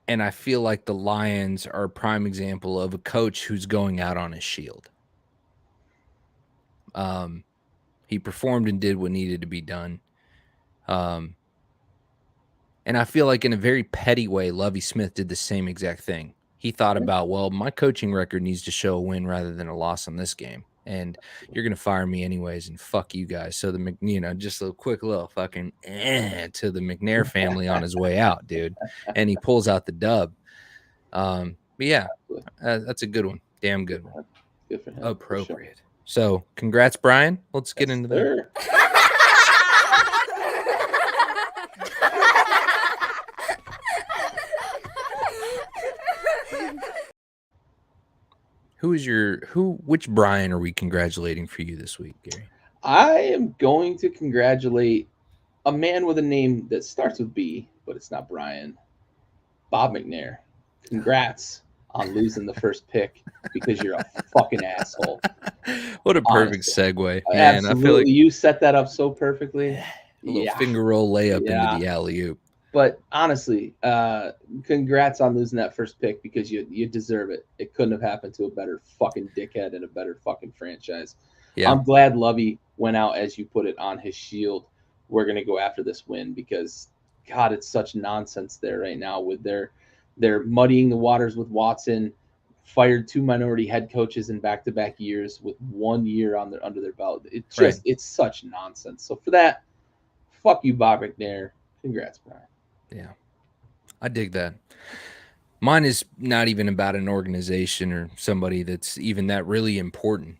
And I feel like the Lions are a prime example of a coach who's going out on his shield. He performed and did what needed to be done. And I feel like in a very petty way, Lovie Smith did the same exact thing. He thought about, well, my coaching record needs to show a win rather than a loss on this game. And you're going to fire me anyways, and fuck you guys. So just a quick little fucking to the McNair family on his way out, dude. And he pulls out the dub. But yeah, that's a good one. Damn good one. Good for him. Appropriate. So congrats, Brian. Let's get into that. Which Brian are we congratulating for you this week, Gary? I am going to congratulate a man with a name that starts with B, but it's not Brian. Bob McNair. Congrats on losing the first pick because you're a fucking asshole. What a perfect segue, man. Absolutely. I feel like you set that up so perfectly. A little finger roll layup into the alley-oop. But honestly, congrats on losing that first pick because you deserve it. It couldn't have happened to a better fucking dickhead and a better fucking franchise. Yeah. I'm glad Lovey went out, as you put it, on his shield. We're going to go after this win because, God, it's such nonsense there right now with they're muddying the waters with Watson, fired 2 minority head coaches in back-to-back years with 1 year under their belt. It's such nonsense. So for that, fuck you, Bob McNair. Congrats, Brian. Yeah, I dig that. Mine is not even about an organization or somebody that's even that really important.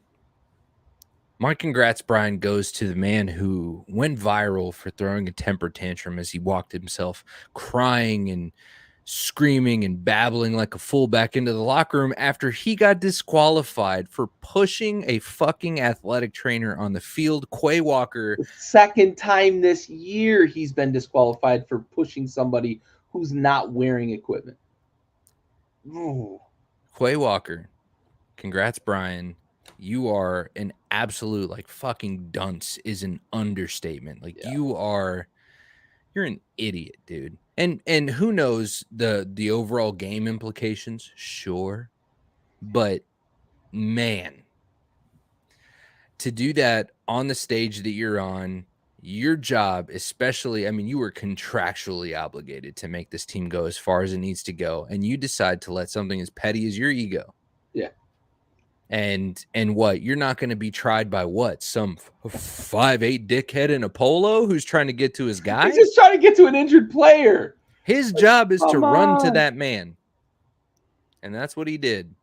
My congrats, Brian, goes to the man who went viral for throwing a temper tantrum as he walked himself crying and screaming and babbling like a fool back into the locker room after he got disqualified for pushing a fucking athletic trainer on the field. Quay Walker. The second time this year he's been disqualified for pushing somebody who's not wearing equipment. Ooh. Quay Walker. Congrats, Brian. You are an absolute, like, fucking dunce is an understatement. Like, you're an idiot, dude. And who knows the overall game implications? Sure. But man, to do that on the stage that you're on, your job, especially, I mean, you were contractually obligated to make this team go as far as it needs to go. And you decide to let something as petty as your ego. Yeah. And what? You're not going to be tried by what? Some 5'8" dickhead in a polo who's trying to get to his guy? He's just trying to get to an injured player. His job is to run to that man. And that's what he did.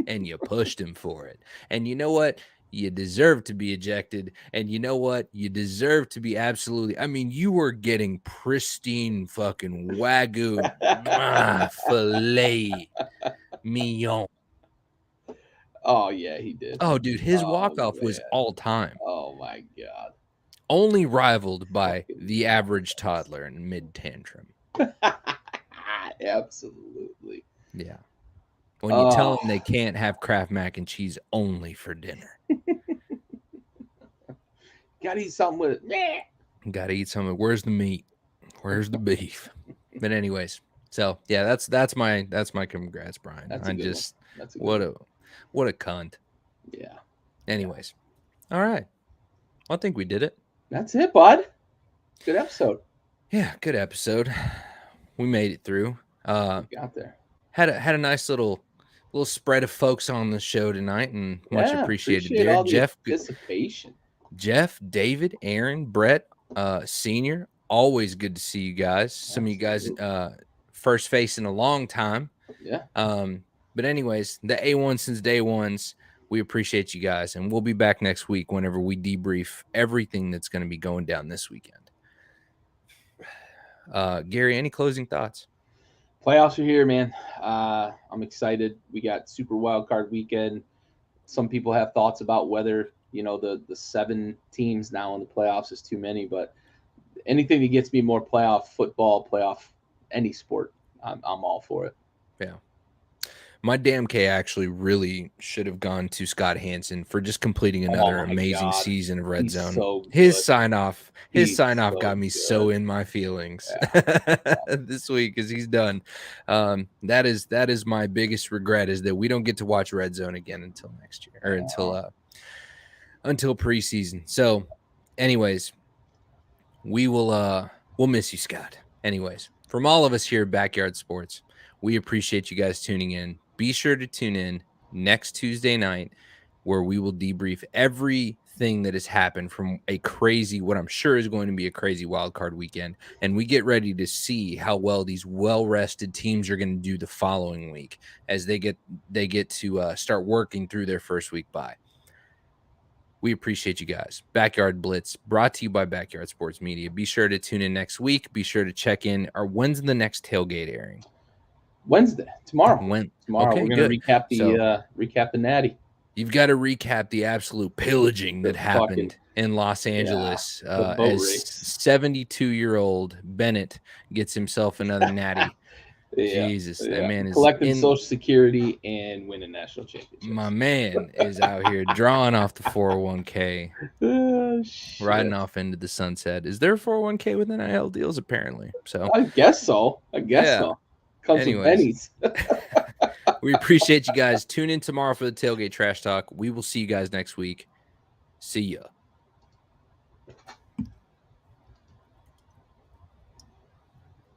And you pushed him for it. And you know what? You deserve to be ejected. And you know what? You deserve to be absolutely. I mean, you were getting pristine fucking Wagyu filet mignon. Oh, yeah, he did. Oh, dude, his walk-off was all time. Oh, my God. Only rivaled by the average toddler in mid-tantrum. Absolutely. Yeah. When you tell them they can't have Kraft mac and cheese only for dinner. Gotta eat something with it. Gotta eat something. Where's the meat? Where's the beef? But anyways, so yeah, that's my congrats, Brian. What a cunt. Yeah. Anyways. All right. Well, I think we did it. That's it, bud. Good episode. Yeah, good episode. We made it through. Got there. Had a nice little spread of folks on the show tonight, and much appreciated there. All the participation. Jeff, David, Aaron, Brett, Senior. Always good to see you guys. Some of you guys first face in a long time. Yeah. But anyways, the A1 since day ones. We appreciate you guys, and we'll be back next week whenever we debrief everything that's going to be going down this weekend. Gary, any closing thoughts? Playoffs are here, man. I'm excited. We got Super Wild Card Weekend. Some people have thoughts about whether, the 7 teams now in the playoffs is too many, but anything that gets me more playoff football, playoff any sport, I'm all for it. Yeah. My damn K actually really should have gone to Scott Hansen for just completing another amazing season of Red Zone. So his sign off so got me so in my feelings this week because he's done. That is my biggest regret, is that we don't get to watch Red Zone again until next year, or until preseason. So, anyways, we'll miss you, Scott. Anyways, from all of us here at Backyard Sports, we appreciate you guys tuning in. Be sure to tune in next Tuesday night, where we will debrief everything that has happened from what I'm sure is going to be a crazy wild card weekend. And we get ready to see how well these well-rested teams are going to do the following week as they get to start working through their first week bye. We appreciate you guys. Backyard Blitz, brought to you by Backyard Sports Media. Be sure to tune in next week. Be sure to check in. When's the next tailgate airing? Wednesday, tomorrow. Tomorrow okay, we're going to recap the Natty. You've got to recap the absolute pillaging that happened in Los Angeles as 72-year-old Bennett gets himself another Natty. Jesus, that man is collecting Social Security and winning national championships. My man is out here drawing off the 401k, riding off into the sunset. Is there a 401k with NIL deals? Apparently, so I guess so. Comes with pennies. We appreciate you guys. Tune in tomorrow for the Tailgate Trash Talk. We will see you guys next week. See ya.